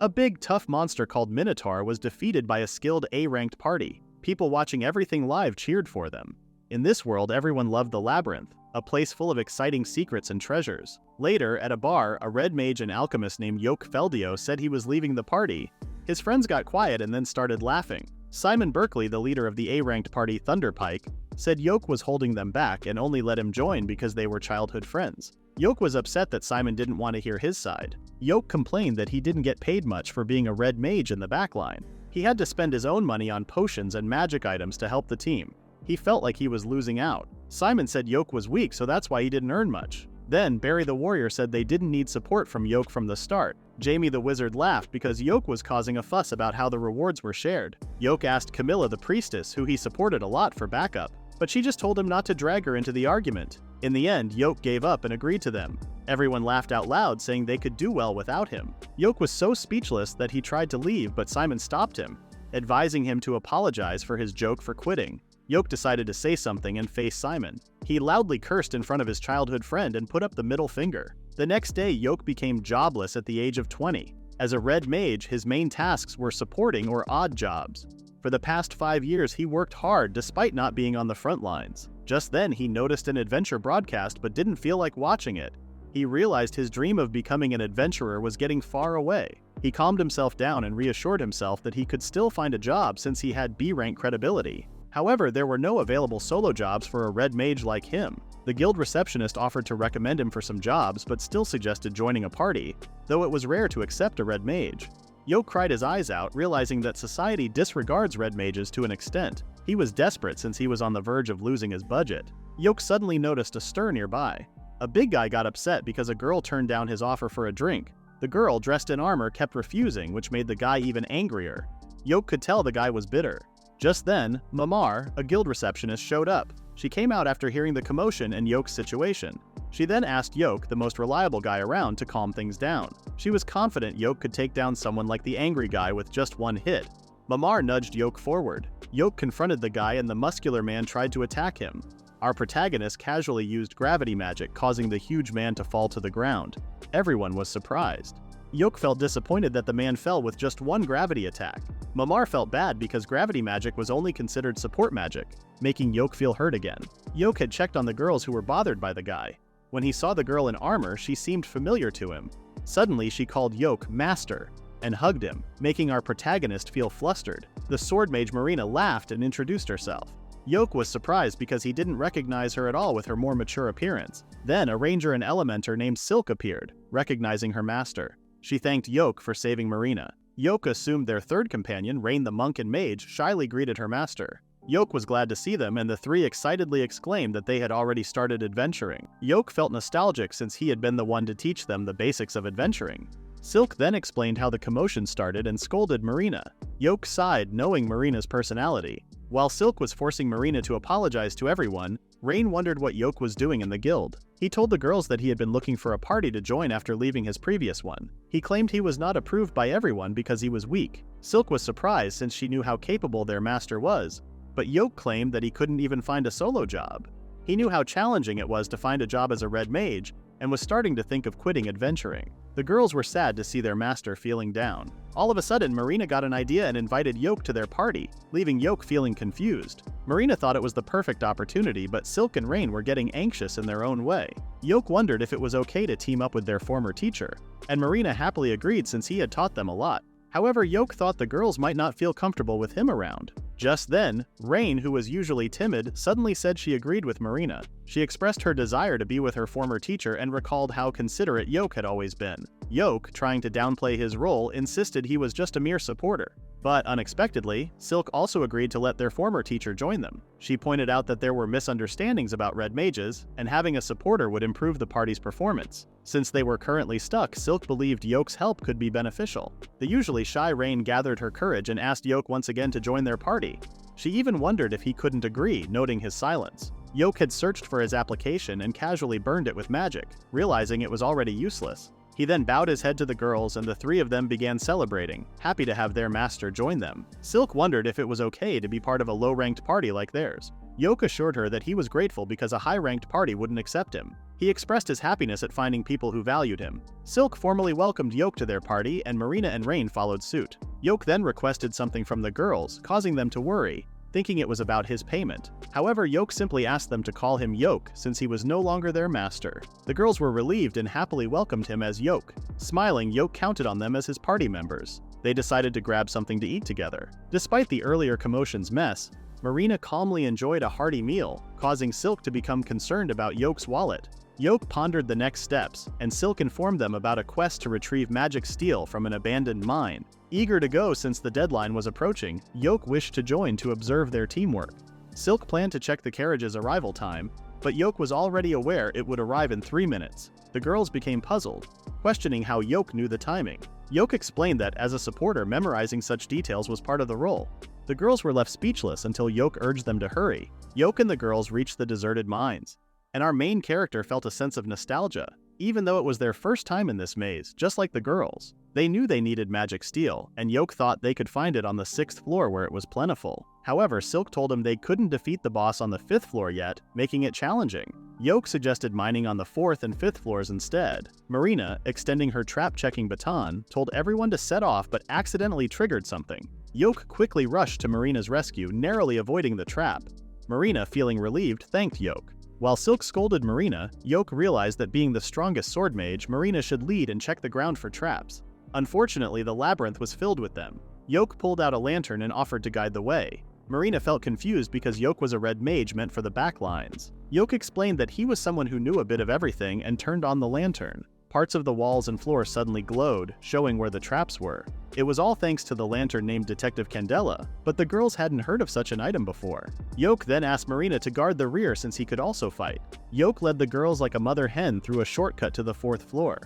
A big, tough monster called Minotaur was defeated by a skilled A-ranked party. People watching everything live cheered for them. In this world, everyone loved the Labyrinth, a place full of exciting secrets and treasures. Later, at a bar, a red mage and alchemist named Yoke Feldio said he was leaving the party. His friends got quiet and then started laughing. Simon Berkeley, the leader of the A-ranked party Thunderpike, said Yoke was holding them back and only let him join because they were childhood friends. Yoke was upset that Simon didn't want to hear his side. Yoke complained that he didn't get paid much for being a red mage in the backline. He had to spend his own money on potions and magic items to help the team. He felt like he was losing out. Simon said Yoke was weak, so that's why he didn't earn much. Then, Barry the Warrior said they didn't need support from Yoke from the start. Jamie the Wizard laughed because Yoke was causing a fuss about how the rewards were shared. Yoke asked Camilla the Priestess, who he supported a lot, for backup, but she just told him not to drag her into the argument. In the end, Yoke gave up and agreed to them. Everyone laughed out loud, saying they could do well without him. Yoke was so speechless that he tried to leave, but Simon stopped him, advising him to apologize for his joke for quitting. Yoke decided to say something and face Simon. He loudly cursed in front of his childhood friend and put up the middle finger. The next day, Yoke became jobless at the age of 20. As a red mage, his main tasks were supporting or odd jobs. For the past 5 years, he worked hard despite not being on the front lines. Just then, he noticed an adventure broadcast but didn't feel like watching it. He realized his dream of becoming an adventurer was getting far away. He calmed himself down and reassured himself that he could still find a job since he had B-rank credibility. However, there were no available solo jobs for a red mage like him. The guild receptionist offered to recommend him for some jobs but still suggested joining a party, though it was rare to accept a red mage. Yoke cried his eyes out, realizing that society disregards red mages to an extent. He was desperate since he was on the verge of losing his budget. Yoke suddenly noticed a stir nearby. A big guy got upset because a girl turned down his offer for a drink. The girl, dressed in armor, kept refusing, which made the guy even angrier. Yoke could tell the guy was bitter. Just then, Mamar, a guild receptionist, showed up. She came out after hearing the commotion and Yoke's situation. She then asked Yoke, the most reliable guy around, to calm things down. She was confident Yoke could take down someone like the angry guy with just one hit. Mamar nudged Yoke forward. Yoke confronted the guy and the muscular man tried to attack him. Our protagonist casually used gravity magic, causing the huge man to fall to the ground. Everyone was surprised. Yoke felt disappointed that the man fell with just one gravity attack. Mamar felt bad because gravity magic was only considered support magic, making Yoke feel hurt again. Yoke had checked on the girls who were bothered by the guy. When he saw the girl in armor, she seemed familiar to him. Suddenly, she called Yoke Master and hugged him, making our protagonist feel flustered. The sword mage Marina laughed and introduced herself. Yoke was surprised because he didn't recognize her at all with her more mature appearance. Then, a ranger and elementer named Silk appeared, recognizing her master. She thanked Yoke for saving Marina. Yoke assumed their third companion, Rain the monk and mage, shyly greeted her master. Yoke was glad to see them, and the three excitedly exclaimed that they had already started adventuring. Yoke felt nostalgic since he had been the one to teach them the basics of adventuring. Silk then explained how the commotion started and scolded Marina. Yoke sighed, knowing Marina's personality. While Silk was forcing Marina to apologize to everyone, Rain wondered what Yoke was doing in the guild. He told the girls that he had been looking for a party to join after leaving his previous one. He claimed he was not approved by everyone because he was weak. Silk was surprised since she knew how capable their master was, but Yoke claimed that he couldn't even find a solo job. He knew how challenging it was to find a job as a red mage and was starting to think of quitting adventuring. The girls were sad to see their master feeling down. All of a sudden, Marina got an idea and invited Yoke to their party, leaving Yoke feeling confused. Marina thought it was the perfect opportunity, but Silk and Rain were getting anxious in their own way. Yoke wondered if it was okay to team up with their former teacher, and Marina happily agreed since he had taught them a lot. However, Yoke thought the girls might not feel comfortable with him around. Just then, Rain, who was usually timid, suddenly said she agreed with Marina. She expressed her desire to be with her former teacher and recalled how considerate Yoke had always been. Yoke, trying to downplay his role, insisted he was just a mere supporter. But unexpectedly, Silk also agreed to let their former teacher join them. She pointed out that there were misunderstandings about red mages, and having a supporter would improve the party's performance. Since they were currently stuck, Silk believed Yoke's help could be beneficial. The usually shy Rain gathered her courage and asked Yoke once again to join their party. She even wondered if he couldn't agree, noting his silence. Yoke had searched for his application and casually burned it with magic, realizing it was already useless. He then bowed his head to the girls and the three of them began celebrating, happy to have their master join them. Silk wondered if it was okay to be part of a low-ranked party like theirs. Yoke assured her that he was grateful because a high-ranked party wouldn't accept him. He expressed his happiness at finding people who valued him. Silk formally welcomed Yoke to their party, and Marina and Rain followed suit. Yoke then requested something from the girls, causing them to worry, thinking it was about his payment. However, Yoke simply asked them to call him Yoke since he was no longer their master. The girls were relieved and happily welcomed him as Yoke. Smiling, Yoke counted on them as his party members. They decided to grab something to eat together. Despite the earlier commotion's mess, Marina calmly enjoyed a hearty meal, causing Silk to become concerned about Yoke's wallet. Yoke pondered the next steps, and Silk informed them about a quest to retrieve magic steel from an abandoned mine. Eager to go since the deadline was approaching, Yoke wished to join to observe their teamwork. Silk planned to check the carriage's arrival time, but Yoke was already aware it would arrive in 3 minutes. The girls became puzzled, questioning how Yoke knew the timing. Yoke explained that as a supporter, memorizing such details was part of the role. The girls were left speechless until Yoke urged them to hurry. Yoke and the girls reached the deserted mines, and our main character felt a sense of nostalgia, even though it was their first time in this maze, just like the girls. They knew they needed magic steel, and Yoke thought they could find it on the 6th floor where it was plentiful. However, Silk told him they couldn't defeat the boss on the 5th floor yet, making it challenging. Yoke suggested mining on the 4th and 5th floors instead. Marina, extending her trap-checking baton, told everyone to set off but accidentally triggered something. Yoke quickly rushed to Marina's rescue, narrowly avoiding the trap. Marina, feeling relieved, thanked Yoke. While Silk scolded Marina, Yoke realized that being the strongest sword mage, Marina should lead and check the ground for traps. Unfortunately, the labyrinth was filled with them. Yoke pulled out a lantern and offered to guide the way. Marina felt confused because Yoke was a red mage meant for the back lines. Yoke explained that he was someone who knew a bit of everything and turned on the lantern. Parts of the walls and floor suddenly glowed, showing where the traps were. It was all thanks to the lantern named Detective Candela, but the girls hadn't heard of such an item before. Yoke then asked Marina to guard the rear since he could also fight. Yoke led the girls like a mother hen through a shortcut to the 4th floor.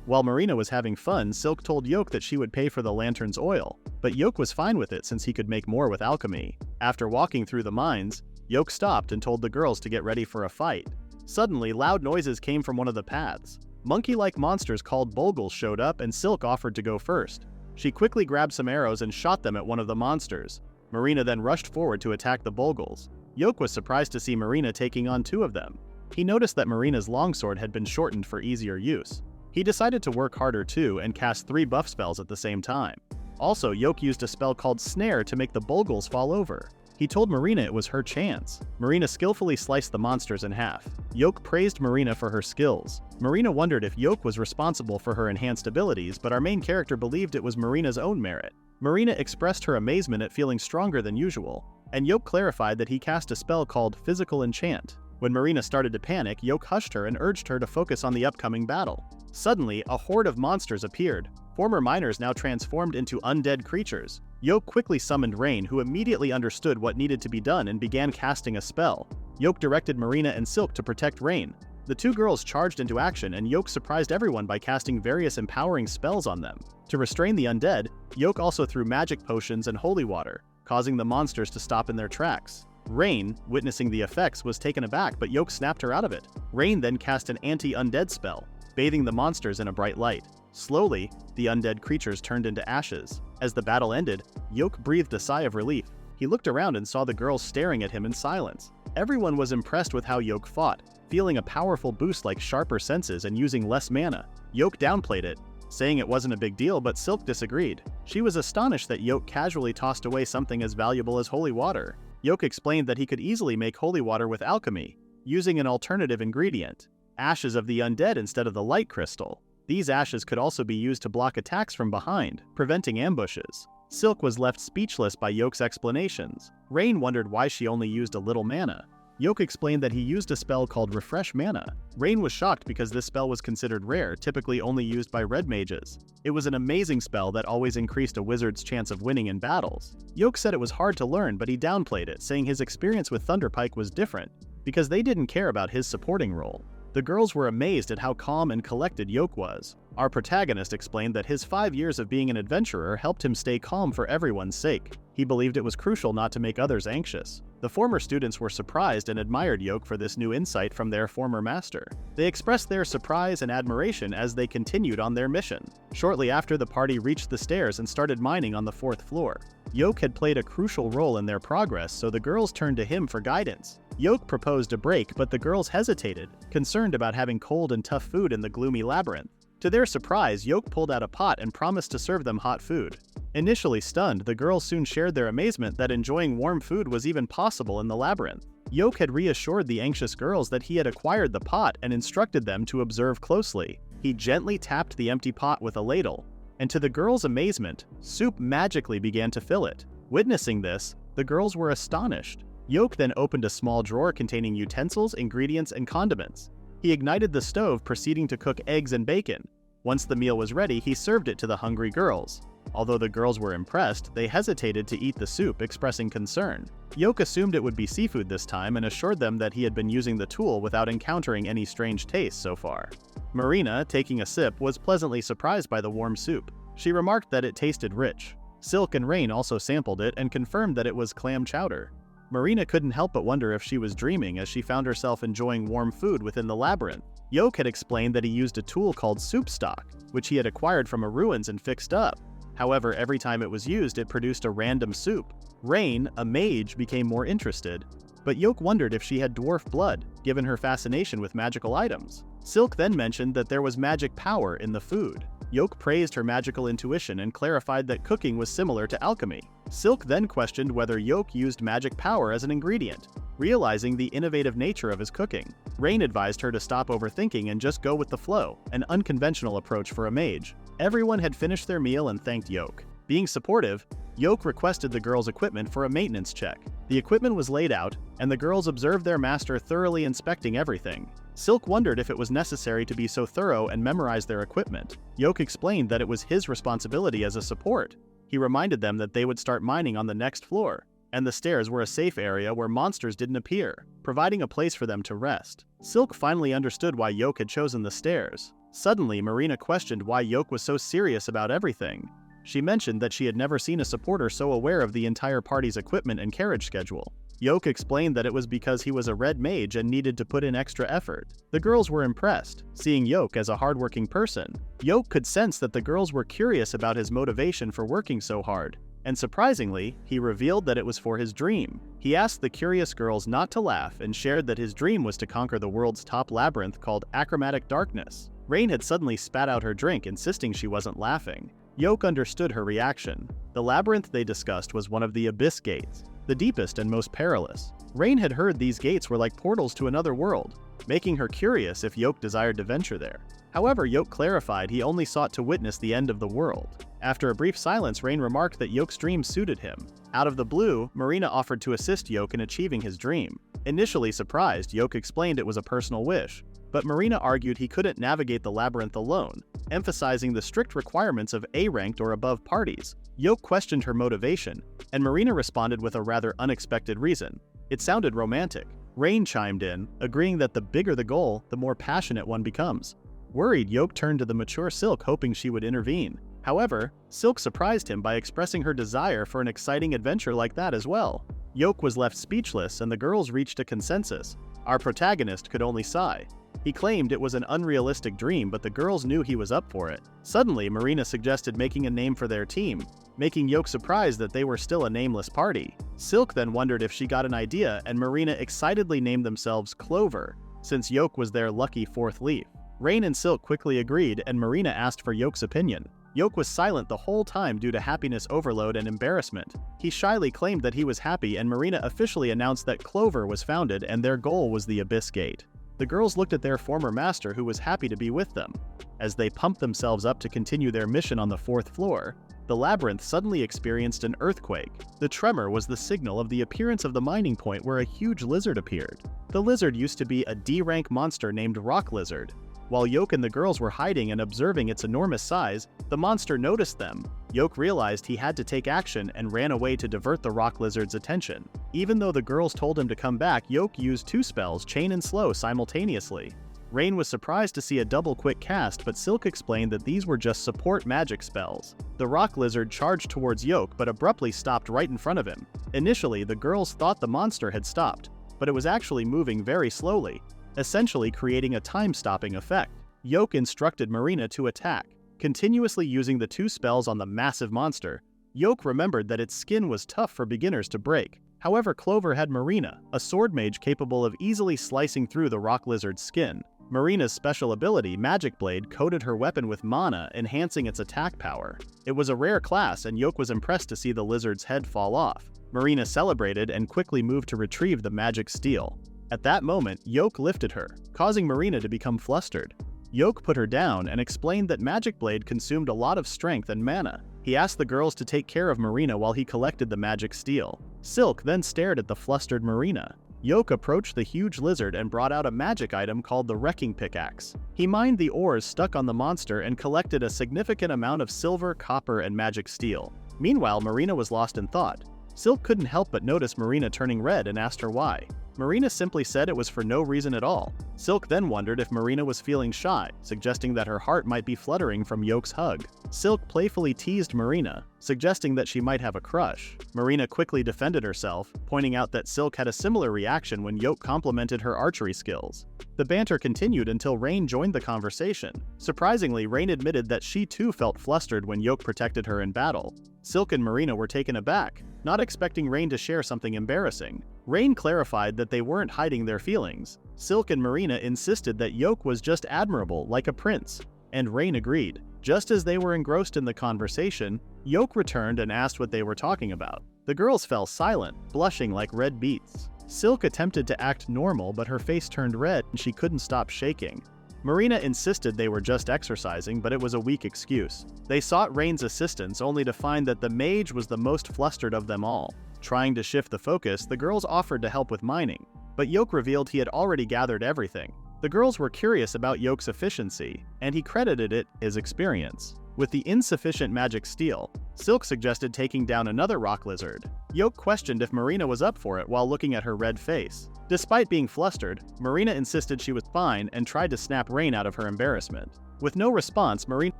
While Marina was having fun, Silk told Yoke that she would pay for the lantern's oil, but Yoke was fine with it since he could make more with alchemy. After walking through the mines, Yoke stopped and told the girls to get ready for a fight. Suddenly, loud noises came from one of the paths. Monkey-like monsters called Bogles showed up, and Silk offered to go first. She quickly grabbed some arrows and shot them at one of the monsters. Marina then rushed forward to attack the Bogles. Yoke was surprised to see Marina taking on 2 of them. He noticed that Marina's longsword had been shortened for easier use. He decided to work harder too and cast 3 buff spells at the same time. Also, Yoke used a spell called Snare to make the Bogles fall over. He told Marina it was her chance. Marina skillfully sliced the monsters in half. Yoke praised Marina for her skills. Marina wondered if Yoke was responsible for her enhanced abilities, but our main character believed it was Marina's own merit. Marina expressed her amazement at feeling stronger than usual, and Yoke clarified that he cast a spell called Physical Enchant. When Marina started to panic, Yoke hushed her and urged her to focus on the upcoming battle. Suddenly, a horde of monsters appeared. Former miners now transformed into undead creatures. Yoke quickly summoned Rain, who immediately understood what needed to be done and began casting a spell. Yoke directed Marina and Silk to protect Rain. The 2 girls charged into action, and Yoke surprised everyone by casting various empowering spells on them. To restrain the undead, Yoke also threw magic potions and holy water, causing the monsters to stop in their tracks. Rain, witnessing the effects, was taken aback, but Yoke snapped her out of it. Rain then cast an anti-undead spell, bathing the monsters in a bright light. Slowly, the undead creatures turned into ashes. As the battle ended, Yoke breathed a sigh of relief. He looked around and saw the girls staring at him in silence. Everyone was impressed with how Yoke fought, feeling a powerful boost like sharper senses and using less mana. Yoke downplayed it, saying it wasn't a big deal, but Silk disagreed. She was astonished that Yoke casually tossed away something as valuable as holy water. Yoke explained that he could easily make holy water with alchemy, using an alternative ingredient, ashes of the undead instead of the light crystal. These ashes could also be used to block attacks from behind, preventing ambushes. Silk was left speechless by Yoke's explanations. Rain wondered why she only used a little mana. Yoke explained that he used a spell called Refresh Mana. Rain was shocked because this spell was considered rare, typically only used by red mages. It was an amazing spell that always increased a wizard's chance of winning in battles. Yoke said it was hard to learn, but he downplayed it, saying his experience with Thunderpike was different, because they didn't care about his supporting role. The girls were amazed at how calm and collected Yoke was. Our protagonist explained that his 5 years of being an adventurer helped him stay calm for everyone's sake. He believed it was crucial not to make others anxious. The former students were surprised and admired Yoke for this new insight from their former master. They expressed their surprise and admiration as they continued on their mission. Shortly after, the party reached the stairs and started mining on the 4th floor. Yoke had played a crucial role in their progress, so the girls turned to him for guidance. Yoke proposed a break, but the girls hesitated, concerned about having cold and tough food in the gloomy labyrinth. To their surprise, Yoke pulled out a pot and promised to serve them hot food. Initially stunned, the girls soon shared their amazement that enjoying warm food was even possible in the labyrinth. Yoke had reassured the anxious girls that he had acquired the pot and instructed them to observe closely. He gently tapped the empty pot with a ladle, and to the girls' amazement, soup magically began to fill it. Witnessing this, the girls were astonished. Yoke then opened a small drawer containing utensils, ingredients, and condiments. He ignited the stove, proceeding to cook eggs and bacon. Once the meal was ready, he served it to the hungry girls. Although the girls were impressed, they hesitated to eat the soup, expressing concern. Yoke assumed it would be seafood this time and assured them that he had been using the tool without encountering any strange tastes so far. Marina, taking a sip, was pleasantly surprised by the warm soup. She remarked that it tasted rich. Silk and Rain also sampled it and confirmed that it was clam chowder. Marina couldn't help but wonder if she was dreaming as she found herself enjoying warm food within the labyrinth. Yoke had explained that he used a tool called soup stock, which he had acquired from a ruins and fixed up. However, every time it was used, it produced a random soup. Rain, a mage, became more interested, but Yoke wondered if she had dwarf blood, given her fascination with magical items. Silk then mentioned that there was magic power in the food. Yoke praised her magical intuition and clarified that cooking was similar to alchemy. Silk then questioned whether Yoke used magic power as an ingredient, realizing the innovative nature of his cooking. Rain advised her to stop overthinking and just go with the flow, an unconventional approach for a mage. Everyone had finished their meal and thanked Yoke. Being supportive, Yoke requested the girls' equipment for a maintenance check. The equipment was laid out, and the girls observed their master thoroughly inspecting everything. Silk wondered if it was necessary to be so thorough and memorize their equipment. Yoke explained that it was his responsibility as a support. He reminded them that they would start mining on the next floor, and the stairs were a safe area where monsters didn't appear, providing a place for them to rest. Silk finally understood why Yoke had chosen the stairs. Suddenly, Marina questioned why Yoke was so serious about everything. She mentioned that she had never seen a supporter so aware of the entire party's equipment and carriage schedule. Yoke explained that it was because he was a Red Mage and needed to put in extra effort. The girls were impressed, seeing Yoke as a hardworking person. Yoke could sense that the girls were curious about his motivation for working so hard, and surprisingly, he revealed that it was for his dream. He asked the curious girls not to laugh and shared that his dream was to conquer the world's top labyrinth called Achromatic Darkness. Rain had suddenly spat out her drink, insisting she wasn't laughing. Yoke understood her reaction. The labyrinth they discussed was one of the Abyss Gates, the deepest and most perilous. Rain had heard these gates were like portals to another world, making her curious if Yoke desired to venture there. However, Yoke clarified he only sought to witness the end of the world. After a brief silence, Rain remarked that Yoke's dream suited him. Out of the blue, Marina offered to assist Yoke in achieving his dream. Initially surprised, Yoke explained it was a personal wish, but Marina argued he couldn't navigate the labyrinth alone, emphasizing the strict requirements of A-ranked or above parties. Yoke questioned her motivation, and Marina responded with a rather unexpected reason. It sounded romantic. Rain chimed in, agreeing that the bigger the goal, the more passionate one becomes. Worried, Yoke turned to the mature Silk, hoping she would intervene. However, Silk surprised him by expressing her desire for an exciting adventure like that as well. Yoke was left speechless, and the girls reached a consensus. Our protagonist could only sigh. He claimed it was an unrealistic dream, but the girls knew he was up for it. Suddenly, Marina suggested making a name for their team, making Yoke surprised that they were still a nameless party. Silk then wondered if she got an idea, and Marina excitedly named themselves Clover, since Yoke was their lucky fourth leaf. Rain and Silk quickly agreed, and Marina asked for Yoke's opinion. Yoke was silent the whole time due to happiness overload and embarrassment. He shyly claimed that he was happy, and Marina officially announced that Clover was founded and their goal was the Abyss Gate. The girls looked at their former master, who was happy to be with them. As they pumped themselves up to continue their mission on the 4th floor, the labyrinth suddenly experienced an earthquake. The tremor was the signal of the appearance of the mining point, where a huge lizard appeared. The lizard used to be a D-rank monster named Rock Lizard. While Yoke and the girls were hiding and observing its enormous size, the monster noticed them. Yoke realized he had to take action and ran away to divert the rock lizard's attention. Even though the girls told him to come back, Yoke used 2 spells, Chain and Slow, simultaneously. Rain was surprised to see a double quick cast, but Silk explained that these were just support magic spells. The rock lizard charged towards Yoke but abruptly stopped right in front of him. Initially, the girls thought the monster had stopped, but it was actually moving very slowly, essentially creating a time-stopping effect. Yoke instructed Marina to attack, continuously using the 2 spells on the massive monster. Yoke remembered that its skin was tough for beginners to break. However, Clover had Marina, a sword mage capable of easily slicing through the rock lizard's skin. Marina's special ability, Magic Blade, coated her weapon with mana, enhancing its attack power. It was a rare class, and Yoke was impressed to see the lizard's head fall off. Marina celebrated and quickly moved to retrieve the magic steel. At that moment, Yoke lifted her, causing Marina to become flustered. Yoke put her down and explained that Magic Blade consumed a lot of strength and mana. He asked the girls to take care of Marina while he collected the magic steel. Silk then stared at the flustered Marina. Yoke approached the huge lizard and brought out a magic item called the Wrecking Pickaxe. He mined the ores stuck on the monster and collected a significant amount of silver, copper, and magic steel. Meanwhile, Marina was lost in thought. Silk couldn't help but notice Marina turning red and asked her why. Marina simply said it was for no reason at all. Silk then wondered if Marina was feeling shy, suggesting that her heart might be fluttering from Yoke's hug. Silk playfully teased Marina, suggesting that she might have a crush. Marina quickly defended herself, pointing out that Silk had a similar reaction when Yoke complimented her archery skills. The banter continued until Rain joined the conversation. Surprisingly, Rain admitted that she too felt flustered when Yoke protected her in battle. Silk and Marina were taken aback, not expecting Rain to share something embarrassing. Rain clarified that they weren't hiding their feelings. Silk and Marina insisted that Yoke was just admirable, like a prince, and Rain agreed. Just as they were engrossed in the conversation, Yoke returned and asked what they were talking about. The girls fell silent, blushing like red beets. Silk attempted to act normal, but her face turned red and she couldn't stop shaking. Marina insisted they were just exercising, but it was a weak excuse. They sought Rain's assistance only to find that the mage was the most flustered of them all. Trying to shift the focus, the girls offered to help with mining, but Yoke revealed he had already gathered everything. The girls were curious about Yoke's efficiency, and he credited it his experience. With the insufficient magic steel, Silk suggested taking down another rock lizard. Yoke questioned if Marina was up for it while looking at her red face. Despite being flustered, Marina insisted she was fine and tried to snap Rain out of her embarrassment. With no response, Marina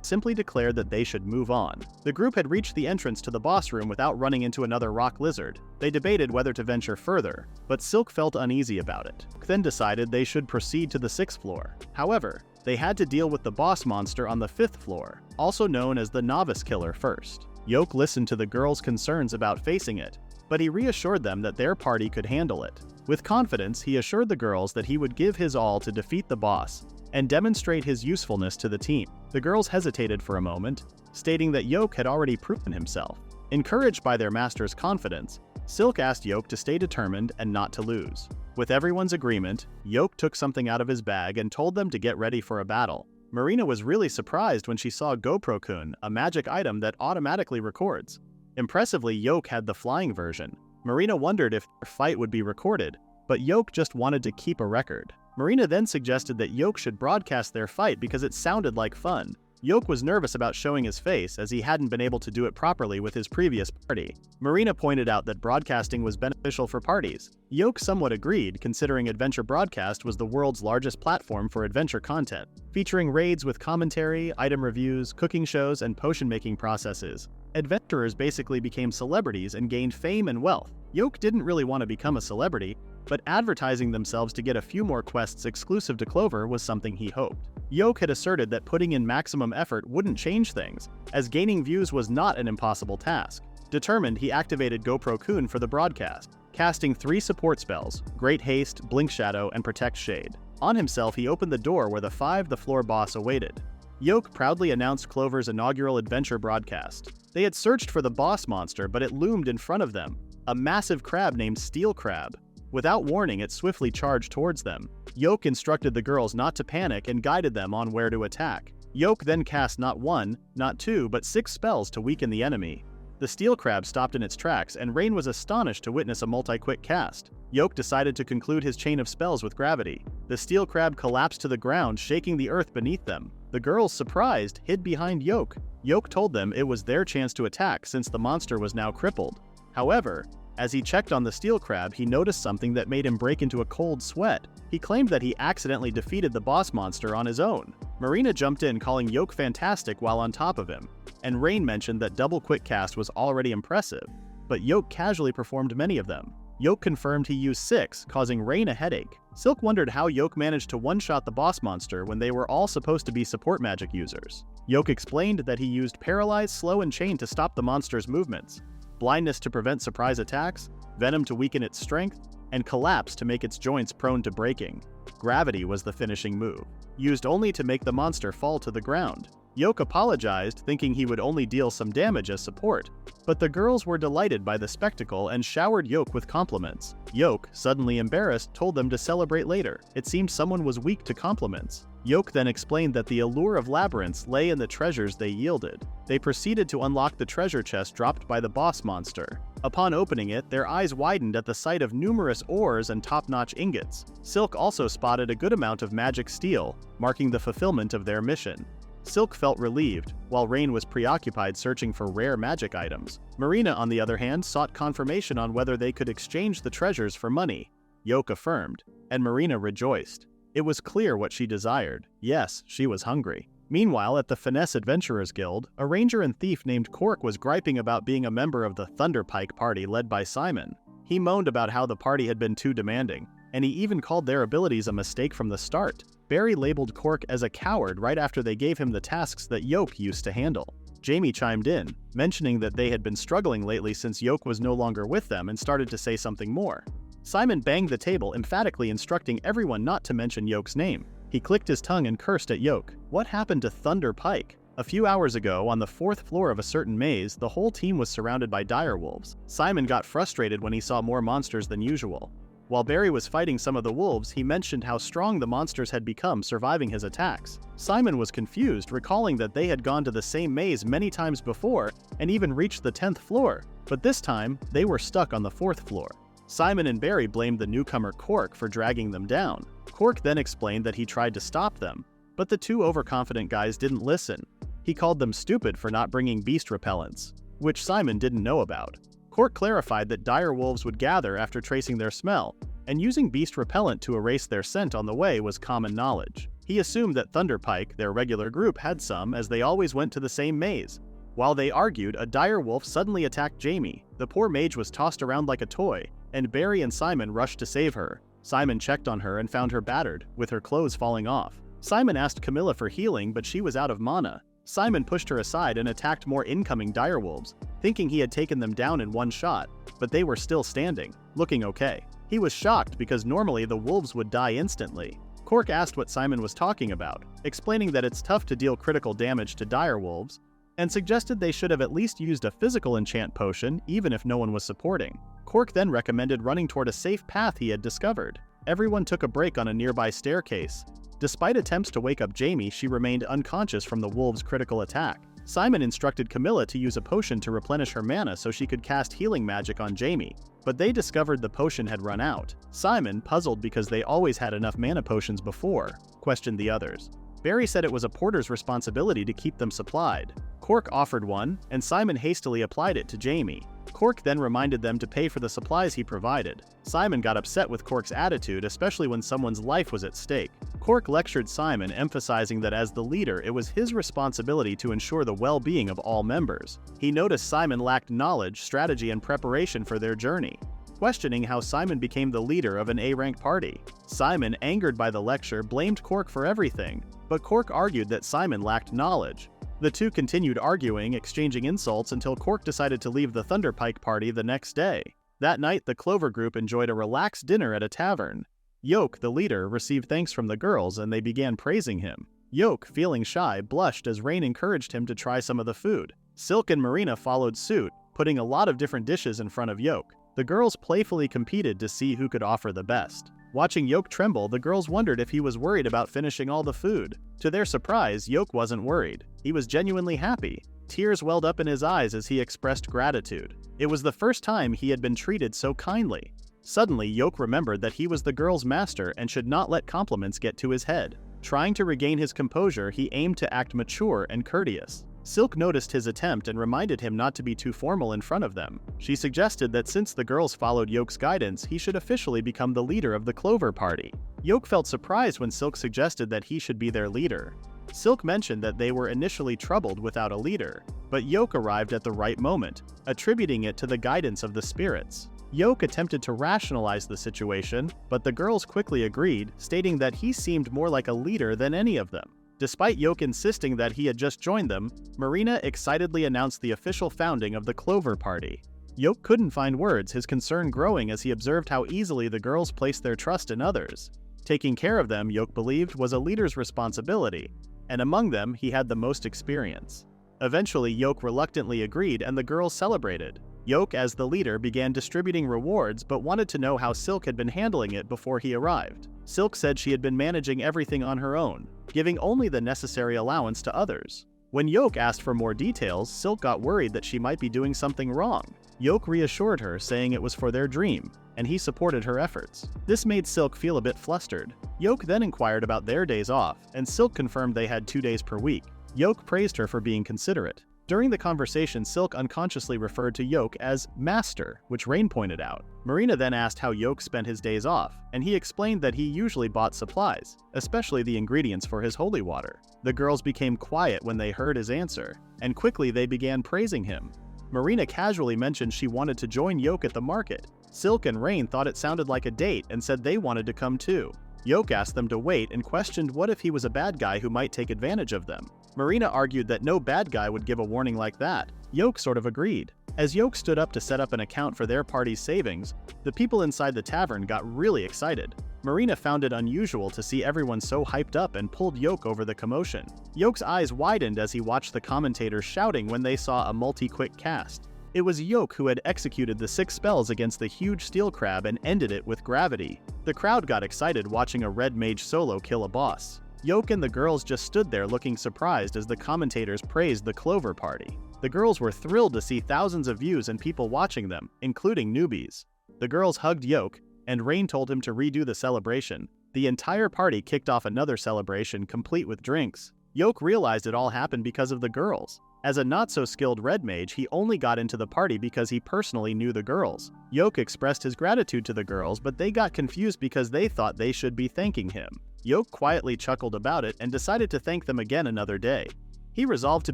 simply declared that they should move on. The group had reached the entrance to the boss room without running into another rock lizard. They debated whether to venture further, but Silk felt uneasy about it. Then decided they should proceed to the 6th floor. However, they had to deal with the boss monster on the 5th floor, also known as the Novice Killer, first. Yoke listened to the girls' concerns about facing it, but he reassured them that their party could handle it. With confidence, he assured the girls that he would give his all to defeat the boss and demonstrate his usefulness to the team. The girls hesitated for a moment, stating that Yoke had already proven himself. Encouraged by their master's confidence, Silk asked Yoke to stay determined and not to lose. With everyone's agreement, Yoke took something out of his bag and told them to get ready for a battle. Marina was really surprised when she saw GoPro-kun, a magic item that automatically records. Impressively, Yoke had the flying version. Marina wondered if their fight would be recorded, but Yoke just wanted to keep a record. Marina then suggested that Yoke should broadcast their fight because it sounded like fun. Yoke was nervous about showing his face as he hadn't been able to do it properly with his previous party. Marina pointed out that broadcasting was beneficial for parties. Yoke somewhat agreed, considering Adventure Broadcast was the world's largest platform for adventure content, featuring raids with commentary, item reviews, cooking shows, and potion-making processes. Adventurers basically became celebrities and gained fame and wealth. Yoke didn't really want to become a celebrity, but advertising themselves to get a few more quests exclusive to Clover was something he hoped. Yoke had asserted that putting in maximum effort wouldn't change things, as gaining views was not an impossible task. Determined, he activated GoPro-kun for the broadcast, casting 3 support spells: Great Haste, Blink Shadow, and Protect Shade. On himself, he opened the door where the 5th floor boss awaited. Yoke proudly announced Clover's inaugural adventure broadcast. They had searched for the boss monster, but it loomed in front of them, a massive crab named Steel Crab. Without warning, it swiftly charged towards them. Yoke instructed the girls not to panic and guided them on where to attack. Yoke then cast not 1, not 2, but 6 spells to weaken the enemy. The steel crab stopped in its tracks, and Rain was astonished to witness a multi-quick cast. Yoke decided to conclude his chain of spells with gravity. The steel crab collapsed to the ground, shaking the earth beneath them. The girls, surprised, hid behind Yoke. Yoke told them it was their chance to attack since the monster was now crippled. However, As he checked on the steel crab, he noticed something that made him break into a cold sweat. He claimed that he accidentally defeated the boss monster on his own. Marina jumped in, calling Yoke fantastic while on top of him, and Rain mentioned that double quick cast was already impressive, but Yoke casually performed many of them. Yoke confirmed he used 6, causing Rain a headache. Silk wondered how Yoke managed to one-shot the boss monster when they were all supposed to be support magic users. Yoke explained that he used Paralyze, Slow, and Chain to stop the monster's movements, Blindness to prevent surprise attacks, Venom to weaken its strength, and Collapse to make its joints prone to breaking. Gravity was the finishing move, used only to make the monster fall to the ground. Yoke apologized, thinking he would only deal some damage as support, but the girls were delighted by the spectacle and showered Yoke with compliments. Yoke, suddenly embarrassed, told them to celebrate later. It seemed someone was weak to compliments. Yoke then explained that the allure of labyrinths lay in the treasures they yielded. They proceeded to unlock the treasure chest dropped by the boss monster. Upon opening it, their eyes widened at the sight of numerous ores and top-notch ingots. Silk also spotted a good amount of magic steel, marking the fulfillment of their mission. Silk felt relieved, while Rain was preoccupied searching for rare magic items. Marina, on the other hand, sought confirmation on whether they could exchange the treasures for money. Yoke affirmed, and Marina rejoiced. It was clear what she desired. Yes, she was hungry. Meanwhile, at the Finesse Adventurers Guild, a ranger and thief named Cork was griping about being a member of the Thunderpike party led by Simon. He moaned about how the party had been too demanding, and he even called their abilities a mistake from the start. Barry labeled Cork as a coward right after they gave him the tasks that Yoke used to handle. Jamie chimed in, mentioning that they had been struggling lately since Yoke was no longer with them, and started to say something more. Simon banged the table, emphatically instructing everyone not to mention Yoke's name. He clicked his tongue and cursed at Yoke. What happened to Thunder Pike? A few hours ago, on the 4th floor of a certain maze, the whole team was surrounded by direwolves. Simon got frustrated when he saw more monsters than usual. While Barry was fighting some of the wolves, he mentioned how strong the monsters had become, surviving his attacks. Simon was confused, recalling that they had gone to the same maze many times before and even reached the 10th floor, but this time, they were stuck on the 4th floor. Simon and Barry blamed the newcomer Cork for dragging them down. Cork then explained that he tried to stop them, but the two overconfident guys didn't listen. He called them stupid for not bringing beast repellents, which Simon didn't know about. Cork clarified that dire wolves would gather after tracing their smell, and using beast repellent to erase their scent on the way was common knowledge. He assumed that Thunderpike, their regular group, had some, as they always went to the same maze. While they argued, a dire wolf suddenly attacked Jamie. The poor mage was tossed around like a toy, and Barry and Simon rushed to save her. Simon checked on her and found her battered, with her clothes falling off. Simon asked Camilla for healing, but she was out of mana. Simon pushed her aside and attacked more incoming direwolves, thinking he had taken them down in one shot, but they were still standing, looking okay. He was shocked because normally the wolves would die instantly. Cork asked what Simon was talking about, explaining that it's tough to deal critical damage to direwolves, and suggested they should have at least used a physical enchant potion even if no one was supporting. Cork then recommended running toward a safe path he had discovered. Everyone took a break on a nearby staircase. Despite attempts to wake up Jamie, she remained unconscious from the wolves' critical attack. Simon instructed Camilla to use a potion to replenish her mana so she could cast healing magic on Jamie, but they discovered the potion had run out. Simon, puzzled because they always had enough mana potions before, questioned the others. Barry said it was a porter's responsibility to keep them supplied. Cork offered one, and Simon hastily applied it to Jamie. Cork then reminded them to pay for the supplies he provided. Simon got upset with Cork's attitude, especially when someone's life was at stake. Cork lectured Simon, emphasizing that as the leader, it was his responsibility to ensure the well-being of all members. He noticed Simon lacked knowledge, strategy, and preparation for their journey, questioning how Simon became the leader of an A-rank party. Simon, angered by the lecture, blamed Cork for everything, but Cork argued that Simon lacked knowledge. The two continued arguing, exchanging insults until Cork decided to leave the Thunderpike party the next day. That night, the Clover group enjoyed a relaxed dinner at a tavern. Yoke, the leader, received thanks from the girls and they began praising him. Yoke, feeling shy, blushed as Rain encouraged him to try some of the food. Silk and Marina followed suit, putting a lot of different dishes in front of Yoke. The girls playfully competed to see who could offer the best. Watching Yoke tremble, the girls wondered if he was worried about finishing all the food. To their surprise, Yoke wasn't worried. He was genuinely happy. Tears welled up in his eyes as he expressed gratitude. It was the first time he had been treated so kindly. Suddenly, Yoke remembered that he was the girl's master and should not let compliments get to his head. Trying to regain his composure, he aimed to act mature and courteous. Silk noticed his attempt and reminded him not to be too formal in front of them. She suggested that since the girls followed Yoke's guidance, he should officially become the leader of the Clover Party. Yoke felt surprised when Silk suggested that he should be their leader. Silk mentioned that they were initially troubled without a leader, but Yoke arrived at the right moment, attributing it to the guidance of the spirits. Yoke attempted to rationalize the situation, but the girls quickly agreed, stating that he seemed more like a leader than any of them. Despite Yoke insisting that he had just joined them, Marina excitedly announced the official founding of the Clover Party. Yoke couldn't find words, his concern growing as he observed how easily the girls placed their trust in others. Taking care of them, Yoke believed, was a leader's responsibility, and among them, he had the most experience. Eventually, Yoke reluctantly agreed and the girls celebrated. Yoke, as the leader, began distributing rewards but wanted to know how Silk had been handling it before he arrived. Silk said she had been managing everything on her own, giving only the necessary allowance to others. When Yoke asked for more details, Silk got worried that she might be doing something wrong. Yoke reassured her, saying it was for their dream, and he supported her efforts. This made Silk feel a bit flustered. Yoke then inquired about their days off, and Silk confirmed they had 2 days per week. Yoke praised her for being considerate. During the conversation, Silk unconsciously referred to Yoke as Master, which Rain pointed out. Marina then asked how Yoke spent his days off, and he explained that he usually bought supplies, especially the ingredients for his holy water. The girls became quiet when they heard his answer, and quickly they began praising him. Marina casually mentioned she wanted to join Yoke at the market. Silk and Rain thought it sounded like a date and said they wanted to come too. Yoke asked them to wait and questioned what if he was a bad guy who might take advantage of them. Marina argued that no bad guy would give a warning like that. Yoke sort of agreed. As Yoke stood up to set up an account for their party's savings, the people inside the tavern got really excited. Marina found it unusual to see everyone so hyped up and pulled Yoke over the commotion. Yoke's eyes widened as he watched the commentators shouting when they saw a multi-quick cast. It was Yoke who had executed the 6 spells against the huge steel crab and ended it with gravity. The crowd got excited watching a Red Mage solo kill a boss. Yoke and the girls just stood there looking surprised as the commentators praised the Clover Party. The girls were thrilled to see thousands of views and people watching them, including newbies. The girls hugged Yoke, and Rain told him to redo the celebration. The entire party kicked off another celebration complete with drinks. Yoke realized it all happened because of the girls. As a not-so-skilled Red Mage, he only got into the party because he personally knew the girls. Yoke expressed his gratitude to the girls, but they got confused because they thought they should be thanking him. Yoke quietly chuckled about it and decided to thank them again another day. He resolved to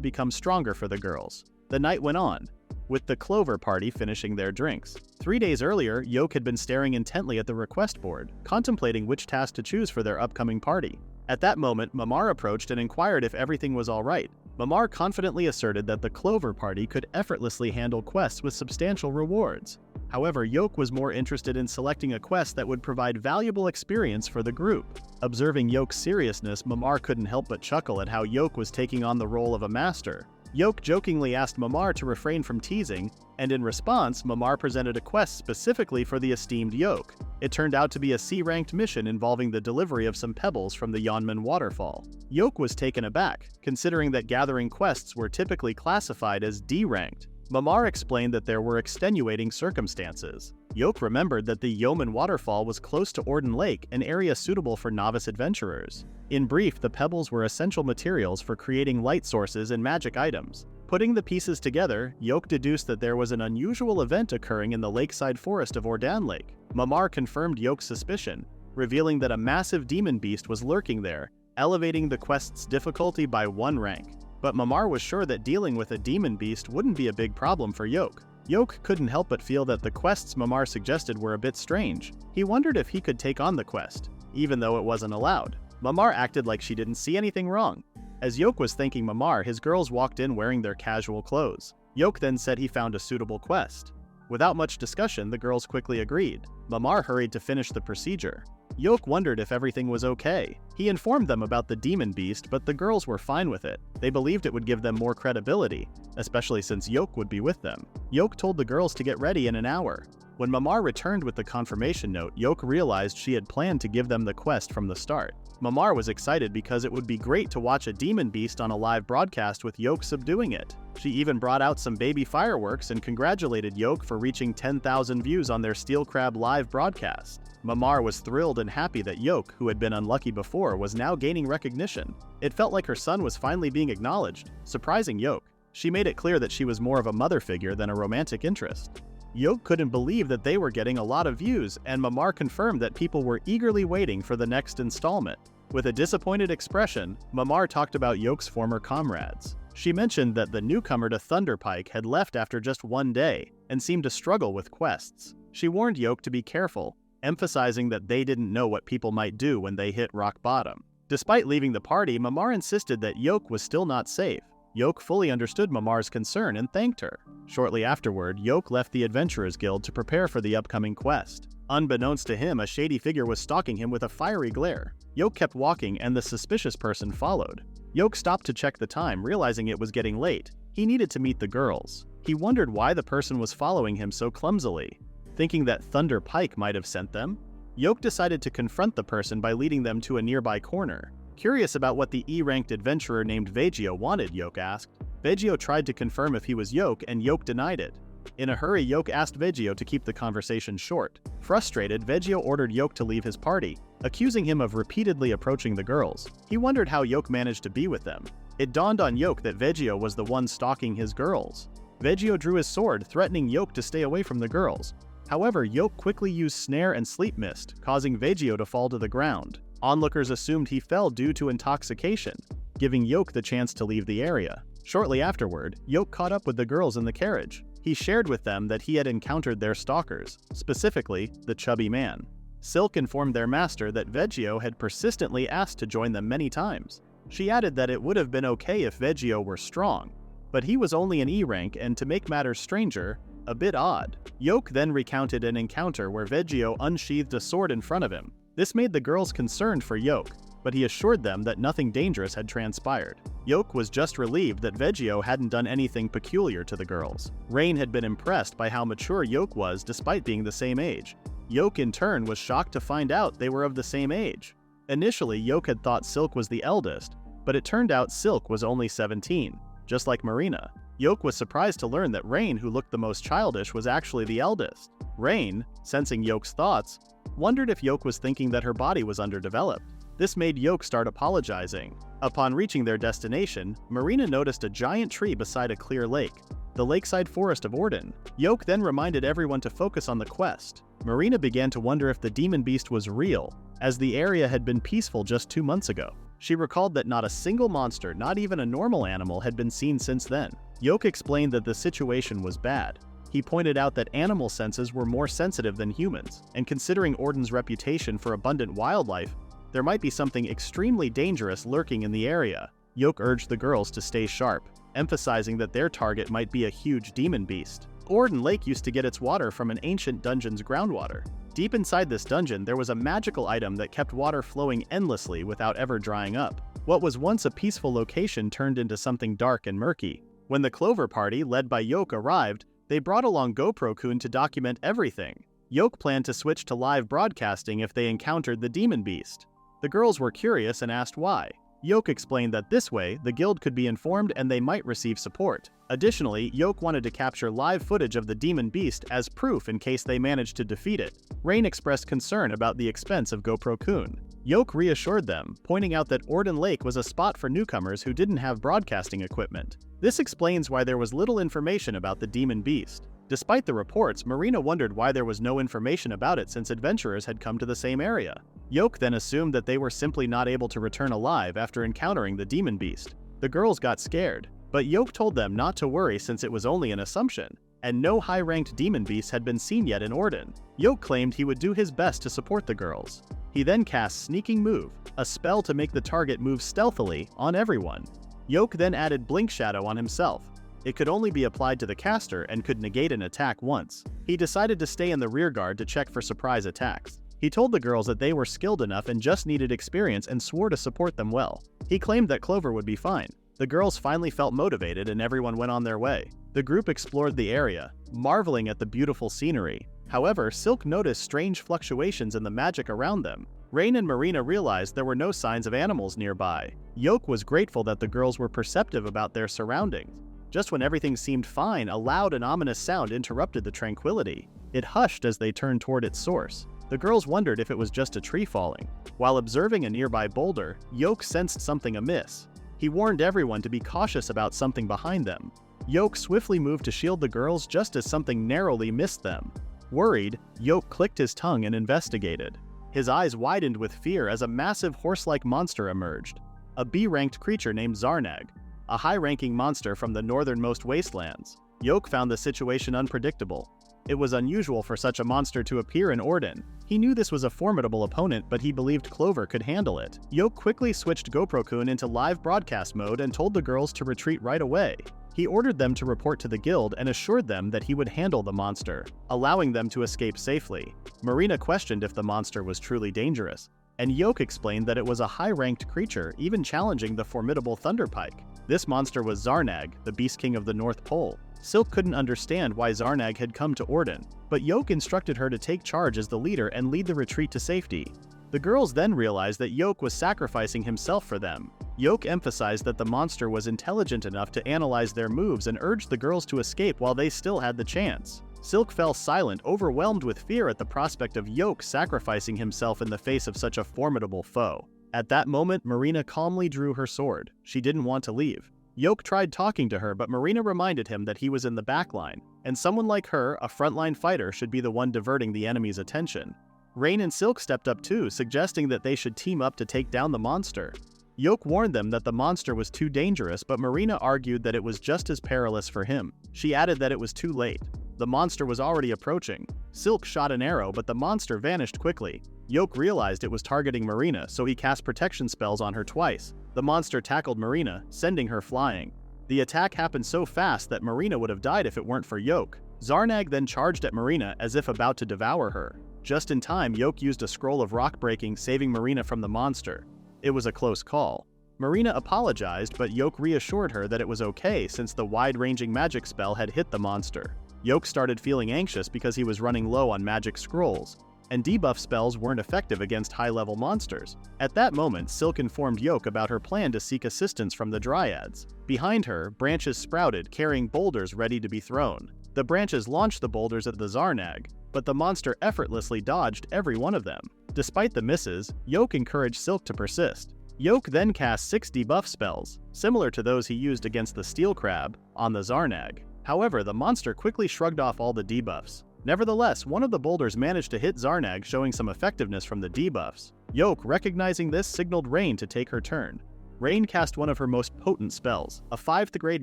become stronger for the girls. The night went on, with the Clover Party finishing their drinks. 3 days earlier, Yoke had been staring intently at the request board, contemplating which task to choose for their upcoming party. At that moment, Mamar approached and inquired if everything was all right. Mamar confidently asserted that the Clover Party could effortlessly handle quests with substantial rewards. However, Yoke was more interested in selecting a quest that would provide valuable experience for the group. Observing Yoke's seriousness, Mamar couldn't help but chuckle at how Yoke was taking on the role of a master. Yoke jokingly asked Mamar to refrain from teasing, and in response, Mamar presented a quest specifically for the esteemed Yoke. It turned out to be a C-ranked mission involving the delivery of some pebbles from the Yonman waterfall. Yoke was taken aback, considering that gathering quests were typically classified as D-ranked. Mamar explained that there were extenuating circumstances. Yoke remembered that the Yeoman waterfall was close to Orden Lake, an area suitable for novice adventurers. In brief, the pebbles were essential materials for creating light sources and magic items. Putting the pieces together, Yoke deduced that there was an unusual event occurring in the lakeside forest of Ordan Lake. Mamar confirmed Yoke's suspicion, revealing that a massive demon beast was lurking there, elevating the quest's difficulty by 1 rank. But Mamar was sure that dealing with a demon beast wouldn't be a big problem for Yoke. Yoke couldn't help but feel that the quests Mamar suggested were a bit strange. He wondered if he could take on the quest, even though it wasn't allowed. Mamar acted like she didn't see anything wrong. As Yoke was thanking Mamar, his girls walked in wearing their casual clothes. Yoke then said he found a suitable quest. Without much discussion, the girls quickly agreed. Mamar hurried to finish the procedure. Yoke wondered if everything was okay. He informed them about the demon beast, but the girls were fine with it. They believed it would give them more credibility, especially since Yoke would be with them. Yoke told the girls to get ready in an hour. When Mamar returned with the confirmation note, Yoke realized she had planned to give them the quest from the start. Mamar was excited because it would be great to watch a demon beast on a live broadcast with Yoke subduing it. She even brought out some baby fireworks and congratulated Yoke for reaching 10,000 views on their Steel Crab live broadcast. Mamar was thrilled and happy that Yoke, who had been unlucky before, was now gaining recognition. It felt like her son was finally being acknowledged, surprising Yoke. She made it clear that she was more of a mother figure than a romantic interest. Yoke couldn't believe that they were getting a lot of views, and Mamar confirmed that people were eagerly waiting for the next installment. With a disappointed expression, Mamar talked about Yoke's former comrades. She mentioned that the newcomer to Thunderpike had left after just one day and seemed to struggle with quests. She warned Yoke to be careful, emphasizing that they didn't know what people might do when they hit rock bottom. Despite leaving the party, Mamar insisted that Yoke was still not safe. Yoke fully understood Mamar's concern and thanked her. Shortly afterward, Yoke left the Adventurers Guild to prepare for the upcoming quest. Unbeknownst to him, a shady figure was stalking him with a fiery glare. Yoke kept walking and the suspicious person followed. Yoke stopped to check the time, realizing it was getting late. He needed to meet the girls. He wondered why the person was following him so clumsily. Thinking that Thunder Pike might have sent them, Yoke decided to confront the person by leading them to a nearby corner. Curious about what the E-ranked adventurer named Vegio wanted, Yoke asked. Vegio tried to confirm if he was Yoke, and Yoke denied it. In a hurry, Yoke asked Vegio to keep the conversation short. Frustrated, Vegio ordered Yoke to leave his party, accusing him of repeatedly approaching the girls. He wondered how Yoke managed to be with them. It dawned on Yoke that Vegio was the one stalking his girls. Vegio drew his sword, threatening Yoke to stay away from the girls. However, Yoke quickly used Snare and Sleep Mist, causing Vegio to fall to the ground. Onlookers assumed he fell due to intoxication, giving Yoke the chance to leave the area. Shortly afterward, Yoke caught up with the girls in the carriage. He shared with them that he had encountered their stalkers, specifically the chubby man. Silk informed their master that Vegio had persistently asked to join them many times. She added that it would have been okay if Vegio were strong, but he was only an E-rank and, to make matters stranger, a bit odd. Yoke then recounted an encounter where Vegio unsheathed a sword in front of him. This made the girls concerned for Yoke, but he assured them that nothing dangerous had transpired. Yoke was just relieved that Vegio hadn't done anything peculiar to the girls. Rain had been impressed by how mature Yoke was despite being the same age. Yoke in turn was shocked to find out they were of the same age. Initially, Yoke had thought Silk was the eldest, but it turned out Silk was only 17, just like Marina. Yoke was surprised to learn that Rain, who looked the most childish, was actually the eldest. Rain, sensing Yoke's thoughts, wondered if Yoke was thinking that her body was underdeveloped. This made Yoke start apologizing. Upon reaching their destination, Marina noticed a giant tree beside a clear lake, the lakeside forest of Orden. Yoke then reminded everyone to focus on the quest. Marina began to wonder if the demon beast was real, as the area had been peaceful just 2 months ago. She recalled that not a single monster, not even a normal animal, had been seen since then. Yoke explained that the situation was bad. He pointed out that animal senses were more sensitive than humans, and considering Orden's reputation for abundant wildlife, there might be something extremely dangerous lurking in the area. Yoke urged the girls to stay sharp, emphasizing that their target might be a huge demon beast. Orden Lake used to get its water from an ancient dungeon's groundwater. Deep inside this dungeon, there was a magical item that kept water flowing endlessly without ever drying up. What was once a peaceful location turned into something dark and murky. When the Clover Party, led by Yoke, arrived, they brought along GoPro-kun to document everything. Yoke planned to switch to live broadcasting if they encountered the demon beast. The girls were curious and asked why. Yoke explained that this way, the guild could be informed and they might receive support. Additionally, Yoke wanted to capture live footage of the demon beast as proof in case they managed to defeat it. Rain expressed concern about the expense of GoPro-kun. Yoke reassured them, pointing out that Orden Lake was a spot for newcomers who didn't have broadcasting equipment. This explains why there was little information about the demon beast. Despite the reports, Marina wondered why there was no information about it since adventurers had come to the same area. Yoke then assumed that they were simply not able to return alive after encountering the demon beast. The girls got scared, but Yoke told them not to worry since it was only an assumption, and no high-ranked demon beasts had been seen yet in Orden. Yoke claimed he would do his best to support the girls. He then cast Sneaking Move, a spell to make the target move stealthily on everyone. Yoke then added Blink Shadow on himself. It could only be applied to the caster and could negate an attack once. He decided to stay in the rearguard to check for surprise attacks. He told the girls that they were skilled enough and just needed experience and swore to support them well. He claimed that Clover would be fine. The girls finally felt motivated and everyone went on their way. The group explored the area, marveling at the beautiful scenery. However, Silk noticed strange fluctuations in the magic around them. Rain and Marina realized there were no signs of animals nearby. Yoke was grateful that the girls were perceptive about their surroundings. Just when everything seemed fine, a loud and ominous sound interrupted the tranquility. It hushed as they turned toward its source. The girls wondered if it was just a tree falling. While observing a nearby boulder, Yoke sensed something amiss. He warned everyone to be cautious about something behind them. Yoke swiftly moved to shield the girls just as something narrowly missed them. Worried, Yoke clicked his tongue and investigated. His eyes widened with fear as a massive horse-like monster emerged. A B-ranked creature named Zarnag, a high-ranking monster from the northernmost wastelands. Yoke found the situation unpredictable. It was unusual for such a monster to appear in Orden. He knew this was a formidable opponent, but he believed Clover could handle it. Yoke quickly switched GoPro-kun into live broadcast mode and told the girls to retreat right away. He ordered them to report to the guild and assured them that he would handle the monster, allowing them to escape safely. Marina questioned if the monster was truly dangerous, and Yoke explained that it was a high-ranked creature, even challenging the formidable Thunderpike. This monster was Zarnag, the Beast King of the North Pole. Silk couldn't understand why Zarnag had come to Orden, but Yoke instructed her to take charge as the leader and lead the retreat to safety. The girls then realized that Yoke was sacrificing himself for them. Yoke emphasized that the monster was intelligent enough to analyze their moves and urged the girls to escape while they still had the chance. Silk fell silent, overwhelmed with fear at the prospect of Yoke sacrificing himself in the face of such a formidable foe. At that moment, Marina calmly drew her sword. She didn't want to leave. Yoke tried talking to her, but Marina reminded him that he was in the backline, and someone like her, a frontline fighter, should be the one diverting the enemy's attention. Rain and Silk stepped up too, suggesting that they should team up to take down the monster. Yoke warned them that the monster was too dangerous, but Marina argued that it was just as perilous for him. She added that it was too late. The monster was already approaching. Silk shot an arrow, but the monster vanished quickly. Yoke realized it was targeting Marina, so he cast protection spells on her twice. The monster tackled Marina, sending her flying. The attack happened so fast that Marina would have died if it weren't for Yoke. Zarnag then charged at Marina as if about to devour her. Just in time, Yoke used a scroll of rock breaking, saving Marina from the monster. It was a close call. Marina apologized, but Yoke reassured her that it was okay since the wide-ranging magic spell had hit the monster. Yoke started feeling anxious because he was running low on magic scrolls, and debuff spells weren't effective against high-level monsters. At that moment, Silk informed Yoke about her plan to seek assistance from the Dryads. Behind her, branches sprouted, carrying boulders ready to be thrown. The branches launched the boulders at the Zarnag, but the monster effortlessly dodged every one of them. Despite the misses, Yoke encouraged Silk to persist. Yoke then cast 6 debuff spells, similar to those he used against the Steel Crab, on the Zarnag. However, the monster quickly shrugged off all the debuffs. Nevertheless, one of the boulders managed to hit Zarnag, showing some effectiveness from the debuffs. Yoke, recognizing this, signaled Rain to take her turn. Rain cast one of her most potent spells, a 5th grade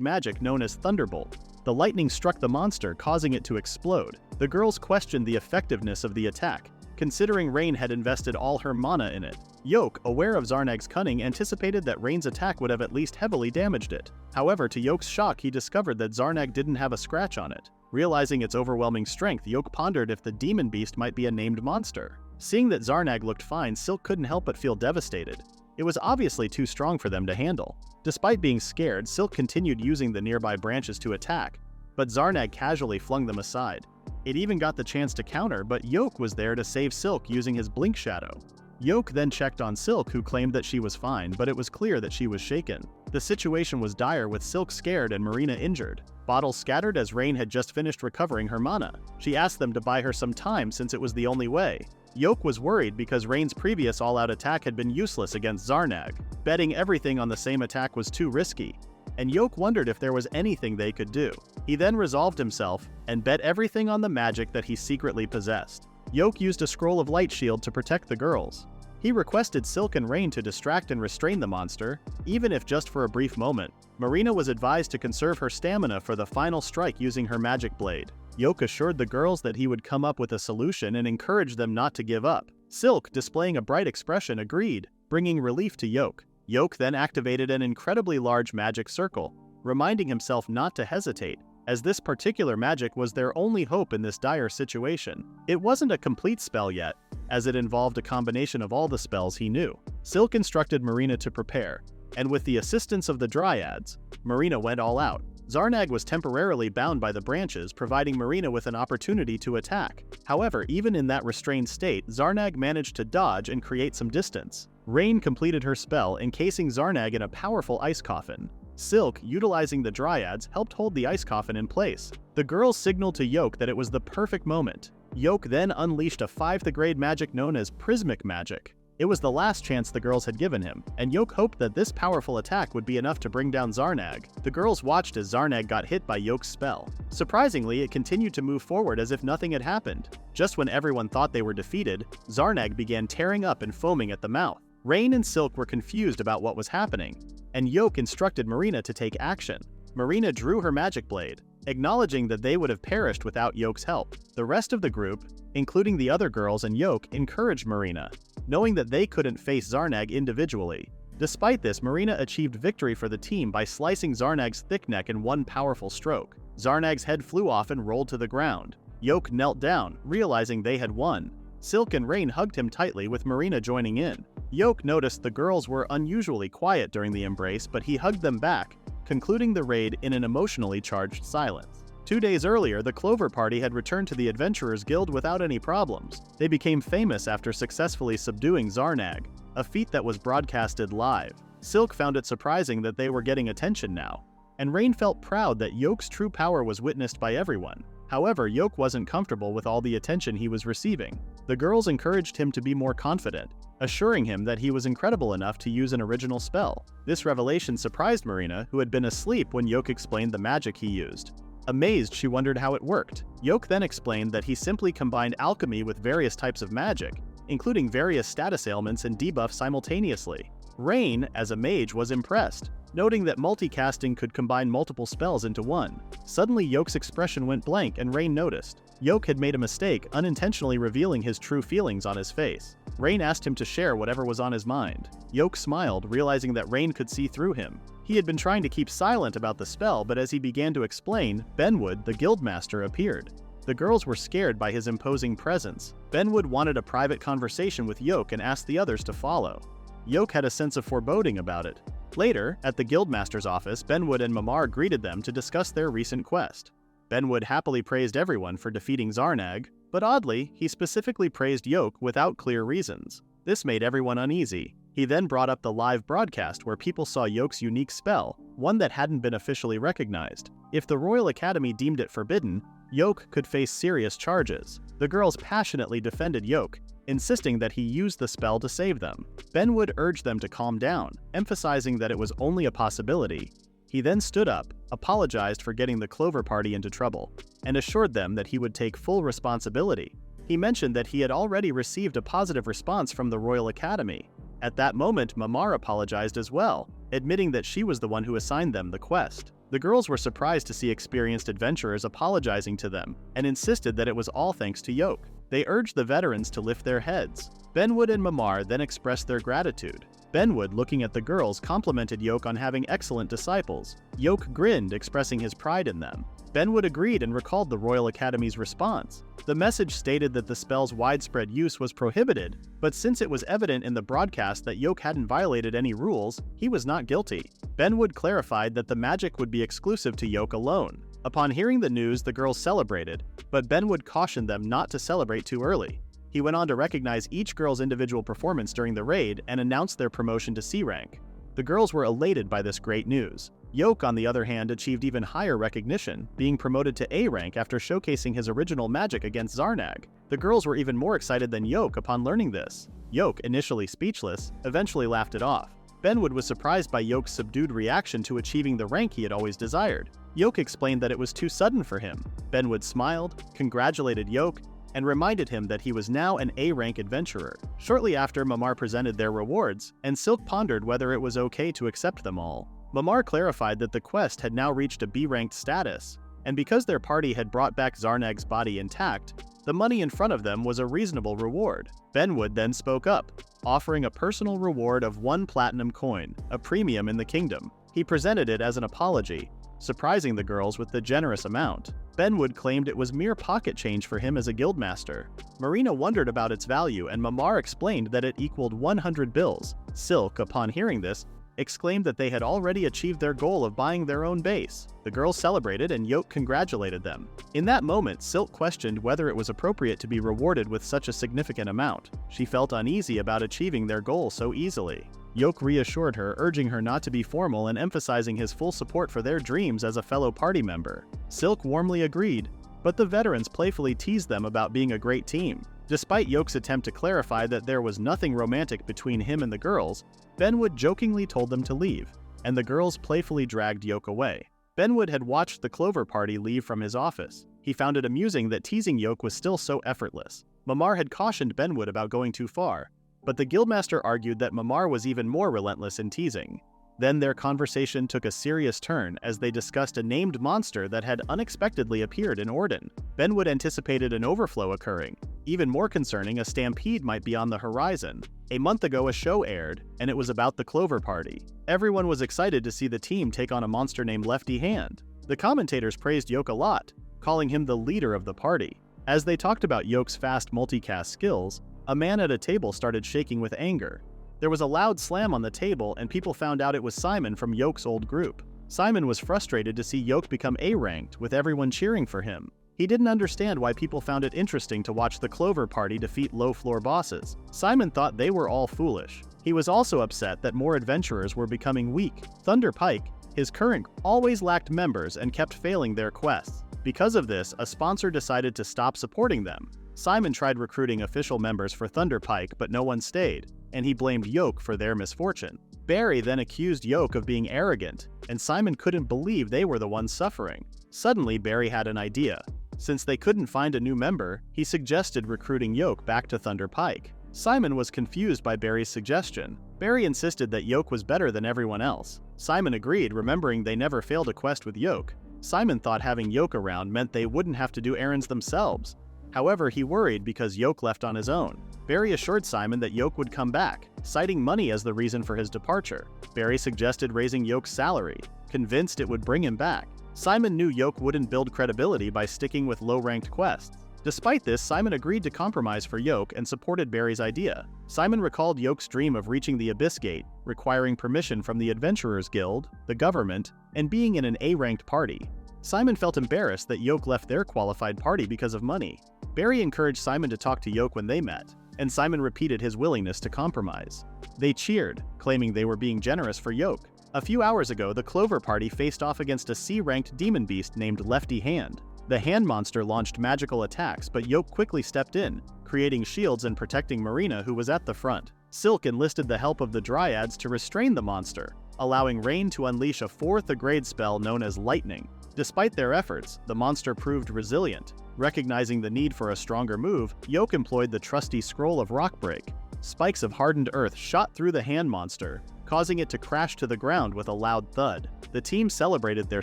magic known as Thunderbolt. The lightning struck the monster, causing it to explode. The girls questioned the effectiveness of the attack, considering Rain had invested all her mana in it. Yoke, aware of Zarnag's cunning, anticipated that Rain's attack would have at least heavily damaged it. However, to Yoke's shock, he discovered that Zarnag didn't have a scratch on it. Realizing its overwhelming strength, Yoke pondered if the demon beast might be a named monster. Seeing that Zarnag looked fine, Silk couldn't help but feel devastated. It was obviously too strong for them to handle. Despite being scared, Silk continued using the nearby branches to attack, but Zarnag casually flung them aside. It even got the chance to counter, but Yoke was there to save Silk using his Blink Shadow. Yoke then checked on Silk, who claimed that she was fine, but it was clear that she was shaken. The situation was dire, with Silk scared and Marina injured. Bottles scattered as Rain had just finished recovering her mana. She asked them to buy her some time since it was the only way. Yoke was worried because Rain's previous all-out attack had been useless against Zarnag. Betting everything on the same attack was too risky, and Yoke wondered if there was anything they could do. He then resolved himself and bet everything on the magic that he secretly possessed. Yoke used a scroll of light shield to protect the girls. He requested Silk and Rain to distract and restrain the monster, even if just for a brief moment. Marina was advised to conserve her stamina for the final strike using her magic blade. Yoke assured the girls that he would come up with a solution and encouraged them not to give up. Silk, displaying a bright expression, agreed, bringing relief to Yoke. Yoke then activated an incredibly large magic circle, reminding himself not to hesitate, as this particular magic was their only hope in this dire situation. It wasn't a complete spell yet, as it involved a combination of all the spells he knew. Silk instructed Marina to prepare, and with the assistance of the Dryads, Marina went all out. Zarnag was temporarily bound by the branches, providing Marina with an opportunity to attack. However, even in that restrained state, Zarnag managed to dodge and create some distance. Rain completed her spell, encasing Zarnag in a powerful ice coffin. Silk, utilizing the dryads, helped hold the ice coffin in place. The girls signaled to Yoke that it was the perfect moment. Yoke then unleashed a 5th grade magic known as prismic magic. It was the last chance the girls had given him, and Yoke hoped that this powerful attack would be enough to bring down Zarnag. The girls watched as Zarnag got hit by Yoke's spell. Surprisingly, it continued to move forward as if nothing had happened. Just when everyone thought they were defeated, Zarnag began tearing up and foaming at the mouth. Rain and Silk were confused about what was happening, and Yoke instructed Marina to take action. Marina drew her magic blade, acknowledging that they would have perished without Yoke's help. The rest of the group, including the other girls and Yoke, encouraged Marina, knowing that they couldn't face Zarnag individually. Despite this, Marina achieved victory for the team by slicing Zarnag's thick neck in one powerful stroke. Zarnag's head flew off and rolled to the ground. Yoke knelt down, realizing they had won. Silk and Rain hugged him tightly, with Marina joining in. Yoke noticed the girls were unusually quiet during the embrace, but he hugged them back, concluding the raid in an emotionally charged silence. 2 days earlier, the Clover Party had returned to the Adventurers Guild without any problems. They became famous after successfully subduing Zarnag, a feat that was broadcasted live. Silk found it surprising that they were getting attention now, and Rain felt proud that Yoke's true power was witnessed by everyone. However, Yoke wasn't comfortable with all the attention he was receiving. The girls encouraged him to be more confident, assuring him that he was incredible enough to use an original spell. This revelation surprised Marina, who had been asleep when Yoke explained the magic he used. Amazed, she wondered how it worked. Yoke then explained that he simply combined alchemy with various types of magic, including various status ailments and debuffs simultaneously. Rain, as a mage, was impressed, noting that multicasting could combine multiple spells into one. Suddenly, Yoke's expression went blank and Rain noticed. Yoke had made a mistake, unintentionally revealing his true feelings on his face. Rain asked him to share whatever was on his mind. Yoke smiled, realizing that Rain could see through him. He had been trying to keep silent about the spell, but as he began to explain, Benwood, the guildmaster, appeared. The girls were scared by his imposing presence. Benwood wanted a private conversation with Yoke and asked the others to follow. Yoke had a sense of foreboding about it. Later, at the guildmaster's office, Benwood and Mamar greeted them to discuss their recent quest. Benwood happily praised everyone for defeating Zarnag, but oddly, he specifically praised Yoke without clear reasons. This made everyone uneasy. He then brought up the live broadcast where people saw Yoke's unique spell, one that hadn't been officially recognized. If the Royal Academy deemed it forbidden, Yoke could face serious charges. The girls passionately defended Yoke, insisting that he use the spell to save them. Benwood urged them to calm down, emphasizing that it was only a possibility. He then stood up, apologized for getting the Clover Party into trouble, and assured them that he would take full responsibility. He mentioned that he had already received a positive response from the Royal Academy. At that moment, Mamar apologized as well, admitting that she was the one who assigned them the quest. The girls were surprised to see experienced adventurers apologizing to them, and insisted that it was all thanks to Yoke. They urged the veterans to lift their heads. Benwood and Mamar then expressed their gratitude. Benwood, looking at the girls, complimented Yoke on having excellent disciples. Yoke grinned, expressing his pride in them. Benwood agreed and recalled the Royal Academy's response. The message stated that the spell's widespread use was prohibited, but since it was evident in the broadcast that Yoke hadn't violated any rules, he was not guilty. Benwood clarified that the magic would be exclusive to Yoke alone. Upon hearing the news, the girls celebrated, but Benwood cautioned them not to celebrate too early. He went on to recognize each girl's individual performance during the raid and announced their promotion to C rank. The girls were elated by this great news. Yoke, on the other hand, achieved even higher recognition, being promoted to A rank after showcasing his original magic against Zarnag. The girls were even more excited than Yoke upon learning this. Yoke, initially speechless, eventually laughed it off. Benwood was surprised by Yoke's subdued reaction to achieving the rank he had always desired. Yoke explained that it was too sudden for him. Benwood smiled, congratulated Yoke, and reminded him that he was now an A-rank adventurer. Shortly after, Mamar presented their rewards, and Silk pondered whether it was okay to accept them all. Mamar clarified that the quest had now reached a B-ranked status, and because their party had brought back Zarnag's body intact, the money in front of them was a reasonable reward. Benwood then spoke up, offering a personal reward of 1 platinum coin, a premium in the kingdom. He presented it as an apology, surprising the girls with the generous amount. Benwood claimed it was mere pocket change for him as a guildmaster. Marina wondered about its value, and Mamar explained that it equaled 100 bills. Silk, upon hearing this, exclaimed that they had already achieved their goal of buying their own base. The girls celebrated and Yoke congratulated them. In that moment, Silk questioned whether it was appropriate to be rewarded with such a significant amount. She felt uneasy about achieving their goal so easily. Yoke reassured her, urging her not to be formal and emphasizing his full support for their dreams as a fellow party member. Silk warmly agreed, but the veterans playfully teased them about being a great team. Despite Yoke's attempt to clarify that there was nothing romantic between him and the girls, Benwood jokingly told them to leave, and the girls playfully dragged Yoke away. Benwood had watched the Clover party leave from his office. He found it amusing that teasing Yoke was still so effortless. Mamar had cautioned Benwood about going too far, but the guildmaster argued that Mamar was even more relentless in teasing. Then their conversation took a serious turn as they discussed a named monster that had unexpectedly appeared in Orden. Benwood anticipated an overflow occurring. Even more concerning, a stampede might be on the horizon. A month ago, a show aired, and it was about the Clover Party. Everyone was excited to see the team take on a monster named Lefty Hand. The commentators praised Yoke a lot, calling him the leader of the party. As they talked about Yoke's fast multicast skills, a man at a table started shaking with anger. There was a loud slam on the table, and people found out it was Simon from Yoke's old group. Simon was frustrated to see Yoke become A-ranked, with everyone cheering for him. He didn't understand why people found it interesting to watch the Clover Party defeat low-floor bosses. Simon thought they were all foolish. He was also upset that more adventurers were becoming weak. Thunder Pike, his current, always lacked members and kept failing their quests. Because of this, a sponsor decided to stop supporting them. Simon tried recruiting official members for Thunder Pike, but no one stayed, and he blamed Yoke for their misfortune. Barry then accused Yoke of being arrogant, and Simon couldn't believe they were the ones suffering. Suddenly, Barry had an idea. Since they couldn't find a new member, he suggested recruiting Yoke back to Thunder Pike. Simon was confused by Barry's suggestion. Barry insisted that Yoke was better than everyone else. Simon agreed, remembering they never failed a quest with Yoke. Simon thought having Yoke around meant they wouldn't have to do errands themselves. However, he worried because Yoke left on his own. Barry assured Simon that Yoke would come back, citing money as the reason for his departure. Barry suggested raising Yoke's salary, convinced it would bring him back. Simon knew Yoke wouldn't build credibility by sticking with low-ranked quests. Despite this, Simon agreed to compromise for Yoke and supported Barry's idea. Simon recalled Yoke's dream of reaching the Abyss Gate, requiring permission from the Adventurers Guild, the government, and being in an A-ranked party. Simon felt embarrassed that Yoke left their qualified party because of money. Barry encouraged Simon to talk to Yoke when they met, and Simon repeated his willingness to compromise. They cheered, claiming they were being generous for Yoke. A few hours ago, the Clover Party faced off against a C-ranked demon beast named Lefty Hand. The hand monster launched magical attacks, but Yoke quickly stepped in, creating shields and protecting Marina, who was at the front. Silk enlisted the help of the Dryads to restrain the monster, allowing Rain to unleash a 4th grade spell known as Lightning. Despite their efforts, the monster proved resilient. Recognizing the need for a stronger move, Yoke employed the trusty Scroll of Rockbreak. Spikes of hardened earth shot through the hand monster, causing it to crash to the ground with a loud thud. The team celebrated their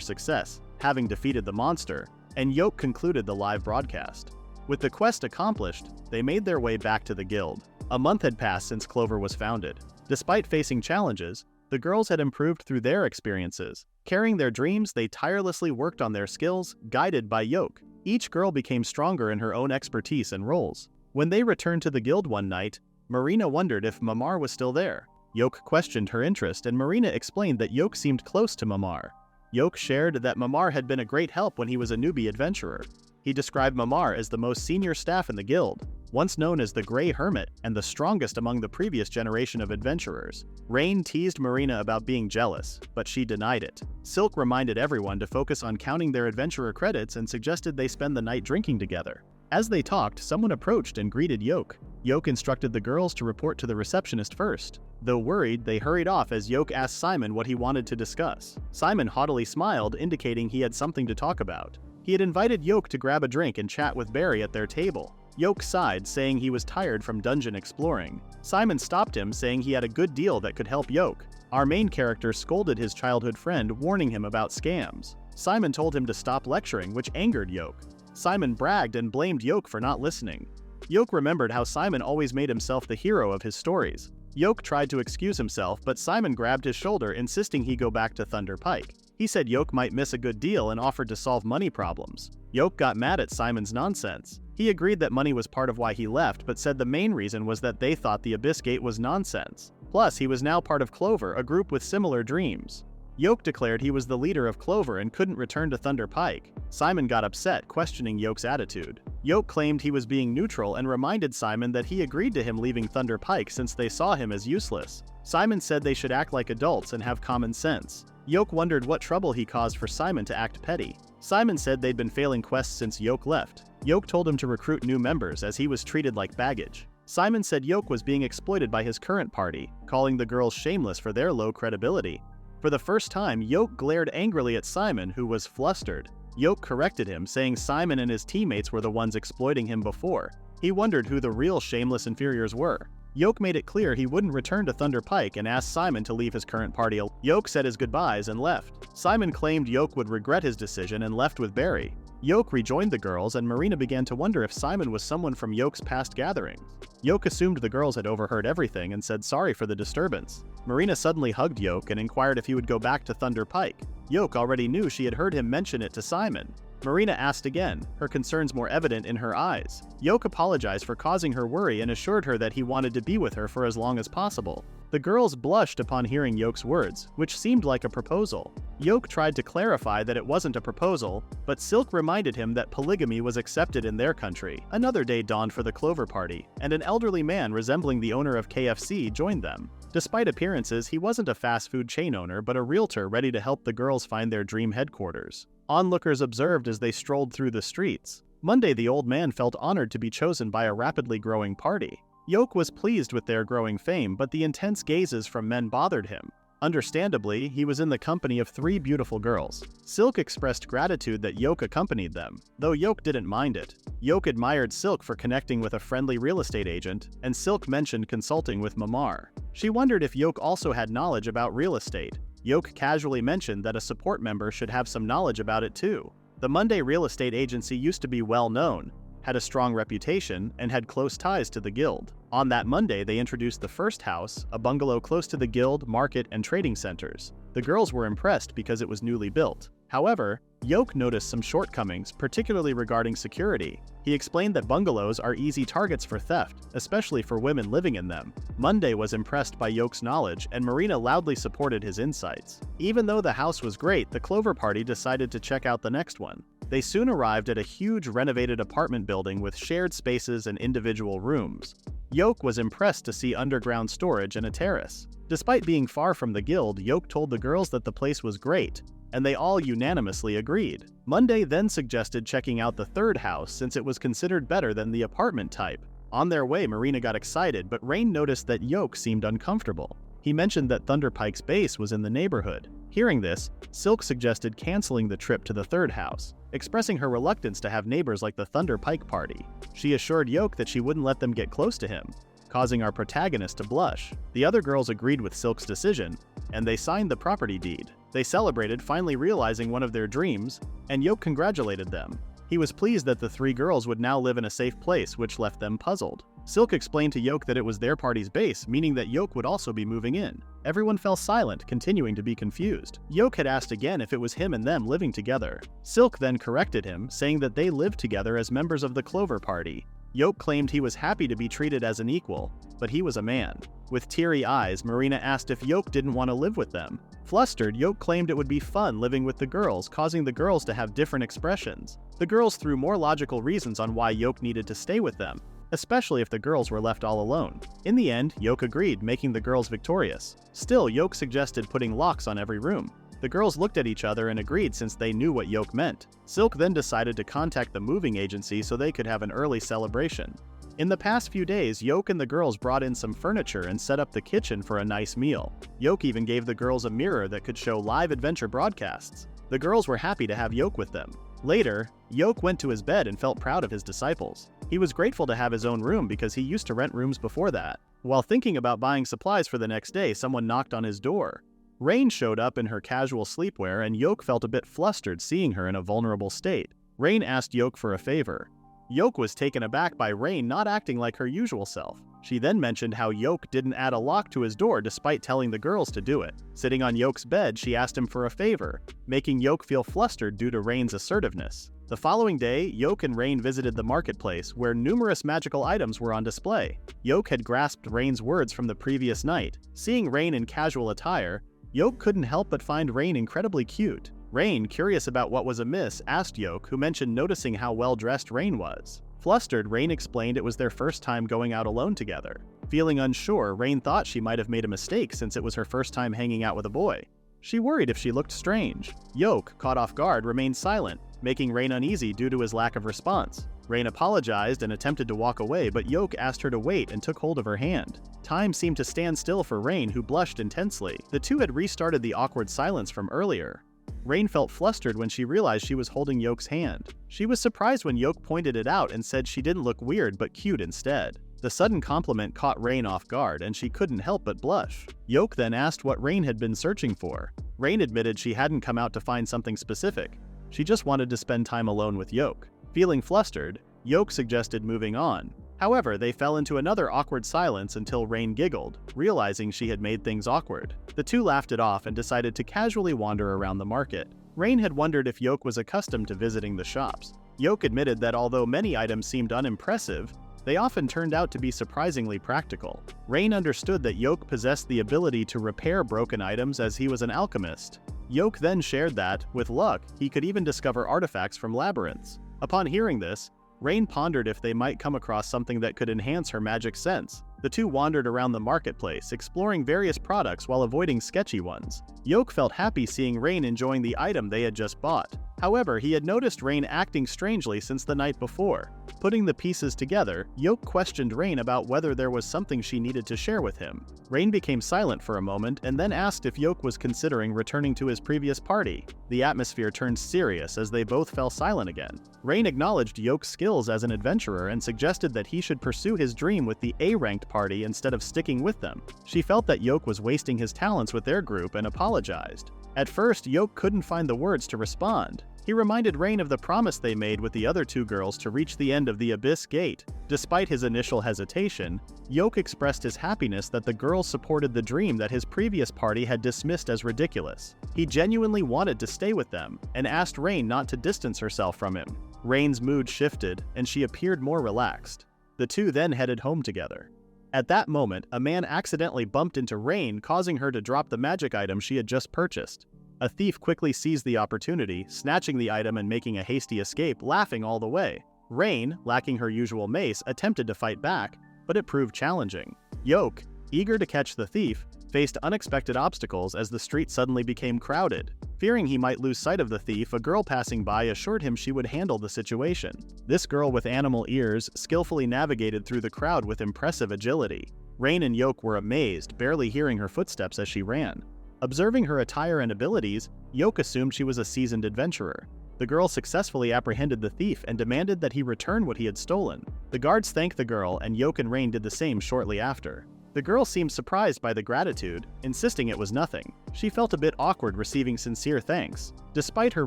success, having defeated the monster, and Yoke concluded the live broadcast. With the quest accomplished, they made their way back to the guild. A month had passed since Clover was founded. Despite facing challenges, the girls had improved through their experiences. Carrying their dreams, they tirelessly worked on their skills, guided by Yoke. Each girl became stronger in her own expertise and roles. When they returned to the guild one night, Marina wondered if Mamar was still there. Yoke questioned her interest, and Marina explained that Yoke seemed close to Mamar. Yoke shared that Mamar had been a great help when he was a newbie adventurer. He described Mamar as the most senior staff in the guild, once known as the Grey Hermit and the strongest among the previous generation of adventurers. Rain teased Marina about being jealous, but she denied it. Silk reminded everyone to focus on counting their adventurer credits and suggested they spend the night drinking together. As they talked, someone approached and greeted Yoke. Yoke instructed the girls to report to the receptionist first. Though worried, they hurried off as Yoke asked Simon what he wanted to discuss. Simon haughtily smiled, indicating he had something to talk about. He had invited Yoke to grab a drink and chat with Barry at their table. Yoke sighed, saying he was tired from dungeon exploring. Simon stopped him, saying he had a good deal that could help Yoke. Our main character scolded his childhood friend, warning him about scams. Simon told him to stop lecturing, which angered Yoke. Simon bragged and blamed Yoke for not listening. Yoke remembered how Simon always made himself the hero of his stories. Yoke tried to excuse himself, but Simon grabbed his shoulder, insisting he go back to Thunder Pike. He said Yoke might miss a good deal and offered to solve money problems. Yoke got mad at Simon's nonsense. He agreed that money was part of why he left, but said the main reason was that they thought the Abyss Gate was nonsense. Plus, he was now part of Clover, a group with similar dreams. Yoke declared he was the leader of Clover and couldn't return to Thunder Pike. Simon got upset, questioning Yoke's attitude. Yoke claimed he was being neutral and reminded Simon that he agreed to him leaving Thunder Pike since they saw him as useless. Simon said they should act like adults and have common sense. Yoke wondered what trouble he caused for Simon to act petty. Simon said they'd been failing quests since Yoke left. Yoke told him to recruit new members as he was treated like baggage. Simon said Yoke was being exploited by his current party, calling the girls shameless for their low credibility. For the first time, Yoke glared angrily at Simon, who was flustered. Yoke corrected him, saying Simon and his teammates were the ones exploiting him before. He wondered who the real shameless inferiors were. Yoke made it clear he wouldn't return to Thunder Pike and asked Simon to leave his current party. Yoke said his goodbyes and left. Simon claimed Yoke would regret his decision and left with Barry. Yoke rejoined the girls, and Marina began to wonder if Simon was someone from Yoke's past gatherings. Yoke assumed the girls had overheard everything and said sorry for the disturbance. Marina suddenly hugged Yoke and inquired if he would go back to Thunder Pike. Yoke already knew she had heard him mention it to Simon. Marina asked again, her concerns more evident in her eyes. Yoke apologized for causing her worry and assured her that he wanted to be with her for as long as possible. The girls blushed upon hearing Yoke's words, which seemed like a proposal. Yoke tried to clarify that it wasn't a proposal, but Silk reminded him that polygamy was accepted in their country. Another day dawned for the Clover Party, and an elderly man resembling the owner of KFC joined them. Despite appearances, he wasn't a fast food chain owner but a realtor ready to help the girls find their dream headquarters. Onlookers observed as they strolled through the streets. Monday, the old man felt honored to be chosen by a rapidly growing party. Yoke was pleased with their growing fame, but the intense gazes from men bothered him. Understandably, he was in the company of 3 beautiful girls. Silk expressed gratitude that Yoke accompanied them, though Yoke didn't mind it. Yoke admired Silk for connecting with a friendly real estate agent, and Silk mentioned consulting with Mamar. She wondered if Yoke also had knowledge about real estate. Yoke casually mentioned that a support member should have some knowledge about it too. The Monday real estate agency used to be well known, had a strong reputation, and had close ties to the guild. On that Monday, they introduced the first house, a bungalow close to the guild, market, and trading centers. The girls were impressed because it was newly built. However, Yoke noticed some shortcomings, particularly regarding security. He explained that bungalows are easy targets for theft, especially for women living in them. Monday was impressed by Yoke's knowledge, and Marina loudly supported his insights. Even though the house was great, the Clover Party decided to check out the next one. They soon arrived at a huge renovated apartment building with shared spaces and individual rooms. Yoke was impressed to see underground storage and a terrace. Despite being far from the guild, Yoke told the girls that the place was great, and they all unanimously agreed. Monday then suggested checking out the third house since it was considered better than the apartment type. On their way, Marina got excited, but Rain noticed that Yoke seemed uncomfortable. He mentioned that Thunder Pike's base was in the neighborhood. Hearing this, Silk suggested canceling the trip to the third house, expressing her reluctance to have neighbors like the Thunder Pike Party. She assured Yoke that she wouldn't let them get close to him, causing our protagonist to blush. The other girls agreed with Silk's decision, and they signed the property deed. They celebrated, finally realizing one of their dreams, and Yoke congratulated them. He was pleased that the 3 girls would now live in a safe place, which left them puzzled. Silk explained to Yoke that it was their party's base, meaning that Yoke would also be moving in. Everyone fell silent, continuing to be confused. Yoke had asked again if it was him and them living together. Silk then corrected him, saying that they lived together as members of the Clover Party. Yoke claimed he was happy to be treated as an equal, but he was a man. With teary eyes, Marina asked if Yoke didn't want to live with them. Flustered, Yoke claimed it would be fun living with the girls, causing the girls to have different expressions. The girls threw more logical reasons on why Yoke needed to stay with them, especially if the girls were left all alone. In the end, Yoke agreed, making the girls victorious. Still, Yoke suggested putting locks on every room. The girls looked at each other and agreed since they knew what Yoke meant. Silk then decided to contact the moving agency so they could have an early celebration. In the past few days, Yoke and the girls brought in some furniture and set up the kitchen for a nice meal. Yoke even gave the girls a mirror that could show live adventure broadcasts. The girls were happy to have Yoke with them. Later, Yoke went to his bed and felt proud of his disciples. He was grateful to have his own room because he used to rent rooms before that. While thinking about buying supplies for the next day, someone knocked on his door. Rain showed up in her casual sleepwear, and Yoke felt a bit flustered seeing her in a vulnerable state. Rain asked Yoke for a favor. Yoke was taken aback by Rain not acting like her usual self. She then mentioned how Yoke didn't add a lock to his door despite telling the girls to do it. Sitting on Yoke's bed, she asked him for a favor, making Yoke feel flustered due to Rain's assertiveness. The following day, Yoke and Rain visited the marketplace where numerous magical items were on display. Yoke had grasped Rain's words from the previous night. Seeing Rain in casual attire, Yoke couldn't help but find Rain incredibly cute. Rain, curious about what was amiss, asked Yoke, who mentioned noticing how well-dressed Rain was. Flustered, Rain explained it was their first time going out alone together. Feeling unsure, Rain thought she might have made a mistake since it was her first time hanging out with a boy. She worried if she looked strange. Yoke, caught off guard, remained silent, making Rain uneasy due to his lack of response. Rain apologized and attempted to walk away, but Yoke asked her to wait and took hold of her hand. Time seemed to stand still for Rain, who blushed intensely. The two had restarted the awkward silence from earlier. Rain felt flustered when she realized she was holding Yoke's hand. She was surprised when Yoke pointed it out and said she didn't look weird but cute instead. The sudden compliment caught Rain off guard and she couldn't help but blush. Yoke then asked what Rain had been searching for. Rain admitted she hadn't come out to find something specific. She just wanted to spend time alone with Yoke. Feeling flustered, Yoke suggested moving on. However, they fell into another awkward silence until Rain giggled, realizing she had made things awkward. The two laughed it off and decided to casually wander around the market. Rain had wondered if Yoke was accustomed to visiting the shops. Yoke admitted that although many items seemed unimpressive, they often turned out to be surprisingly practical. Rain understood that Yoke possessed the ability to repair broken items as he was an alchemist. Yoke then shared that, with luck, he could even discover artifacts from labyrinths. Upon hearing this, Rain pondered if they might come across something that could enhance her magic sense. The two wandered around the marketplace, exploring various products while avoiding sketchy ones. Yoke felt happy seeing Rain enjoying the item they had just bought. However, he had noticed Rain acting strangely since the night before. Putting the pieces together, Yoke questioned Rain about whether there was something she needed to share with him. Rain became silent for a moment and then asked if Yoke was considering returning to his previous party. The atmosphere turned serious as they both fell silent again. Rain acknowledged Yoke's skills as an adventurer and suggested that he should pursue his dream with the A-ranked party instead of sticking with them. She felt that Yoke was wasting his talents with their group and apologized. At first, Yoke couldn't find the words to respond. He reminded Rain of the promise they made with the other two girls to reach the end of the Abyss Gate. Despite his initial hesitation, Yoke expressed his happiness that the girls supported the dream that his previous party had dismissed as ridiculous. He genuinely wanted to stay with them, and asked Rain not to distance herself from him. Rain's mood shifted, and she appeared more relaxed. The two then headed home together. At that moment, a man accidentally bumped into Rain, causing her to drop the magic item she had just purchased. A thief quickly seized the opportunity, snatching the item and making a hasty escape, laughing all the way. Rain, lacking her usual mace, attempted to fight back, but it proved challenging. Yoke, eager to catch the thief, faced unexpected obstacles as the street suddenly became crowded. Fearing he might lose sight of the thief, a girl passing by assured him she would handle the situation. This girl with animal ears skillfully navigated through the crowd with impressive agility. Rain and Yoke were amazed, barely hearing her footsteps as she ran. Observing her attire and abilities, Yoke assumed she was a seasoned adventurer. The girl successfully apprehended the thief and demanded that he return what he had stolen. The guards thanked the girl, and Yoke and Rain did the same shortly after. The girl seemed surprised by the gratitude, insisting it was nothing. She felt a bit awkward receiving sincere thanks. Despite her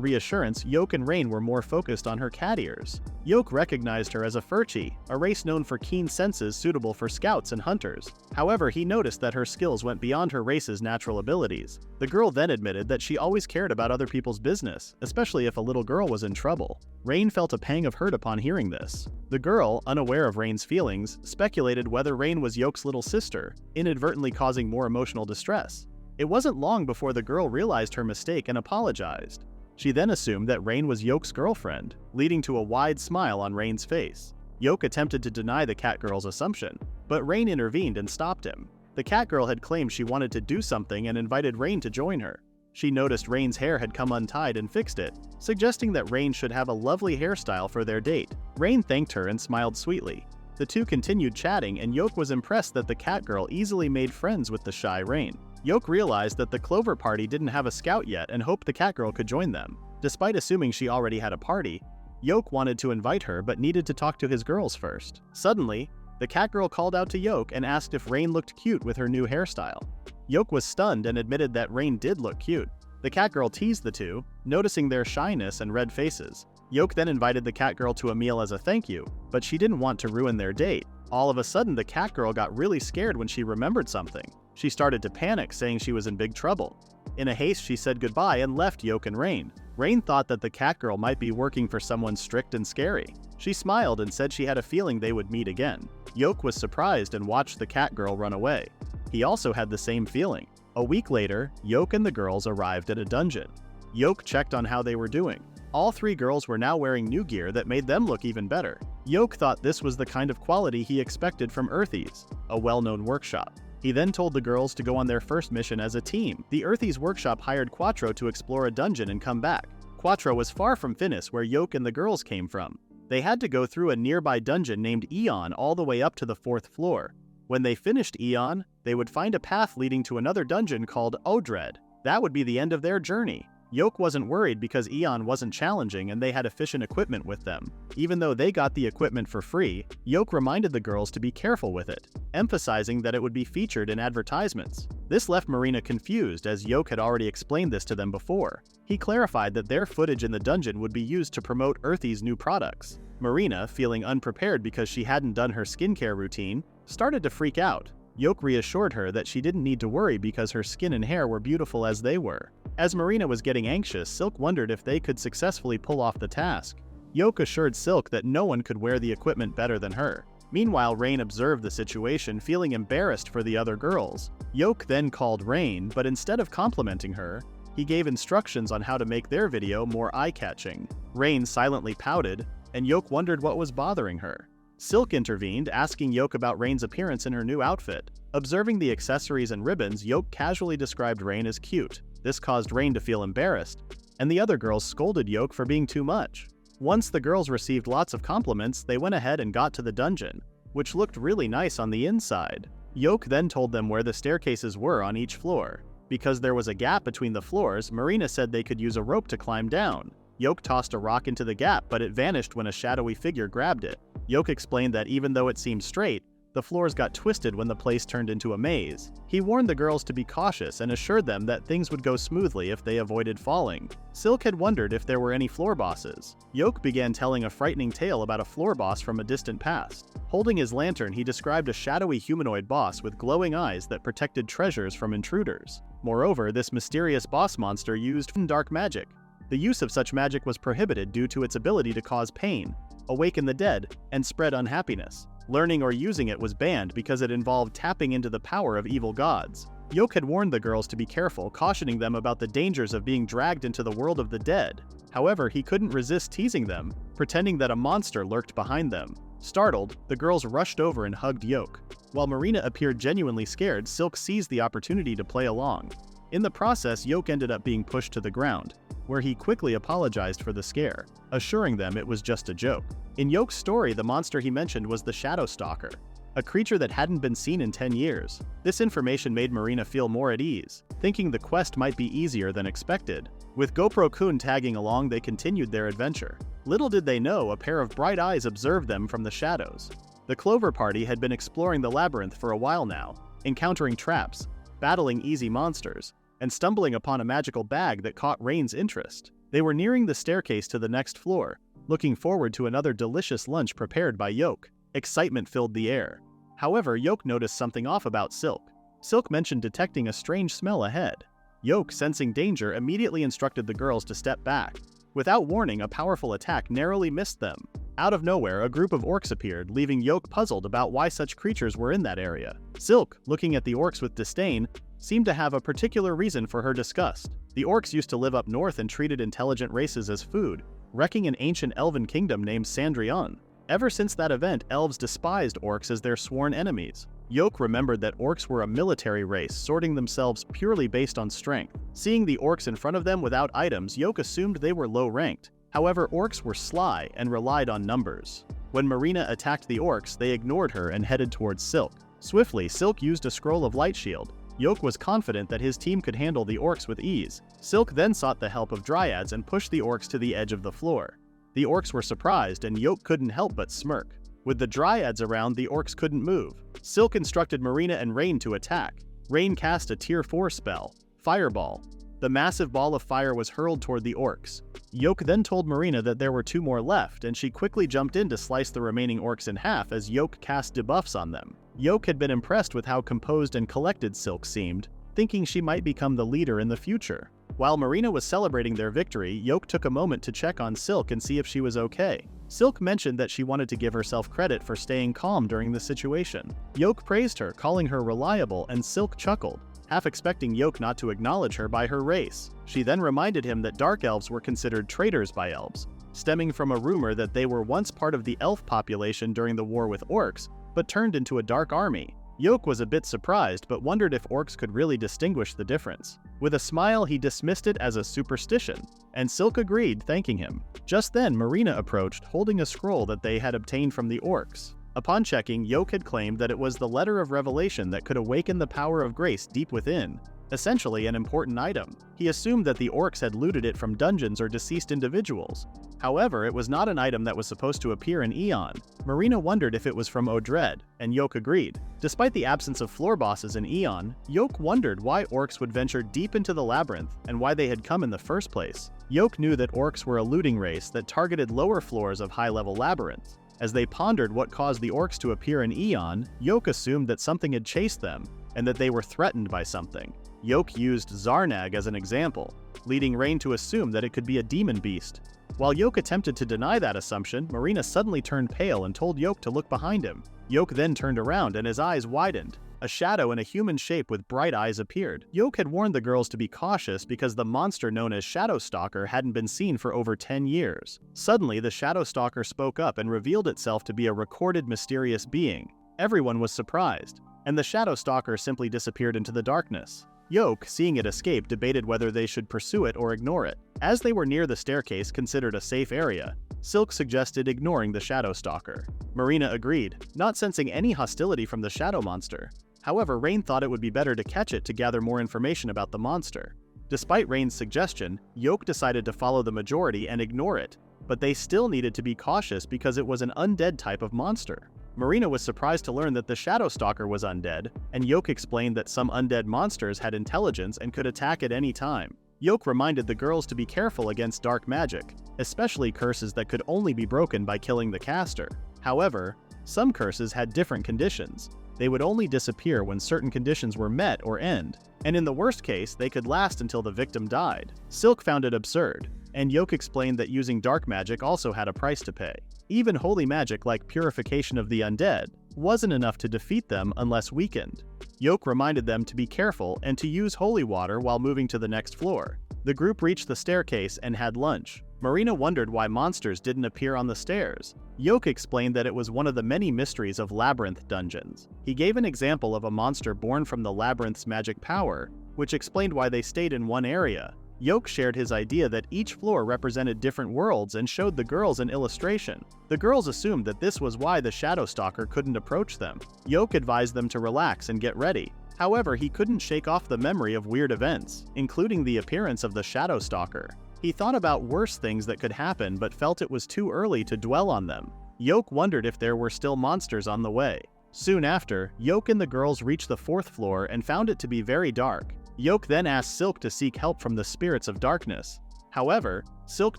reassurance, Yoke and Rain were more focused on her cat ears. Yoke recognized her as a Furchi, a race known for keen senses suitable for scouts and hunters. However, he noticed that her skills went beyond her race's natural abilities. The girl then admitted that she always cared about other people's business, especially if a little girl was in trouble. Rain felt a pang of hurt upon hearing this. The girl, unaware of Rain's feelings, speculated whether Rain was Yoke's little sister, inadvertently causing more emotional distress. It wasn't long before the girl realized her mistake and apologized. She then assumed that Rain was Yoke's girlfriend, leading to a wide smile on Rain's face. Yoke attempted to deny the catgirl's assumption, but Rain intervened and stopped him. The catgirl had claimed she wanted to do something and invited Rain to join her. She noticed Rain's hair had come untied and fixed it, suggesting that Rain should have a lovely hairstyle for their date. Rain thanked her and smiled sweetly. The two continued chatting, and Yoke was impressed that the catgirl easily made friends with the shy Rain. Yoke realized that the Clover party didn't have a scout yet and hoped the catgirl could join them. Despite assuming she already had a party, Yoke wanted to invite her but needed to talk to his girls first. Suddenly, the catgirl called out to Yoke and asked if Rain looked cute with her new hairstyle. Yoke was stunned and admitted that Rain did look cute. The catgirl teased the two, noticing their shyness and red faces. Yoke then invited the catgirl to a meal as a thank you, but she didn't want to ruin their date. All of a sudden, the cat girl got really scared when she remembered something. She started to panic, saying she was in big trouble. In a haste, she said goodbye and left Yoke and Rain. Rain thought that the cat girl might be working for someone strict and scary. She smiled and said she had a feeling they would meet again. Yoke was surprised and watched the cat girl run away. He also had the same feeling. A week later, Yoke and the girls arrived at a dungeon. Yoke checked on how they were doing. All three girls were now wearing new gear that made them look even better. Yoke thought this was the kind of quality he expected from Earthies, a well-known workshop. He then told the girls to go on their first mission as a team. The Earthies workshop hired Quattro to explore a dungeon and come back. Quattro was far from Finis, where Yoke and the girls came from. They had to go through a nearby dungeon named Eon all the way up to the 4th floor. When they finished Eon, they would find a path leading to another dungeon called Odred. That would be the end of their journey. Yoke wasn't worried because Eon wasn't challenging and they had efficient equipment with them. Even though they got the equipment for free, Yoke reminded the girls to be careful with it, emphasizing that it would be featured in advertisements. This left Marina confused, as Yoke had already explained this to them before. He clarified that their footage in the dungeon would be used to promote Earthy's new products. Marina, feeling unprepared because she hadn't done her skincare routine, started to freak out. Yoke reassured her that she didn't need to worry because her skin and hair were beautiful as they were. As Marina was getting anxious, Silk wondered if they could successfully pull off the task. Yoke assured Silk that no one could wear the equipment better than her. Meanwhile, Rain observed the situation, feeling embarrassed for the other girls. Yoke then called Rain, but instead of complimenting her, he gave instructions on how to make their video more eye-catching. Rain silently pouted, and Yoke wondered what was bothering her. Silk intervened, asking Yoke about Rain's appearance in her new outfit. Observing the accessories and ribbons, Yoke casually described Rain as cute. This caused Rain to feel embarrassed, and the other girls scolded Yoke for being too much. Once the girls received lots of compliments, they went ahead and got to the dungeon, which looked really nice on the inside. Yoke then told them where the staircases were on each floor. Because there was a gap between the floors, Marina said they could use a rope to climb down. Yoke tossed a rock into the gap, but it vanished when a shadowy figure grabbed it. Yoke explained that even though it seemed straight, the floors got twisted when the place turned into a maze. He warned the girls to be cautious and assured them that things would go smoothly if they avoided falling. Silk had wondered if there were any floor bosses. Yoke began telling a frightening tale about a floor boss from a distant past. Holding his lantern, he described a shadowy humanoid boss with glowing eyes that protected treasures from intruders. Moreover, this mysterious boss monster used dark magic. The use of such magic was prohibited due to its ability to cause pain, awaken the dead, and spread unhappiness. Learning or using it was banned because it involved tapping into the power of evil gods. Yoke had warned the girls to be careful, cautioning them about the dangers of being dragged into the world of the dead. However, he couldn't resist teasing them, pretending that a monster lurked behind them. Startled, the girls rushed over and hugged Yoke. While Marina appeared genuinely scared, Silk seized the opportunity to play along. In the process, Yoke ended up being pushed to the ground, where he quickly apologized for the scare, assuring them it was just a joke. In Yoke's story, the monster he mentioned was the Shadow Stalker, a creature that hadn't been seen in 10 years. This information made Marina feel more at ease, thinking the quest might be easier than expected. With GoPro-kun tagging along, they continued their adventure. Little did they know, a pair of bright eyes observed them from the shadows. The Clover Party had been exploring the labyrinth for a while now, encountering traps, battling easy monsters, and stumbling upon a magical bag that caught Rain's interest. They were nearing the staircase to the next floor, looking forward to another delicious lunch prepared by Yoke. Excitement filled the air. However, Yoke noticed something off about Silk. Silk mentioned detecting a strange smell ahead. Yoke, sensing danger, immediately instructed the girls to step back. Without warning, a powerful attack narrowly missed them. Out of nowhere, a group of orcs appeared, leaving Yoke puzzled about why such creatures were in that area. Silk, looking at the orcs with disdain, seemed to have a particular reason for her disgust. The orcs used to live up north and treated intelligent races as food, wrecking an ancient elven kingdom named Sandrion. Ever since that event, elves despised orcs as their sworn enemies. Yoke remembered that orcs were a military race, sorting themselves purely based on strength. Seeing the orcs in front of them without items, Yoke assumed they were low-ranked. However, orcs were sly and relied on numbers. When Marina attacked the orcs, they ignored her and headed towards Silk. Swiftly, Silk used a scroll of light shield. Yoke was confident that his team could handle the orcs with ease. Silk then sought the help of dryads and pushed the orcs to the edge of the floor. The orcs were surprised, and Yoke couldn't help but smirk. With the dryads around, the orcs couldn't move. Silk instructed Marina and Rain to attack. Rain cast a tier 4 spell, Fireball, The massive ball of fire was hurled toward the orcs. Yoke then told Marina that there were 2 more left, and she quickly jumped in to slice the remaining orcs in half as Yoke cast debuffs on them. Yoke had been impressed with how composed and collected Silk seemed, thinking she might become the leader in the future. While Marina was celebrating their victory, Yoke took a moment to check on Silk and see if she was okay. Silk mentioned that she wanted to give herself credit for staying calm during the situation. Yoke praised her, calling her reliable, and Silk chuckled, half expecting Yoke not to acknowledge her by her race. She then reminded him that dark elves were considered traitors by elves, stemming from a rumor that they were once part of the elf population during the war with orcs, but turned into a dark army. Yoke was a bit surprised, but wondered if orcs could really distinguish the difference. With a smile, he dismissed it as a superstition, and Silk agreed, thanking him. Just then, Marina approached, holding a scroll that they had obtained from the orcs. Upon checking, Yoke had claimed that it was the letter of revelation that could awaken the power of grace deep within, essentially an important item. He assumed that the orcs had looted it from dungeons or deceased individuals. However, it was not an item that was supposed to appear in Aeon. Marina wondered if it was from Odred, and Yoke agreed. Despite the absence of floor bosses in Aeon, Yoke wondered why orcs would venture deep into the labyrinth and why they had come in the first place. Yoke knew that orcs were a looting race that targeted lower floors of high-level labyrinths. As they pondered what caused the orcs to appear in Aeon, Yoke assumed that something had chased them, and that they were threatened by something. Yoke used Zarnag as an example, leading Rain to assume that it could be a demon beast. While Yoke attempted to deny that assumption, Marina suddenly turned pale and told Yoke to look behind him. Yoke then turned around and his eyes widened. A shadow in a human shape with bright eyes appeared. Yoke had warned the girls to be cautious because the monster known as Shadowstalker hadn't been seen for over 10 years. Suddenly, the Shadowstalker spoke up and revealed itself to be a recorded mysterious being. Everyone was surprised, and the Shadowstalker simply disappeared into the darkness. Yoke, seeing it escape, debated whether they should pursue it or ignore it. As they were near the staircase considered a safe area, Silk suggested ignoring the Shadowstalker. Marina agreed, not sensing any hostility from the shadow monster. However, Rain thought it would be better to catch it to gather more information about the monster. Despite Rain's suggestion, Yoke decided to follow the majority and ignore it, but they still needed to be cautious because it was an undead type of monster. Marina was surprised to learn that the Shadowstalker was undead, and Yoke explained that some undead monsters had intelligence and could attack at any time. Yoke reminded the girls to be careful against dark magic, especially curses that could only be broken by killing the caster. However, some curses had different conditions. They would only disappear when certain conditions were met or end, and in the worst case, they could last until the victim died. Silk found it absurd, and Yoke explained that using dark magic also had a price to pay. Even holy magic like purification of the undead wasn't enough to defeat them unless weakened. Yoke reminded them to be careful and to use holy water while moving to the next floor. The group reached the staircase and had lunch. Marina wondered why monsters didn't appear on the stairs. Yoke explained that it was one of the many mysteries of labyrinth dungeons. He gave an example of a monster born from the labyrinth's magic power, which explained why they stayed in one area. Yoke shared his idea that each floor represented different worlds and showed the girls an illustration. The girls assumed that this was why the Shadowstalker couldn't approach them. Yoke advised them to relax and get ready. However, he couldn't shake off the memory of weird events, including the appearance of the Shadowstalker. He thought about worse things that could happen but felt it was too early to dwell on them. Yoke wondered if there were still monsters on the way. Soon after, Yoke and the girls reached the 4th floor and found it to be very dark. Yoke then asked Silk to seek help from the spirits of darkness. However, Silk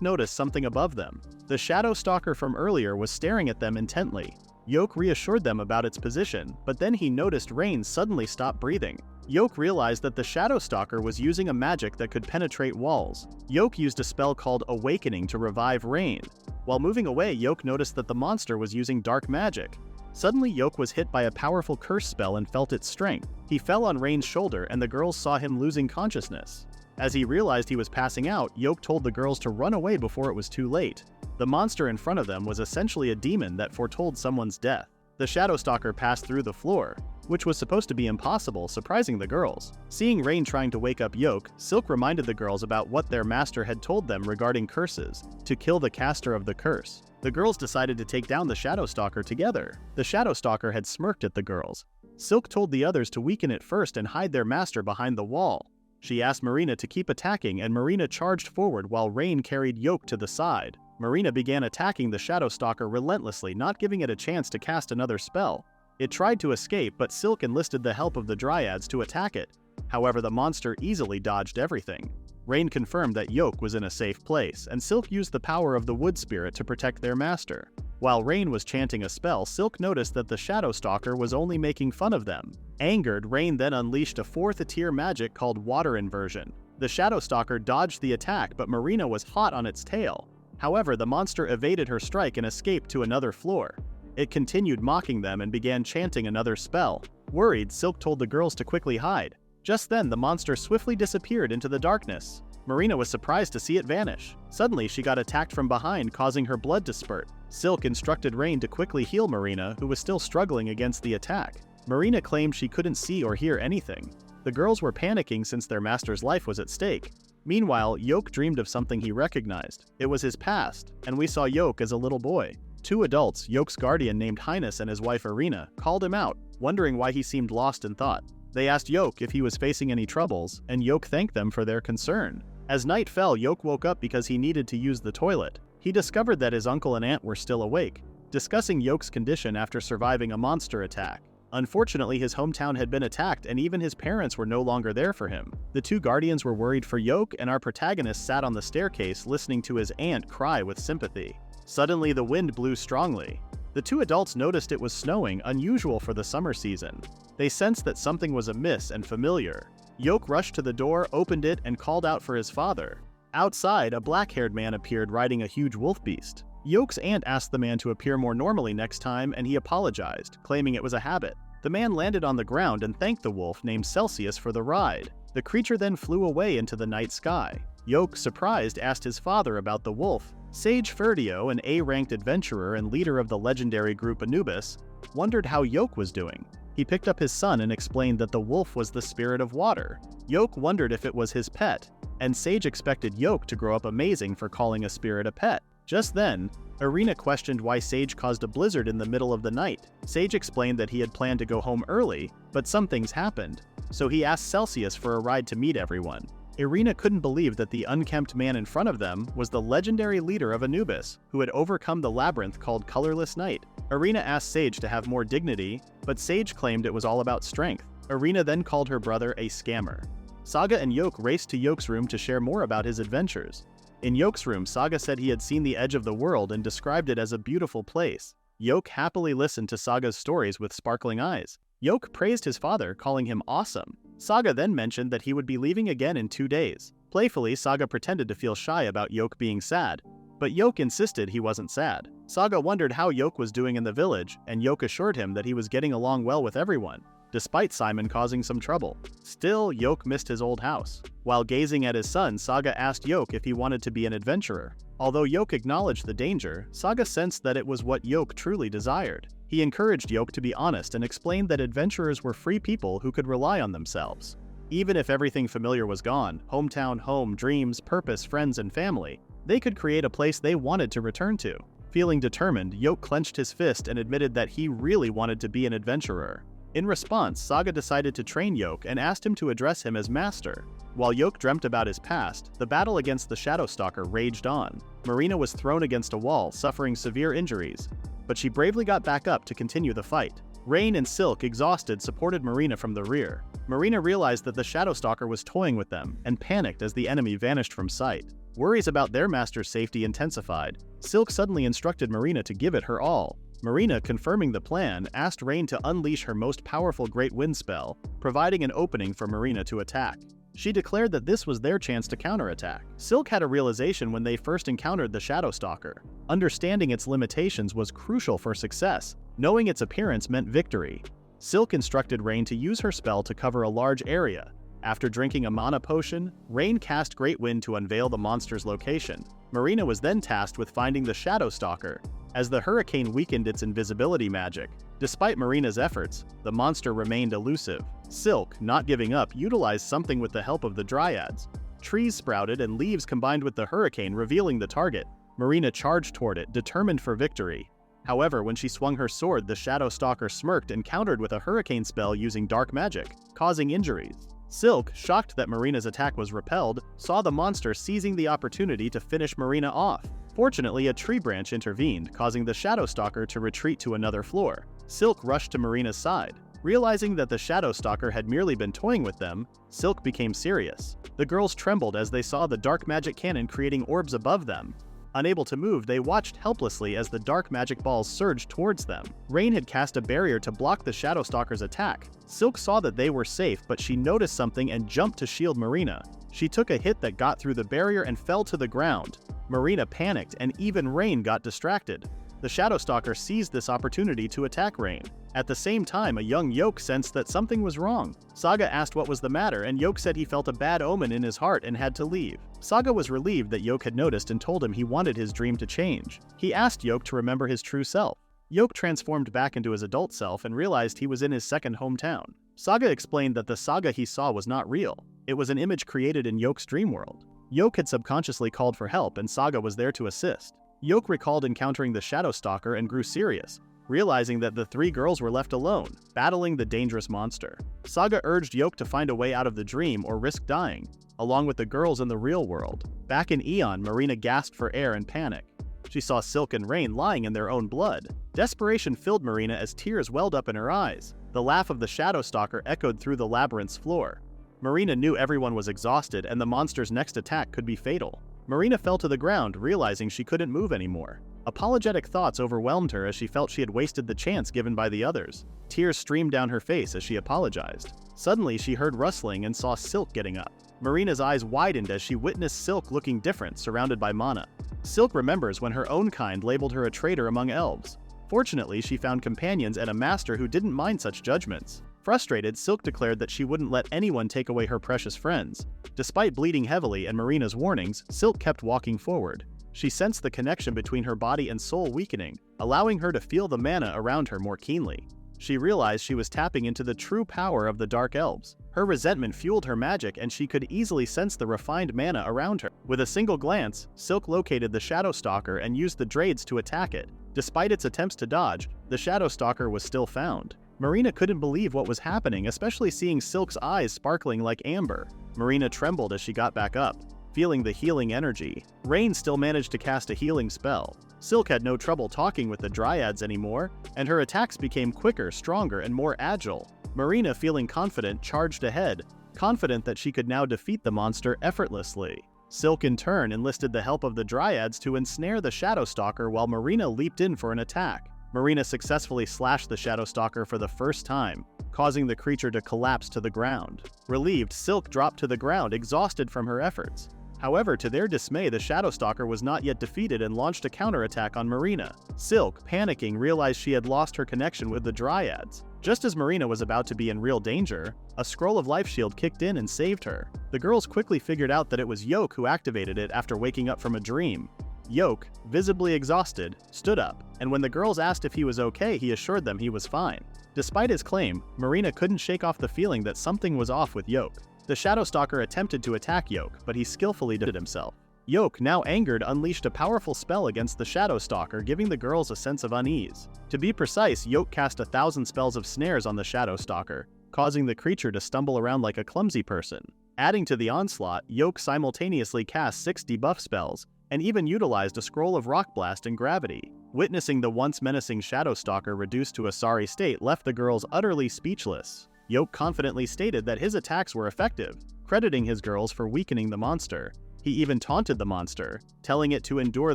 noticed something above them. The Shadowstalker from earlier was staring at them intently. Yoke reassured them about its position, but then he noticed Rain suddenly stop breathing. Yoke realized that the Shadowstalker was using a magic that could penetrate walls. Yoke used a spell called Awakening to revive Rain. While moving away, Yoke noticed that the monster was using dark magic. Suddenly, Yoke was hit by a powerful curse spell and felt its strength. He fell on Rain's shoulder and the girls saw him losing consciousness. As he realized he was passing out, Yoke told the girls to run away before it was too late. The monster in front of them was essentially a demon that foretold someone's death. The Shadowstalker passed through the floor, which was supposed to be impossible, surprising the girls. Seeing Rain trying to wake up Yoke, Silk reminded the girls about what their master had told them regarding curses, to kill the caster of the curse. The girls decided to take down the Shadowstalker together. The Shadowstalker had smirked at the girls. Silk told the others to weaken it first and hide their master behind the wall. She asked Marina to keep attacking and Marina charged forward while Rain carried Yoke to the side. Marina began attacking the Shadowstalker relentlessly, not giving it a chance to cast another spell. It tried to escape, but Silk enlisted the help of the Dryads to attack it. However, the monster easily dodged everything. Rain confirmed that Yoke was in a safe place, and Silk used the power of the wood spirit to protect their master. While Rain was chanting a spell, Silk noticed that the Shadow Stalker was only making fun of them. Angered, Rain then unleashed a 4th tier magic called Water Inversion. The Shadow Stalker dodged the attack, but Marina was hot on its tail. However, the monster evaded her strike and escaped to another floor. It continued mocking them and began chanting another spell. Worried, Silk told the girls to quickly hide. Just then, the monster swiftly disappeared into the darkness. Marina was surprised to see it vanish. Suddenly, she got attacked from behind, causing her blood to spurt. Silk instructed Rain to quickly heal Marina, who was still struggling against the attack. Marina claimed she couldn't see or hear anything. The girls were panicking since their master's life was at stake. Meanwhile, Yoke dreamed of something he recognized. It was his past, and we saw Yoke as a little boy. 2 adults, Yoke's guardian named Highness and his wife Irina, called him out, wondering why he seemed lost in thought. They asked Yoke if he was facing any troubles, and Yoke thanked them for their concern. As night fell, Yoke woke up because he needed to use the toilet. He discovered that his uncle and aunt were still awake, discussing Yoke's condition after surviving a monster attack. Unfortunately, his hometown had been attacked and even his parents were no longer there for him. The 2 guardians were worried for Yoke, and our protagonist sat on the staircase listening to his aunt cry with sympathy. Suddenly, the wind blew strongly. The 2 adults noticed it was snowing, unusual for the summer season. They sensed that something was amiss and familiar. Yoke rushed to the door, opened it, and called out for his father. Outside, a black-haired man appeared riding a huge wolf beast. Yoke's aunt asked the man to appear more normally next time, and he apologized, claiming it was a habit. The man landed on the ground and thanked the wolf named Celsius for the ride. The creature then flew away into the night sky. Yoke, surprised, asked his father about the wolf. Sage Ferdio, an A-ranked adventurer and leader of the legendary group Anubis, wondered how Yoke was doing. He picked up his son and explained that the wolf was the spirit of water. Yoke wondered if it was his pet, and Sage expected Yoke to grow up amazing for calling a spirit a pet. Just then, Irina questioned why Sage caused a blizzard in the middle of the night. Sage explained that he had planned to go home early, but some things happened, so he asked Celsius for a ride to meet everyone. Irina couldn't believe that the unkempt man in front of them was the legendary leader of Anubis, who had overcome the labyrinth called Colorless Night. Irina asked Sage to have more dignity, but Sage claimed it was all about strength. Irina then called her brother a scammer. Saga and Yoke raced to Yoke's room to share more about his adventures. In Yoke's room, Saga said he had seen the edge of the world and described it as a beautiful place. Yoke happily listened to Saga's stories with sparkling eyes. Yoke praised his father, calling him awesome. Saga then mentioned that he would be leaving again in 2 days. Playfully, Saga pretended to feel shy about Yoke being sad, but Yoke insisted he wasn't sad. Saga wondered how Yoke was doing in the village, and Yoke assured him that he was getting along well with everyone, despite Simon causing some trouble. Still, Yoke missed his old house. While gazing at his son, Saga asked Yoke if he wanted to be an adventurer. Although Yoke acknowledged the danger, Saga sensed that it was what Yoke truly desired. He encouraged Yoke to be honest and explained that adventurers were free people who could rely on themselves. Even if everything familiar was gone, hometown, home, dreams, purpose, friends, and family, they could create a place they wanted to return to. Feeling determined, Yoke clenched his fist and admitted that he really wanted to be an adventurer. In response, Saga decided to train Yoke and asked him to address him as master. While Yoke dreamt about his past, the battle against the Shadow Stalker raged on. Marina was thrown against a wall, suffering severe injuries, but she bravely got back up to continue the fight. Rain and Silk, exhausted, supported Marina from the rear. Marina realized that the Shadow Stalker was toying with them and panicked as the enemy vanished from sight. Worries about their master's safety intensified. Silk suddenly instructed Marina to give it her all. Marina, confirming the plan, asked Rain to unleash her most powerful Great Wind spell, providing an opening for Marina to attack. She declared that this was their chance to counterattack. Silk had a realization when they first encountered the Shadow Stalker. Understanding its limitations was crucial for success. Knowing its appearance meant victory. Silk instructed Rain to use her spell to cover a large area. After drinking a mana potion, Rain cast Great Wind to unveil the monster's location. Marina was then tasked with finding the Shadow Stalker, as the hurricane weakened its invisibility magic. Despite Marina's efforts, the monster remained elusive. Silk, not giving up, utilized something with the help of the Dryads. Trees sprouted and leaves combined with the hurricane, revealing the target. Marina charged toward it, determined for victory. However, when she swung her sword, the Shadow Stalker smirked and countered with a hurricane spell using dark magic, causing injuries. Silk, shocked that Marina's attack was repelled, saw the monster seizing the opportunity to finish Marina off. Fortunately, a tree branch intervened, causing the Shadow Stalker to retreat to another floor. Silk rushed to Marina's side. Realizing that the Shadow Stalker had merely been toying with them, Silk became serious. The girls trembled as they saw the dark magic cannon creating orbs above them. Unable to move, they watched helplessly as the dark magic balls surged towards them. Rain had cast a barrier to block the Shadow Stalker's attack. Silk saw that they were safe, but she noticed something and jumped to shield Marina. She took a hit that got through the barrier and fell to the ground. Marina panicked, and even Rain got distracted. The Shadow Stalker seized this opportunity to attack Rain. At the same time, a young Yoke sensed that something was wrong. Saga asked what was the matter, and Yoke said he felt a bad omen in his heart and had to leave. Saga was relieved that Yoke had noticed and told him he wanted his dream to change. He asked Yoke to remember his true self. Yoke transformed back into his adult self and realized he was in his second hometown. Saga explained that the Saga he saw was not real. It was an image created in Yoke's dream world. Yoke had subconsciously called for help, and Saga was there to assist. Yoke recalled encountering the Shadow Stalker and grew serious, realizing that the three girls were left alone, battling the dangerous monster. Saga urged Yoke to find a way out of the dream or risk dying, along with the girls in the real world. Back in Eon, Marina gasped for air in panic. She saw Silk and Rain lying in their own blood. Desperation filled Marina as tears welled up in her eyes. The laugh of the Shadow Stalker echoed through the labyrinth's floor. Marina knew everyone was exhausted and the monster's next attack could be fatal. Marina fell to the ground, realizing she couldn't move anymore. Apologetic thoughts overwhelmed her as she felt she had wasted the chance given by the others. Tears streamed down her face as she apologized. Suddenly, she heard rustling and saw Silk getting up. Marina's eyes widened as she witnessed Silk looking different, surrounded by mana. Silk remembers when her own kind labeled her a traitor among elves. Fortunately, she found companions and a master who didn't mind such judgments. Frustrated, Silk declared that she wouldn't let anyone take away her precious friends. Despite bleeding heavily and Marina's warnings, Silk kept walking forward. She sensed the connection between her body and soul weakening, allowing her to feel the mana around her more keenly. She realized she was tapping into the true power of the Dark Elves. Her resentment fueled her magic, and she could easily sense the refined mana around her. With a single glance, Silk located the Shadow Stalker and used the Drades to attack it. Despite its attempts to dodge, the Shadow Stalker was still found. Marina couldn't believe what was happening, especially seeing Silk's eyes sparkling like amber. Marina trembled as she got back up, feeling the healing energy. Rain still managed to cast a healing spell. Silk had no trouble talking with the Dryads anymore, and her attacks became quicker, stronger, and more agile. Marina, feeling confident, charged ahead, confident that she could now defeat the monster effortlessly. Silk in turn enlisted the help of the Dryads to ensnare the Shadow Stalker while Marina leaped in for an attack. Marina successfully slashed the Shadow Stalker for the first time, causing the creature to collapse to the ground. Relieved, Silk dropped to the ground, exhausted from her efforts. However, to their dismay, the Shadow Stalker was not yet defeated and launched a counterattack on Marina. Silk, panicking, realized she had lost her connection with the Dryads. Just as Marina was about to be in real danger, a Scroll of Life Shield kicked in and saved her. The girls quickly figured out that it was Yoke who activated it after waking up from a dream. Yoke, visibly exhausted, stood up, and when the girls asked if he was okay, he assured them he was fine. Despite his claim, Marina couldn't shake off the feeling that something was off with Yoke. The Shadow Stalker attempted to attack Yoke, but he skillfully defended himself. Yoke, now angered, unleashed a powerful spell against the Shadow Stalker, giving the girls a sense of unease. To be precise, Yoke cast 1,000 spells of snares on the Shadow Stalker, causing the creature to stumble around like a clumsy person. Adding to the onslaught, Yoke simultaneously cast 6 debuff spells, and even utilized a Scroll of Rock Blast and Gravity. Witnessing the once menacing Shadow Stalker reduced to a sorry state left the girls utterly speechless. Yoke confidently stated that his attacks were effective, crediting his girls for weakening the monster. He even taunted the monster, telling it to endure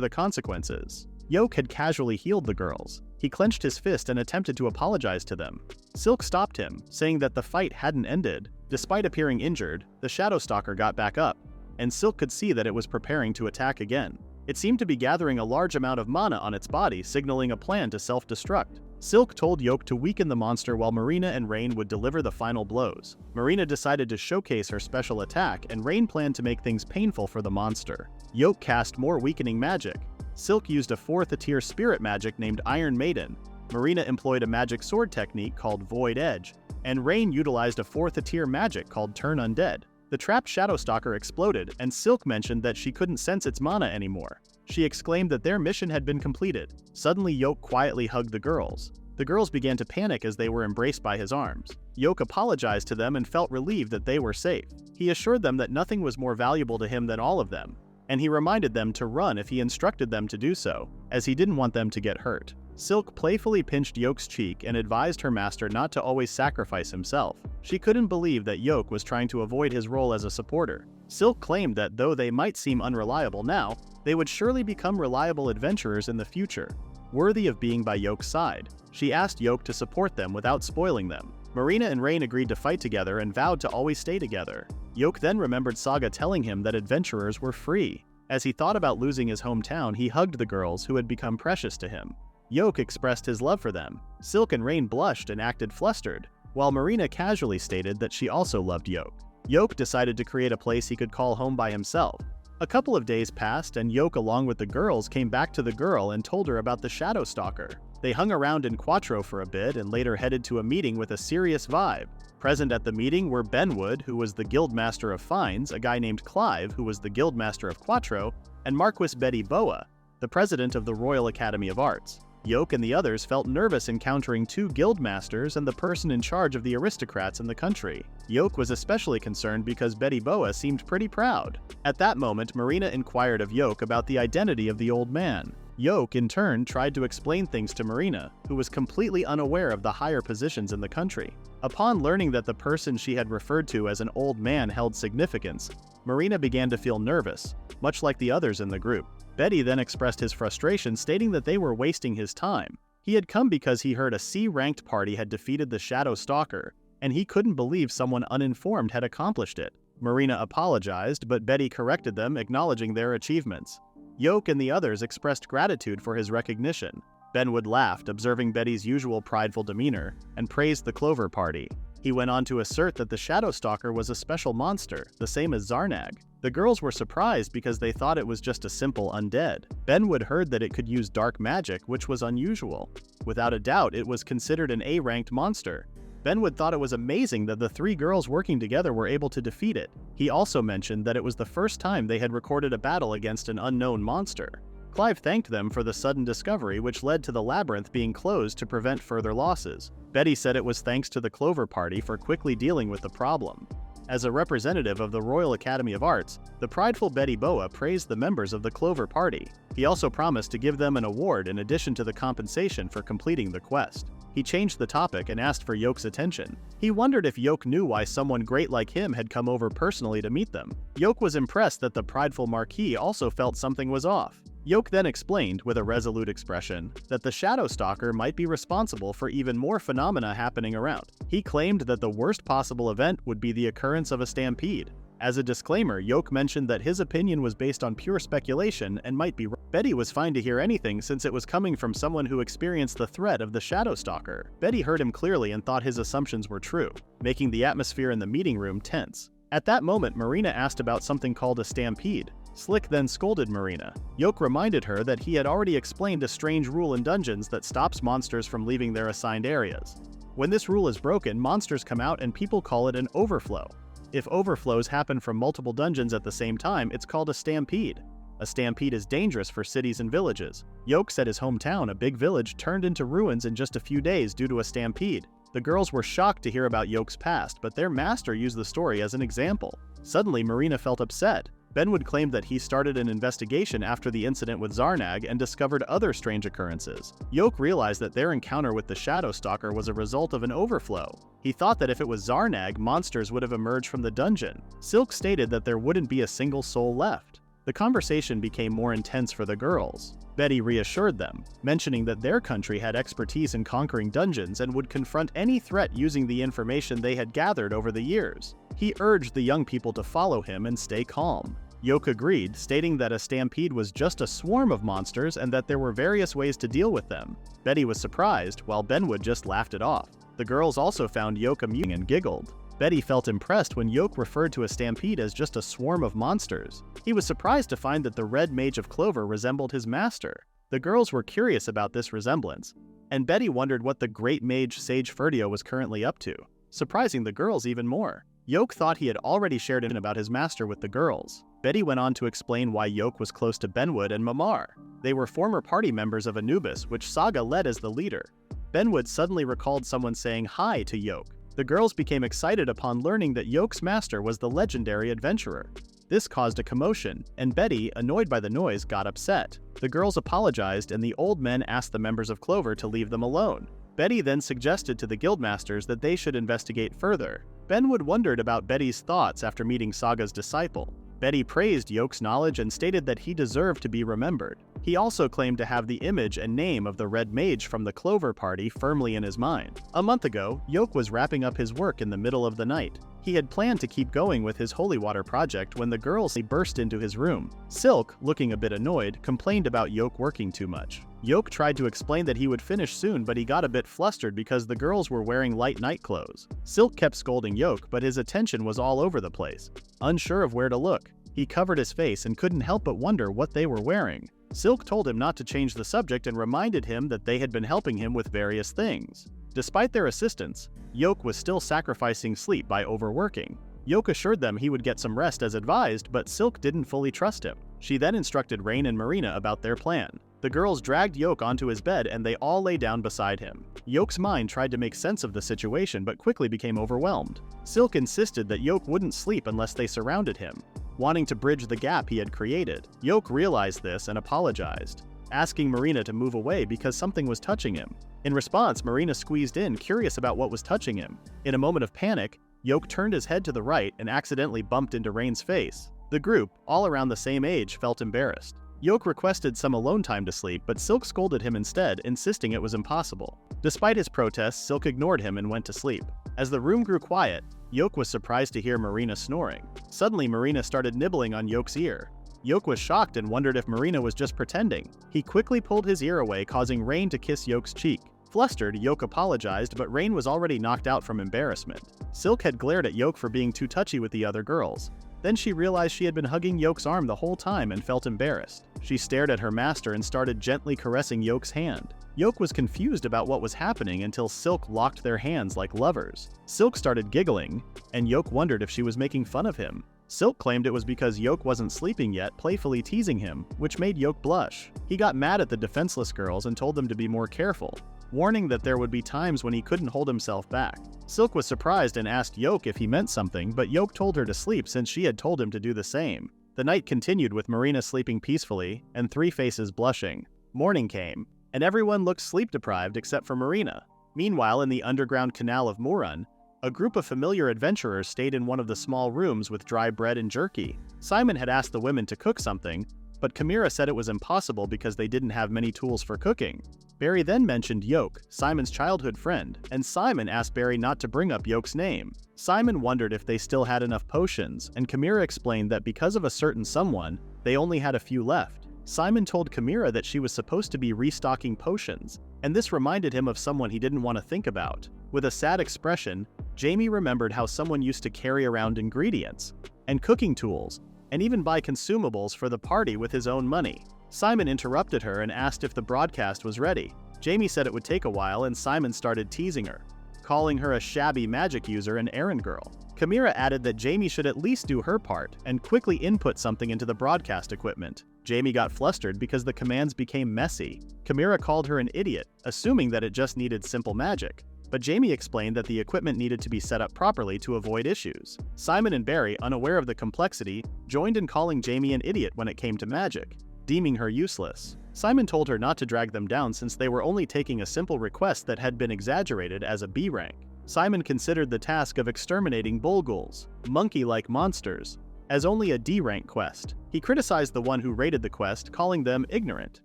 the consequences. Yoke had casually healed the girls. He clenched his fist and attempted to apologize to them. Silk stopped him, saying that the fight hadn't ended. Despite appearing injured, the Shadow Stalker got back up, and Silk could see that it was preparing to attack again. It seemed to be gathering a large amount of mana on its body, signaling a plan to self-destruct. Silk told Yoke to weaken the monster while Marina and Rain would deliver the final blows. Marina decided to showcase her special attack, and Rain planned to make things painful for the monster. Yoke cast more weakening magic. Silk used a 4th tier spirit magic named Iron Maiden. Marina employed a magic sword technique called Void Edge, and Rain utilized a 4th tier magic called Turn Undead. The trapped Shadow Stalker exploded, and Silk mentioned that she couldn't sense its mana anymore. She exclaimed that their mission had been completed. Suddenly, Yoke quietly hugged the girls. The girls began to panic as they were embraced by his arms. Yoke apologized to them and felt relieved that they were safe. He assured them that nothing was more valuable to him than all of them, and he reminded them to run if he instructed them to do so, as he didn't want them to get hurt. Silk playfully pinched Yoke's cheek and advised her master not to always sacrifice himself. She couldn't believe that Yoke was trying to avoid his role as a supporter. Silk claimed that though they might seem unreliable now, they would surely become reliable adventurers in the future, worthy of being by Yoke's side. She asked Yoke to support them without spoiling them. Marina and Rain agreed to fight together and vowed to always stay together. Yoke then remembered Saga telling him that adventurers were free. As he thought about losing his hometown, he hugged the girls who had become precious to him. Yoke expressed his love for them. Silk and Rain blushed and acted flustered, while Marina casually stated that she also loved Yoke. Yoke decided to create a place he could call home by himself. A couple of days passed and Yoke along with the girls came back to the girl and told her about the Shadow Stalker. They hung around in Quattro for a bit and later headed to a meeting with a serious vibe. Present at the meeting were Benwood, who was the Guildmaster of Fines, a guy named Clive, who was the Guildmaster of Quattro, and Marquis Betty Boa, the president of the Royal Academy of Arts. Yoke and the others felt nervous encountering two guildmasters and the person in charge of the aristocrats in the country. Yoke was especially concerned because Betty Boa seemed pretty proud. At that moment, Marina inquired of Yoke about the identity of the old man. Yoke, in turn, tried to explain things to Marina, who was completely unaware of the higher positions in the country. Upon learning that the person she had referred to as an old man held significance, Marina began to feel nervous, much like the others in the group. Betty then expressed his frustration, stating that they were wasting his time. He had come because he heard a C-ranked party had defeated the Shadow Stalker, and he couldn't believe someone uninformed had accomplished it. Marina apologized, but Betty corrected them, acknowledging their achievements. Yoke and the others expressed gratitude for his recognition. Benwood laughed, observing Betty's usual prideful demeanor, and praised the Clover Party. He went on to assert that the Shadow Stalker was a special monster, the same as Zarnag. The girls were surprised because they thought it was just a simple undead. Benwood heard that it could use dark magic, which was unusual. Without a doubt, it was considered an A-ranked monster. Benwood thought it was amazing that the three girls working together were able to defeat it. He also mentioned that it was the first time they had recorded a battle against an unknown monster. Clive thanked them for the sudden discovery, which led to the labyrinth being closed to prevent further losses. Betty said it was thanks to the Clover Party for quickly dealing with the problem. As a representative of the Royal Academy of Arts, the prideful Betty Boa praised the members of the Clover Party. He also promised to give them an award in addition to the compensation for completing the quest. He changed the topic and asked for Yoke's attention. He wondered if Yoke knew why someone great like him had come over personally to meet them. Yoke was impressed that the prideful Marquis also felt something was off. Yoke then explained, with a resolute expression, that the Shadow Stalker might be responsible for even more phenomena happening around. He claimed that the worst possible event would be the occurrence of a stampede. As a disclaimer, Yoke mentioned that his opinion was based on pure speculation and might be wrong. Betty was fine to hear anything since it was coming from someone who experienced the threat of the Shadow Stalker. Betty heard him clearly and thought his assumptions were true, making the atmosphere in the meeting room tense. At that moment, Marina asked about something called a stampede. Slick then scolded Marina. Yoke reminded her that he had already explained a strange rule in dungeons that stops monsters from leaving their assigned areas. When this rule is broken, monsters come out and people call it an overflow. If overflows happen from multiple dungeons at the same time, it's called a stampede. A stampede is dangerous for cities and villages. Yoke said his hometown, a big village, turned into ruins in just a few days due to a stampede. The girls were shocked to hear about Yoke's past, but their master used the story as an example. Suddenly, Marina felt upset. Benwood claimed that he started an investigation after the incident with Zarnag and discovered other strange occurrences. Yoke realized that their encounter with the Shadow Stalker was a result of an overflow. He thought that if it was Zarnag, monsters would have emerged from the dungeon. Silk stated that there wouldn't be a single soul left. The conversation became more intense for the girls. Betty reassured them, mentioning that their country had expertise in conquering dungeons and would confront any threat using the information they had gathered over the years. He urged the young people to follow him and stay calm. Yoke agreed, stating that a stampede was just a swarm of monsters and that there were various ways to deal with them. Betty was surprised, while Benwood just laughed it off. The girls also found Yoke amusing and giggled. Betty felt impressed when Yoke referred to a stampede as just a swarm of monsters. He was surprised to find that the Red Mage of Clover resembled his master. The girls were curious about this resemblance, and Betty wondered what the great mage Sage Ferdio was currently up to, surprising the girls even more. Yoke thought he had already shared in about his master with the girls. Betty went on to explain why Yoke was close to Benwood and Mamar. They were former party members of Anubis, which Saga led as the leader. Benwood suddenly recalled someone saying hi to Yoke. The girls became excited upon learning that Yoke's master was the legendary adventurer. This caused a commotion, and Betty, annoyed by the noise, got upset. The girls apologized and the old men asked the members of Clover to leave them alone. Betty then suggested to the guildmasters that they should investigate further. Benwood wondered about Betty's thoughts after meeting Saga's disciple. Betty praised Yoke's knowledge and stated that he deserved to be remembered. He also claimed to have the image and name of the Red Mage from the Clover Party firmly in his mind. A month ago, Yoke was wrapping up his work in the middle of the night. He had planned to keep going with his holy water project when the girls burst into his room. Silk, looking a bit annoyed, complained about Yoke working too much. Yoke tried to explain that he would finish soon, but he got a bit flustered because the girls were wearing light night clothes. Silk kept scolding Yoke, but his attention was all over the place. Unsure of where to look, he covered his face and couldn't help but wonder what they were wearing. Silk told him not to change the subject and reminded him that they had been helping him with various things. Despite their assistance, Yoke was still sacrificing sleep by overworking. Yoke assured them he would get some rest as advised, but Silk didn't fully trust him. She then instructed Rain and Marina about their plan. The girls dragged Yoke onto his bed and they all lay down beside him. Yoke's mind tried to make sense of the situation but quickly became overwhelmed. Silk insisted that Yoke wouldn't sleep unless they surrounded him, wanting to bridge the gap he had created. Yoke realized this and apologized, asking Marina to move away because something was touching him. In response, Marina squeezed in, curious about what was touching him. In a moment of panic, Yoke turned his head to the right and accidentally bumped into Rain's face. The group, all around the same age, felt embarrassed. Yoke requested some alone time to sleep, but Silk scolded him instead, insisting it was impossible. Despite his protests, Silk ignored him and went to sleep. As the room grew quiet, Yoke was surprised to hear Marina snoring. Suddenly, Marina started nibbling on Yoke's ear. Yoke was shocked and wondered if Marina was just pretending. He quickly pulled his ear away, causing Rain to kiss Yoke's cheek. Flustered, Yoke apologized, but Rain was already knocked out from embarrassment. Silk had glared at Yoke for being too touchy with the other girls. Then she realized she had been hugging Yoke's arm the whole time and felt embarrassed. She stared at her master and started gently caressing Yoke's hand. Yoke was confused about what was happening until Silk locked their hands like lovers. Silk started giggling, and Yoke wondered if she was making fun of him. Silk claimed it was because Yoke wasn't sleeping yet, playfully teasing him, which made Yoke blush. He got mad at the defenseless girls and told them to be more careful, warning that there would be times when he couldn't hold himself back. Silk was surprised and asked Yoke if he meant something, but Yoke told her to sleep since she had told him to do the same. The night continued with Marina sleeping peacefully and Three Faces blushing. Morning came, and everyone looked sleep-deprived except for Marina. Meanwhile, in the underground canal of Murun, a group of familiar adventurers stayed in one of the small rooms with dry bread and jerky. Simon had asked the women to cook something, but Chimera said it was impossible because they didn't have many tools for cooking. Barry then mentioned Yoke, Simon's childhood friend, and Simon asked Barry not to bring up Yoke's name. Simon wondered if they still had enough potions, and Chimera explained that because of a certain someone, they only had a few left. Simon told Chimera that she was supposed to be restocking potions, and this reminded him of someone he didn't want to think about. With a sad expression, Jamie remembered how someone used to carry around ingredients, and cooking tools, and even buy consumables for the party with his own money. Simon interrupted her and asked if the broadcast was ready. Jamie said it would take a while, and Simon started teasing her, calling her a shabby magic user and errand girl. Chimera added that Jamie should at least do her part and quickly input something into the broadcast equipment. Jamie got flustered because the commands became messy. Chimera called her an idiot, assuming that it just needed simple magic. But Jamie explained that the equipment needed to be set up properly to avoid issues. Simon and Barry, unaware of the complexity, joined in calling Jamie an idiot when it came to magic, deeming her useless. Simon told her not to drag them down since they were only taking a simple request that had been exaggerated as a B rank. Simon considered the task of exterminating Bulguls, monkey-like monsters, as only a D rank quest. He criticized the one who rated the quest, calling them ignorant.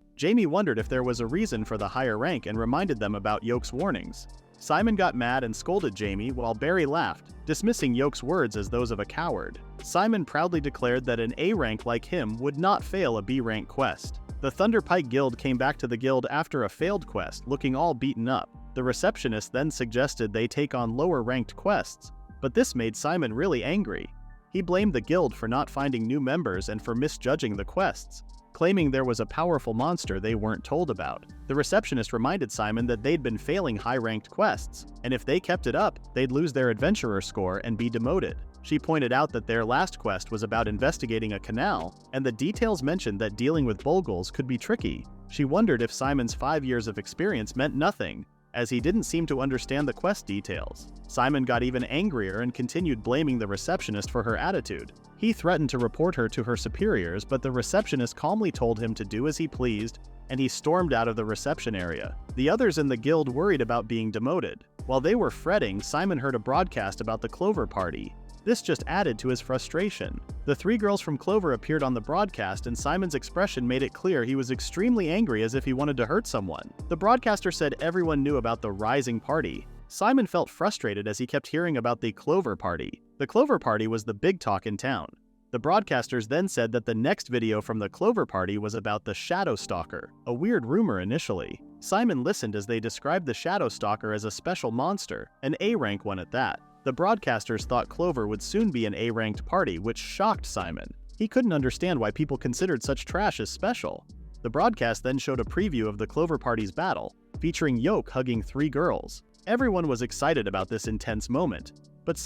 Jamie wondered if there was a reason for the higher rank and reminded them about Yoke's warnings. Simon got mad and scolded Jamie while Barry laughed, dismissing Yoke's words as those of a coward. Simon proudly declared that an A rank like him would not fail a B rank quest. The Thunderpike Guild came back to the guild after a failed quest, looking all beaten up. The receptionist then suggested they take on lower ranked quests, but this made Simon really angry. He blamed the guild for not finding new members and for misjudging the quests, claiming there was a powerful monster they weren't told about. The receptionist reminded Simon that they'd been failing high-ranked quests, and if they kept it up, they'd lose their adventurer score and be demoted. She pointed out that their last quest was about investigating a canal, and the details mentioned that dealing with Bulguls could be tricky. She wondered if Simon's 5 years of experience meant nothing, as he didn't seem to understand the quest details. Simon got even angrier and continued blaming the receptionist for her attitude. He threatened to report her to her superiors, but the receptionist calmly told him to do as he pleased, and he stormed out of the reception area. The others in the guild worried about being demoted. While they were fretting, Simon heard a broadcast about the Clover Party. This just added to his frustration. The 3 girls from Clover appeared on the broadcast, and Simon's expression made it clear he was extremely angry, as if he wanted to hurt someone. The broadcaster said everyone knew about the rising party. Simon felt frustrated as he kept hearing about the Clover Party. The Clover Party was the big talk in town. The broadcasters then said that the next video from the Clover Party was about the Shadow Stalker, a weird rumor initially. Simon listened as they described the Shadow Stalker as a special monster, an A-rank one at that. The broadcasters thought Clover would soon be an A-ranked party, which shocked Simon. He couldn't understand why people considered such trash as special. The broadcast then showed a preview of the Clover Party's battle, featuring Yoke hugging 3 girls. Everyone was excited about this intense moment, but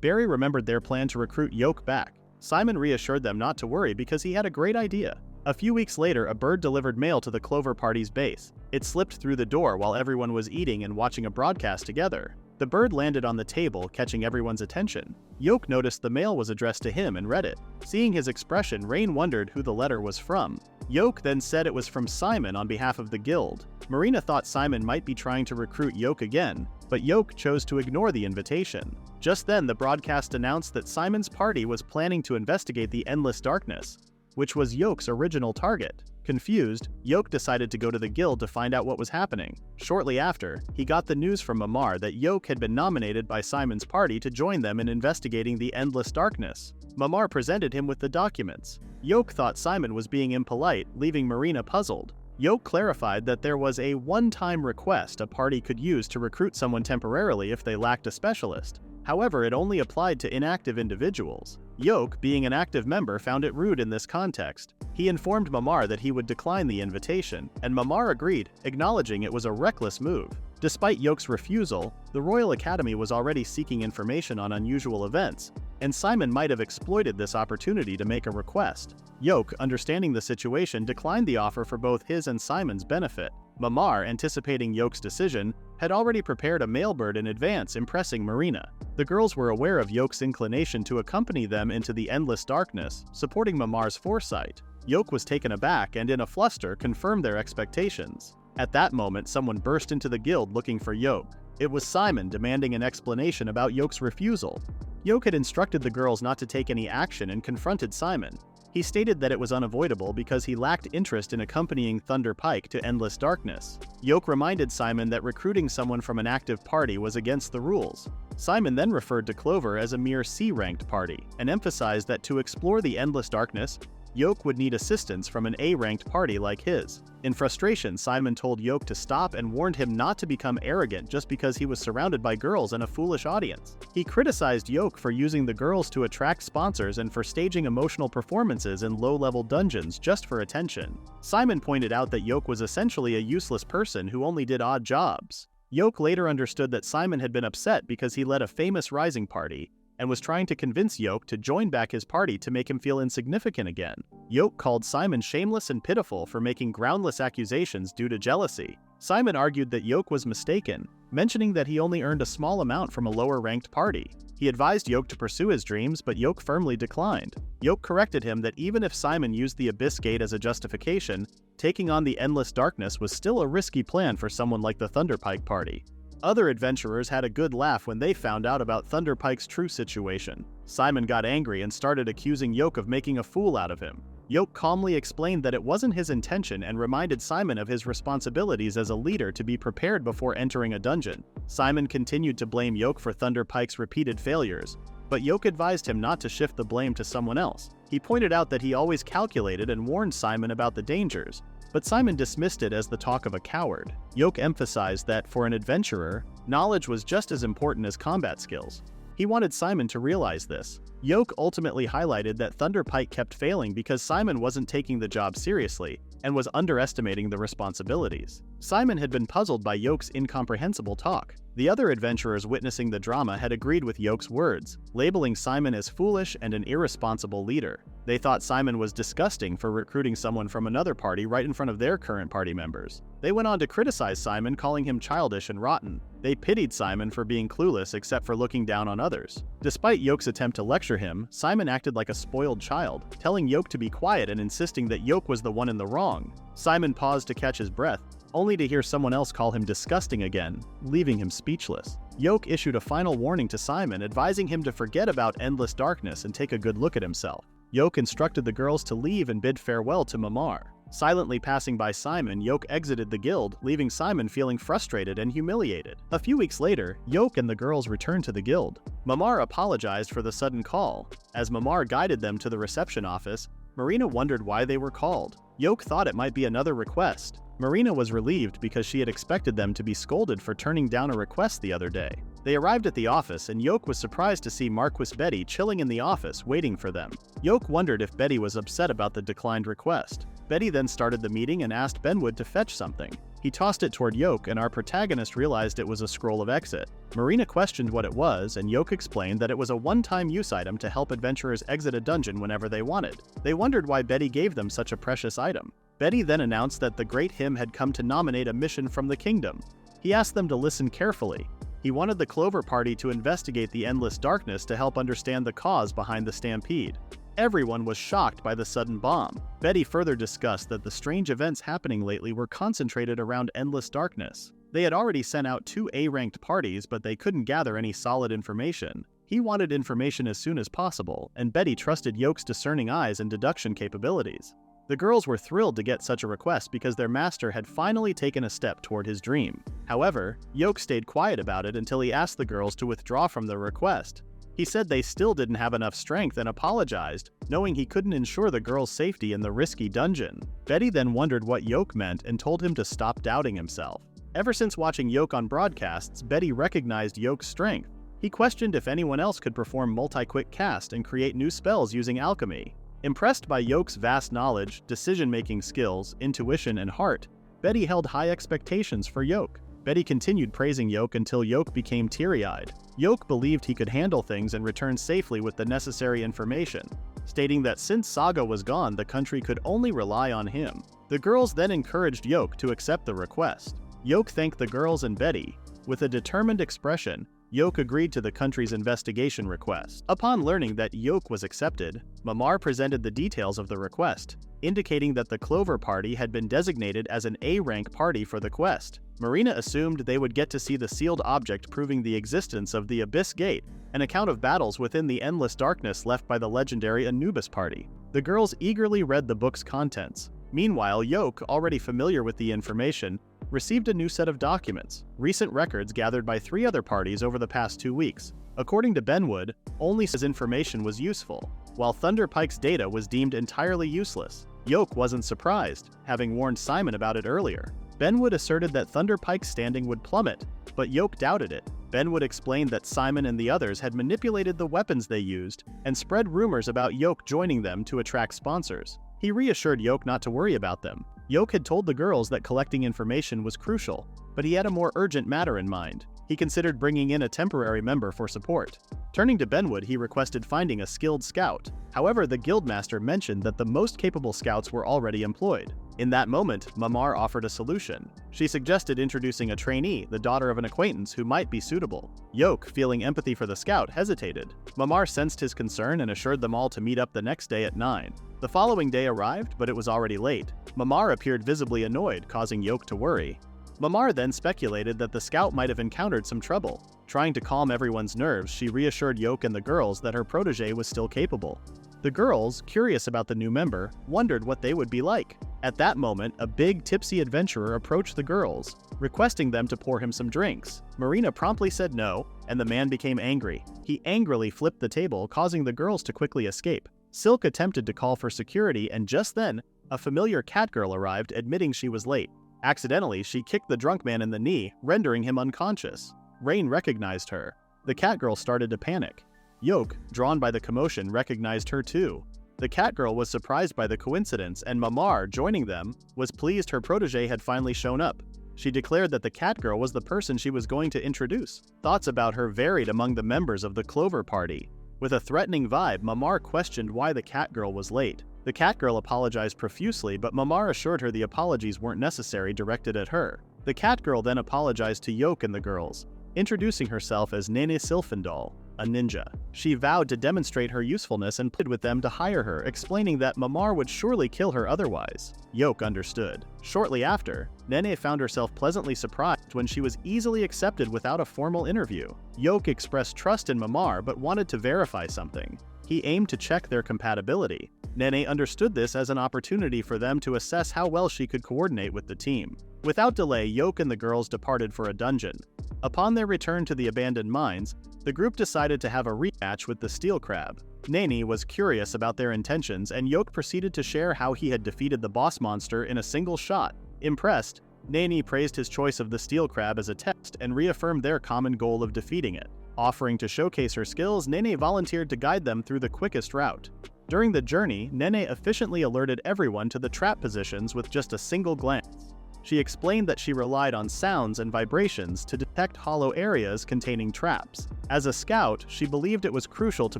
Barry remembered their plan to recruit Yoke back. Simon reassured them not to worry because he had a great idea. A few weeks later, a bird delivered mail to the Clover Party's base. It slipped through the door while everyone was eating and watching a broadcast together. The bird landed on the table, catching everyone's attention. Yoke noticed the mail was addressed to him and read it. Seeing his expression, Rain wondered who the letter was from. Yoke then said it was from Simon on behalf of the guild. Marina thought Simon might be trying to recruit Yoke again, but Yoke chose to ignore the invitation. Just then, the broadcast announced that Simon's party was planning to investigate the Endless Darkness, which was Yoke's original target. Confused, Yoke decided to go to the guild to find out what was happening. Shortly after, he got the news from Mamar that Yoke had been nominated by Simon's party to join them in investigating the Endless Darkness. Mamar presented him with the documents. Yoke thought Simon was being impolite, leaving Marina puzzled. Yoke clarified that there was a one-time request a party could use to recruit someone temporarily if they lacked a specialist. However, it only applied to inactive individuals. Yoke, being an active member, found it rude in this context. He informed Mamar that he would decline the invitation, and Mamar agreed, acknowledging it was a reckless move. Despite Yoke's refusal, the Royal Academy was already seeking information on unusual events, and Simon might have exploited this opportunity to make a request. Yoke, understanding the situation, declined the offer for both his and Simon's benefit. Mamar, anticipating Yoke's decision, had already prepared a mailbird in advance, impressing Marina. The girls were aware of Yoke's inclination to accompany them into the Endless Darkness, supporting Mamar's foresight. Yoke was taken aback and, in a fluster, confirmed their expectations. At that moment, someone burst into the guild looking for Yoke. It was Simon, demanding an explanation about Yoke's refusal. Yoke had instructed the girls not to take any action and confronted Simon. He stated that it was unavoidable because he lacked interest in accompanying Thunder Pike to Endless Darkness. Yoke reminded Simon that recruiting someone from an active party was against the rules. Simon then referred to Clover as a mere C-ranked party, and emphasized that to explore the Endless Darkness, Yoke would need assistance from an A-ranked party like his. In frustration, Simon told Yoke to stop and warned him not to become arrogant just because he was surrounded by girls and a foolish audience. He criticized Yoke for using the girls to attract sponsors and for staging emotional performances in low-level dungeons just for attention. Simon pointed out that Yoke was essentially a useless person who only did odd jobs. Yoke later understood that Simon had been upset because he led a famous rising party, and was trying to convince Yoke to join back his party to make him feel insignificant again. Yoke called Simon shameless and pitiful for making groundless accusations due to jealousy. Simon argued that Yoke was mistaken, mentioning that he only earned a small amount from a lower-ranked party. He advised Yoke to pursue his dreams, but Yoke firmly declined. Yoke corrected him that even if Simon used the Abyss Gate as a justification, taking on the Endless Darkness was still a risky plan for someone like the Thunderpike party. Other adventurers had a good laugh when they found out about Thunderpike's true situation. Simon got angry and started accusing Yoke of making a fool out of him. Yoke calmly explained that it wasn't his intention and reminded Simon of his responsibilities as a leader to be prepared before entering a dungeon. Simon continued to blame Yoke for Thunderpike's repeated failures, but Yoke advised him not to shift the blame to someone else. He pointed out that he always calculated and warned Simon about the dangers, but Simon dismissed it as the talk of a coward. Yoke emphasized that, for an adventurer, knowledge was just as important as combat skills. He wanted Simon to realize this. Yoke ultimately highlighted that Thunderpike kept failing because Simon wasn't taking the job seriously and was underestimating the responsibilities. Simon had been puzzled by Yoke's incomprehensible talk. The other adventurers witnessing the drama had agreed with Yoke's words, labeling Simon as foolish and an irresponsible leader. They thought Simon was disgusting for recruiting someone from another party right in front of their current party members. They went on to criticize Simon, calling him childish and rotten. They pitied Simon for being clueless except for looking down on others. Despite Yoke's attempt to lecture him, Simon acted like a spoiled child, telling Yoke to be quiet and insisting that Yoke was the one in the wrong. Simon paused to catch his breath, only to hear someone else call him disgusting again, leaving him speechless. Yoke issued a final warning to Simon, advising him to forget about endless darkness and take a good look at himself. Yoke instructed the girls to leave and bid farewell to Mamar. Silently passing by Simon, Yoke exited the guild, leaving Simon feeling frustrated and humiliated. A few weeks later, Yoke and the girls returned to the guild. Mamar apologized for the sudden call. As Mamar guided them to the reception office, Marina wondered why they were called. Yoke thought it might be another request. Marina was relieved because she had expected them to be scolded for turning down a request the other day. They arrived at the office and Yoke was surprised to see Marquis Betty chilling in the office waiting for them. Yoke wondered if Betty was upset about the declined request. Betty then started the meeting and asked Benwood to fetch something. He tossed it toward Yoke and our protagonist realized it was a scroll of exit. Marina questioned what it was and Yoke explained that it was a one-time use item to help adventurers exit a dungeon whenever they wanted. They wondered why Betty gave them such a precious item. Betty then announced that the Great Hymn had come to nominate a mission from the kingdom. He asked them to listen carefully. He wanted the Clover Party to investigate the endless darkness to help understand the cause behind the stampede. Everyone was shocked by the sudden bomb. Betty further discussed that the strange events happening lately were concentrated around endless darkness. They had already sent out 2 A-ranked parties, but they couldn't gather any solid information. He wanted information as soon as possible, and Betty trusted Yoke's discerning eyes and deduction capabilities. The girls were thrilled to get such a request because their master had finally taken a step toward his dream. However, Yoke stayed quiet about it until he asked the girls to withdraw from the request. He said they still didn't have enough strength and apologized, knowing he couldn't ensure the girls' safety in the risky dungeon. Betty then wondered what Yoke meant and told him to stop doubting himself. Ever since watching Yoke on broadcasts, Betty recognized Yoke's strength. He questioned if anyone else could perform multi-quick cast and create new spells using alchemy. Impressed by Yoke's vast knowledge, decision-making skills, intuition, and heart, Betty held high expectations for Yoke. Betty continued praising Yoke until Yoke became teary-eyed. Yoke believed he could handle things and return safely with the necessary information, stating that since Saga was gone, the country could only rely on him. The girls then encouraged Yoke to accept the request. Yoke thanked the girls and Betty. With a determined expression, Yoke agreed to the country's investigation request. Upon learning that Yoke was accepted, Mamar presented the details of the request, indicating that the Clover Party had been designated as an A-rank party for the quest. Marina assumed they would get to see the sealed object proving the existence of the Abyss Gate, an account of battles within the endless darkness left by the legendary Anubis Party. The girls eagerly read the book's contents. Meanwhile, Yoke, already familiar with the information, received a new set of documents, recent records gathered by 3 other parties over the past 2 weeks. According to Benwood, only his information was useful, while Thunderpike's data was deemed entirely useless. Yoke wasn't surprised, having warned Simon about it earlier. Benwood asserted that Thunderpike's standing would plummet, but Yoke doubted it. Benwood explained that Simon and the others had manipulated the weapons they used and spread rumors about Yoke joining them to attract sponsors. He reassured Yoke not to worry about them. Yoke had told the girls that collecting information was crucial, but he had a more urgent matter in mind. He considered bringing in a temporary member for support. Turning to Benwood, he requested finding a skilled scout. However, the guildmaster mentioned that the most capable scouts were already employed. In that moment, Mamar offered a solution. She suggested introducing a trainee, the daughter of an acquaintance who might be suitable. Yoke, feeling empathy for the scout, hesitated. Mamar sensed his concern and assured them all to meet up the next day at 9. The following day arrived, but it was already late. Mamar appeared visibly annoyed, causing Yoke to worry. Mamar then speculated that the scout might have encountered some trouble. Trying to calm everyone's nerves, she reassured Yoke and the girls that her protege was still capable. The girls, curious about the new member, wondered what they would be like. At that moment, a big, tipsy adventurer approached the girls, requesting them to pour him some drinks. Marina promptly said no, and the man became angry. He angrily flipped the table, causing the girls to quickly escape. Silk attempted to call for security, and just then, a familiar cat girl arrived, admitting she was late. Accidentally, she kicked the drunk man in the knee, rendering him unconscious. Rain recognized her. The cat girl started to panic. Yoke, drawn by the commotion, recognized her too. The cat girl was surprised by the coincidence, and Mamar, joining them, was pleased her protege had finally shown up. She declared that the cat girl was the person she was going to introduce. Thoughts about her varied among the members of the Clover Party. With a threatening vibe, Mamar questioned why the cat girl was late. The cat girl apologized profusely, but Mamar assured her the apologies weren't necessary directed at her. The cat girl then apologized to Yoke and the girls, introducing herself as Nene Sylphindal, a ninja. She vowed to demonstrate her usefulness and pleaded with them to hire her, explaining that Mamar would surely kill her otherwise. Yoke understood. Shortly after, Nene found herself pleasantly surprised when she was easily accepted without a formal interview. Yoke expressed trust in Mamar but wanted to verify something. He aimed to check their compatibility. Nene understood this as an opportunity for them to assess how well she could coordinate with the team. Without delay, Yoke and the girls departed for a dungeon. Upon their return to the abandoned mines, the group decided to have a rematch with the Steel Crab. Nene was curious about their intentions, and Yoke proceeded to share how he had defeated the boss monster in a single shot. Impressed, Nene praised his choice of the Steel Crab as a test and reaffirmed their common goal of defeating it. Offering to showcase her skills, Nene volunteered to guide them through the quickest route. During the journey, Nene efficiently alerted everyone to the trap positions with just a single glance. She explained that she relied on sounds and vibrations to detect hollow areas containing traps. As a scout, she believed it was crucial to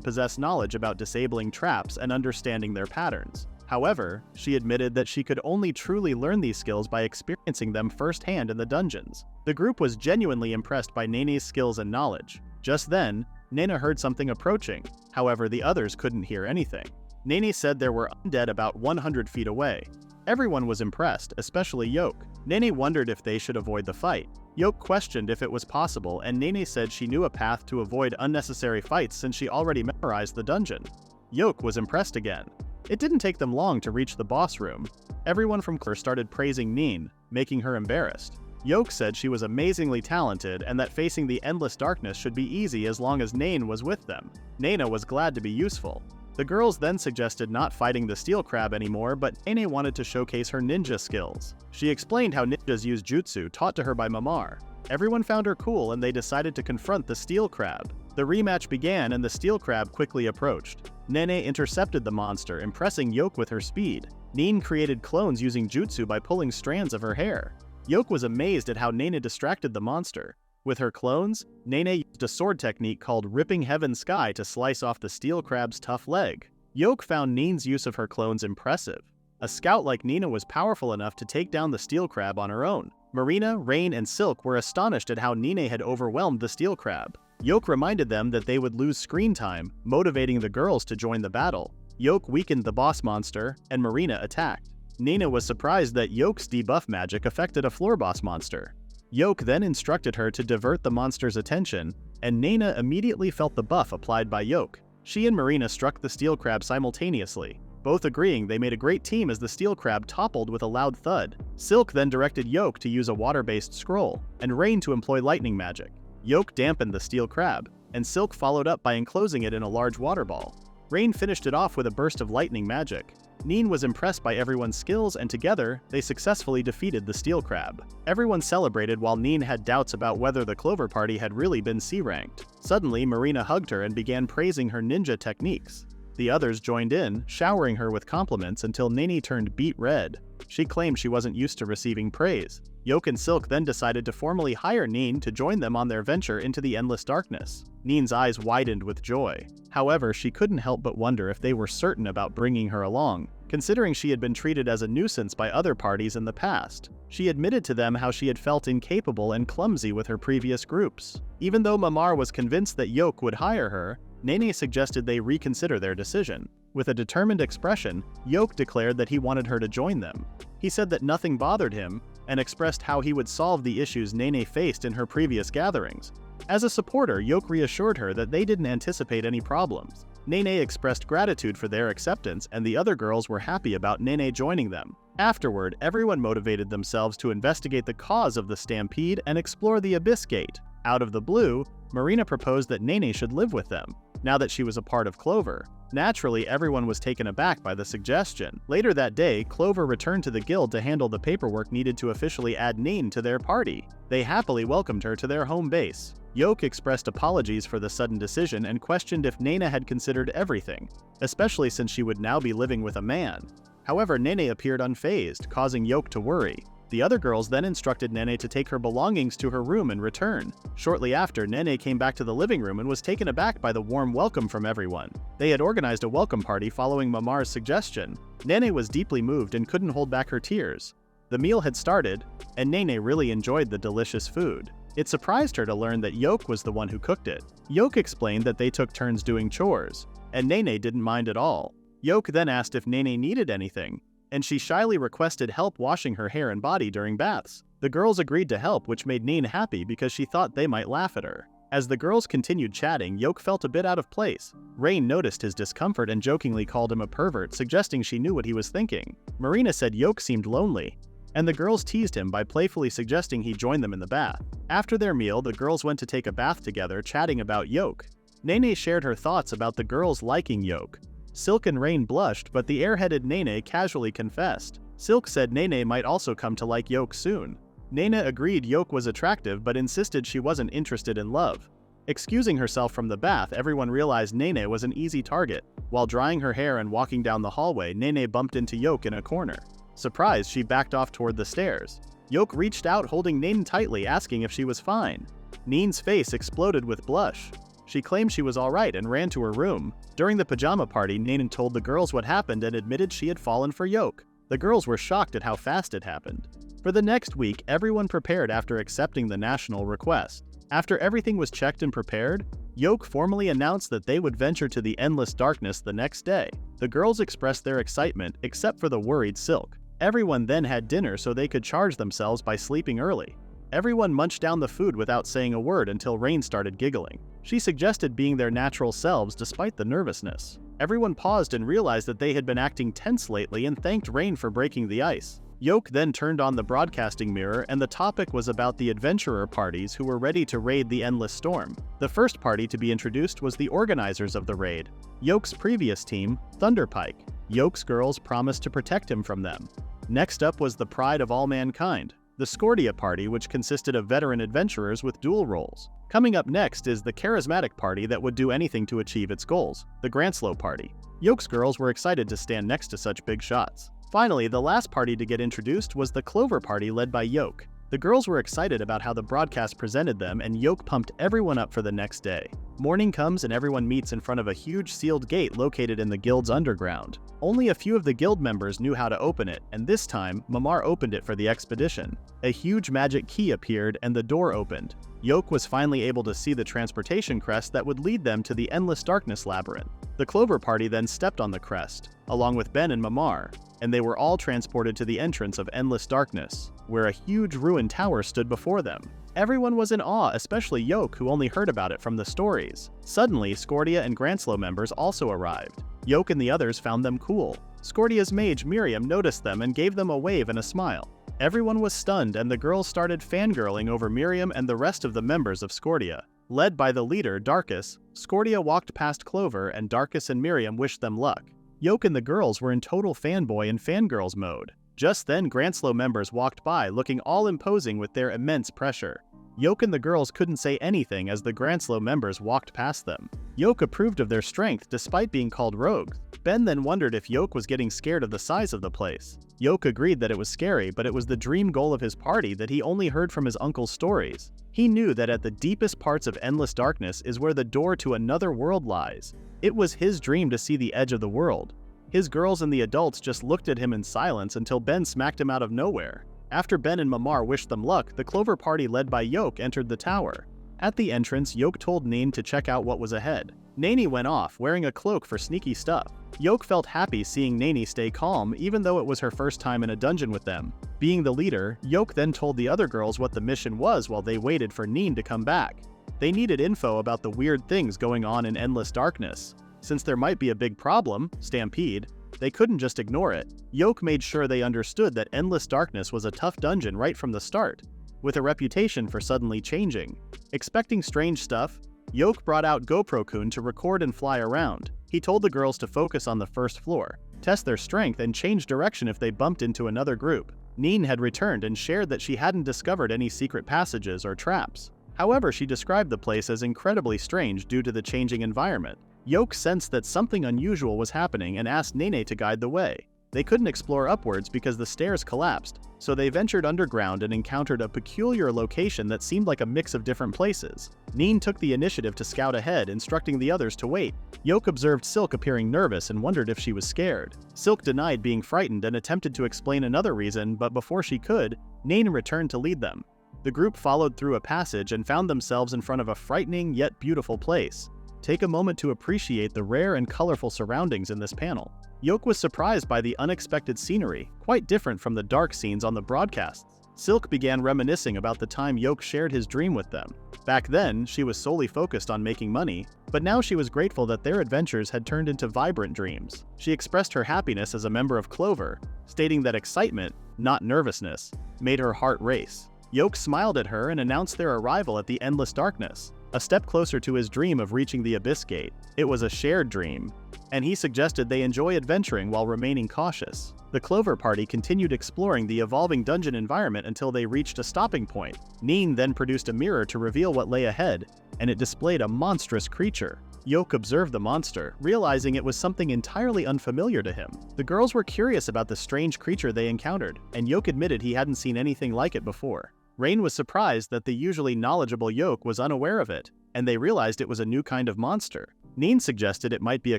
possess knowledge about disabling traps and understanding their patterns. However, she admitted that she could only truly learn these skills by experiencing them firsthand in the dungeons. The group was genuinely impressed by Nene's skills and knowledge. Just then, Nene heard something approaching. However, the others couldn't hear anything. Nene said there were undead about 100 feet away. Everyone was impressed, especially Yoke. Nene wondered if they should avoid the fight. Yoke questioned if it was possible, and Nene said she knew a path to avoid unnecessary fights since she already memorized the dungeon. Yoke was impressed again. It didn't take them long to reach the boss room. Everyone from Clover started praising Nene, making her embarrassed. Yoke said she was amazingly talented and that facing the endless darkness should be easy as long as Nene was with them. Nene was glad to be useful. The girls then suggested not fighting the Steel Crab anymore, but Nene wanted to showcase her ninja skills. She explained how ninjas use jutsu taught to her by Mamar. Everyone found her cool and they decided to confront the Steel Crab. The rematch began and the Steel Crab quickly approached. Nene intercepted the monster, impressing Yoke with her speed. Nene created clones using jutsu by pulling strands of her hair. Yoke was amazed at how Nene distracted the monster. With her clones, Nene used a sword technique called Ripping Heaven Sky to slice off the Steel Crab's tough leg. Yoke found Nene's use of her clones impressive. A scout like Nina was powerful enough to take down the Steel Crab on her own. Marina, Rain, and Silk were astonished at how Nene had overwhelmed the Steel Crab. Yoke reminded them that they would lose screen time, motivating the girls to join the battle. Yoke weakened the boss monster, and Marina attacked. Nina was surprised that Yoke's debuff magic affected a floor boss monster. Yoke then instructed her to divert the monster's attention, and Nina immediately felt the buff applied by Yoke. She and Marina struck the Steel Crab simultaneously, both agreeing they made a great team as the Steel Crab toppled with a loud thud. Silk then directed Yoke to use a water-based scroll, and Rain to employ lightning magic. Yoke dampened the Steel Crab, and Silk followed up by enclosing it in a large water ball. Rain finished it off with a burst of lightning magic. Nene was impressed by everyone's skills, and together, they successfully defeated the Steel Crab. Everyone celebrated while Nene had doubts about whether the Clover Party had really been C-ranked. Suddenly, Marina hugged her and began praising her ninja techniques. The others joined in, showering her with compliments until Nene turned beet red. She claimed she wasn't used to receiving praise. Yoke and Silk then decided to formally hire Nene to join them on their venture into the endless darkness. Nene's eyes widened with joy. However, she couldn't help but wonder if they were certain about bringing her along, considering she had been treated as a nuisance by other parties in the past. She admitted to them how she had felt incapable and clumsy with her previous groups. Even though Mamar was convinced that Yoke would hire her, Nene suggested they reconsider their decision. With a determined expression, Yoke declared that he wanted her to join them. He said that nothing bothered him, and expressed how he would solve the issues Nene faced in her previous gatherings. As a supporter, Yoke reassured her that they didn't anticipate any problems. Nene expressed gratitude for their acceptance, and the other girls were happy about Nene joining them. Afterward, everyone motivated themselves to investigate the cause of the stampede and explore the Abyss Gate. Out of the blue, Marina proposed that Nene should live with them, now that she was a part of Clover. Naturally, everyone was taken aback by the suggestion. Later that day, Clover returned to the guild to handle the paperwork needed to officially add Nene to their party. They happily welcomed her to their home base. Yoke expressed apologies for the sudden decision and questioned if Nene had considered everything, especially since she would now be living with a man. However, Nene appeared unfazed, causing Yoke to worry. The other girls then instructed Nene to take her belongings to her room and return. Shortly after, Nene came back to the living room and was taken aback by the warm welcome from everyone. They had organized a welcome party following Mamar's suggestion. Nene was deeply moved and couldn't hold back her tears. The meal had started, and Nene really enjoyed the delicious food. It surprised her to learn that Yoke was the one who cooked it. Yoke explained that they took turns doing chores, and Nene didn't mind at all. Yoke then asked if Nene needed anything, and she shyly requested help washing her hair and body during baths. The girls agreed to help, which made Nene happy because she thought they might laugh at her. As the girls continued chatting, Yoke felt a bit out of place. Rain noticed his discomfort and jokingly called him a pervert, suggesting she knew what he was thinking. Marina said Yoke seemed lonely, and the girls teased him by playfully suggesting he join them in the bath. After their meal, the girls went to take a bath together, chatting about Yoke. Nene shared her thoughts about the girls liking Yoke. Silk and Rain blushed, but the airheaded Nene casually confessed. Silk said Nene might also come to like Yoke soon. Nene agreed Yoke was attractive but insisted she wasn't interested in love. Excusing herself from the bath, everyone realized Nene was an easy target. While drying her hair and walking down the hallway, Nene bumped into Yoke in a corner. Surprised, she backed off toward the stairs. Yoke reached out, holding Nene tightly, asking if she was fine. Nene's face exploded with blush. She claimed she was alright and ran to her room. During the pajama party, Nene told the girls what happened and admitted she had fallen for Yoke. The girls were shocked at how fast it happened. For the next week, everyone prepared after accepting the national request. After everything was checked and prepared, Yoke formally announced that they would venture to the endless darkness the next day. The girls expressed their excitement, except for the worried Silk. Everyone then had dinner so they could charge themselves by sleeping early. Everyone munched down the food without saying a word until Rain started giggling. She suggested being their natural selves despite the nervousness. Everyone paused and realized that they had been acting tense lately and thanked Rain for breaking the ice. Yoke then turned on the broadcasting mirror, and the topic was about the adventurer parties who were ready to raid the Endless Storm. The first party to be introduced was the organizers of the raid, Yoke's previous team, Thunderpike. Yoke's girls promised to protect him from them. Next up was the pride of all mankind, the Scordia party, which consisted of veteran adventurers with dual roles. Coming up next is the charismatic party that would do anything to achieve its goals, the Granslow party. Yoke's girls were excited to stand next to such big shots. Finally, the last party to get introduced was the Clover party led by Yoke. The girls were excited about how the broadcast presented them, and Yoke pumped everyone up for the next day. Morning comes and everyone meets in front of a huge sealed gate located in the guild's underground. Only a few of the guild members knew how to open it, and this time, Mamar opened it for the expedition. A huge magic key appeared and the door opened. Yoke was finally able to see the transportation crest that would lead them to the Endless Darkness Labyrinth. The Clover party then stepped on the crest, along with Ben and Mamar, and they were all transported to the entrance of Endless Darkness, where a huge ruined tower stood before them. Everyone was in awe, especially Yoke, who only heard about it from the stories. Suddenly, Scordia and Granslow members also arrived. Yoke and the others found them cool. Scordia's mage Miriam noticed them and gave them a wave and a smile. Everyone was stunned, and the girls started fangirling over Miriam and the rest of the members of Scordia. Led by the leader, Darkus, Scordia walked past Clover, and Darkus and Miriam wished them luck. Yoke and the girls were in total fanboy and fangirls mode. Just then, Granslow members walked by, looking all imposing with their immense pressure. Yoke and the girls couldn't say anything as the Granslow members walked past them. Yoke approved of their strength despite being called rogues. Ben then wondered if Yoke was getting scared of the size of the place. Yoke agreed that it was scary, but it was the dream goal of his party that he only heard from his uncle's stories. He knew that at the deepest parts of Endless Darkness is where the door to another world lies. It was his dream to see the edge of the world. His girls and the adults just looked at him in silence until Ben smacked him out of nowhere. After Ben and Mamar wished them luck, the Clover party led by Yoke entered the tower. At the entrance, Yoke told Nene to check out what was ahead. Nene went off, wearing a cloak for sneaky stuff. Yoke felt happy seeing Nene stay calm, even though it was her first time in a dungeon with them. Being the leader, Yoke then told the other girls what the mission was while they waited for Nene to come back. They needed info about the weird things going on in Endless Darkness. Since there might be a big problem, Stampede, they couldn't just ignore it. Yoke made sure they understood that Endless Darkness was a tough dungeon right from the start, with a reputation for suddenly changing. Expecting strange stuff, Yoke brought out GoPro-kun to record and fly around. He told the girls to focus on the first floor, test their strength, and change direction if they bumped into another group. Nene had returned and shared that she hadn't discovered any secret passages or traps. However, she described the place as incredibly strange due to the changing environment. Yoke sensed that something unusual was happening and asked Nene to guide the way. They couldn't explore upwards because the stairs collapsed, so they ventured underground and encountered a peculiar location that seemed like a mix of different places. Neen took the initiative to scout ahead, instructing the others to wait. Yoke observed Silk appearing nervous and wondered if she was scared. Silk denied being frightened and attempted to explain another reason, but before she could, Neen returned to lead them. The group followed through a passage and found themselves in front of a frightening yet beautiful place. Take a moment to appreciate the rare and colorful surroundings in this panel. Yoke was surprised by the unexpected scenery, quite different from the dark scenes on the broadcasts. Silk began reminiscing about the time Yoke shared his dream with them. Back then, she was solely focused on making money, but now she was grateful that their adventures had turned into vibrant dreams. She expressed her happiness as a member of Clover, stating that excitement, not nervousness, made her heart race. Yoke smiled at her and announced their arrival at the Endless Darkness, a step closer to his dream of reaching the Abyss Gate. It was a shared dream, and he suggested they enjoy adventuring while remaining cautious. The Clover party continued exploring the evolving dungeon environment until they reached a stopping point. Neen then produced a mirror to reveal what lay ahead, and it displayed a monstrous creature. Yoke observed the monster, realizing it was something entirely unfamiliar to him. The girls were curious about the strange creature they encountered, and Yoke admitted he hadn't seen anything like it before. Rain was surprised that the usually knowledgeable Yoke was unaware of it, and they realized it was a new kind of monster. Neen suggested it might be a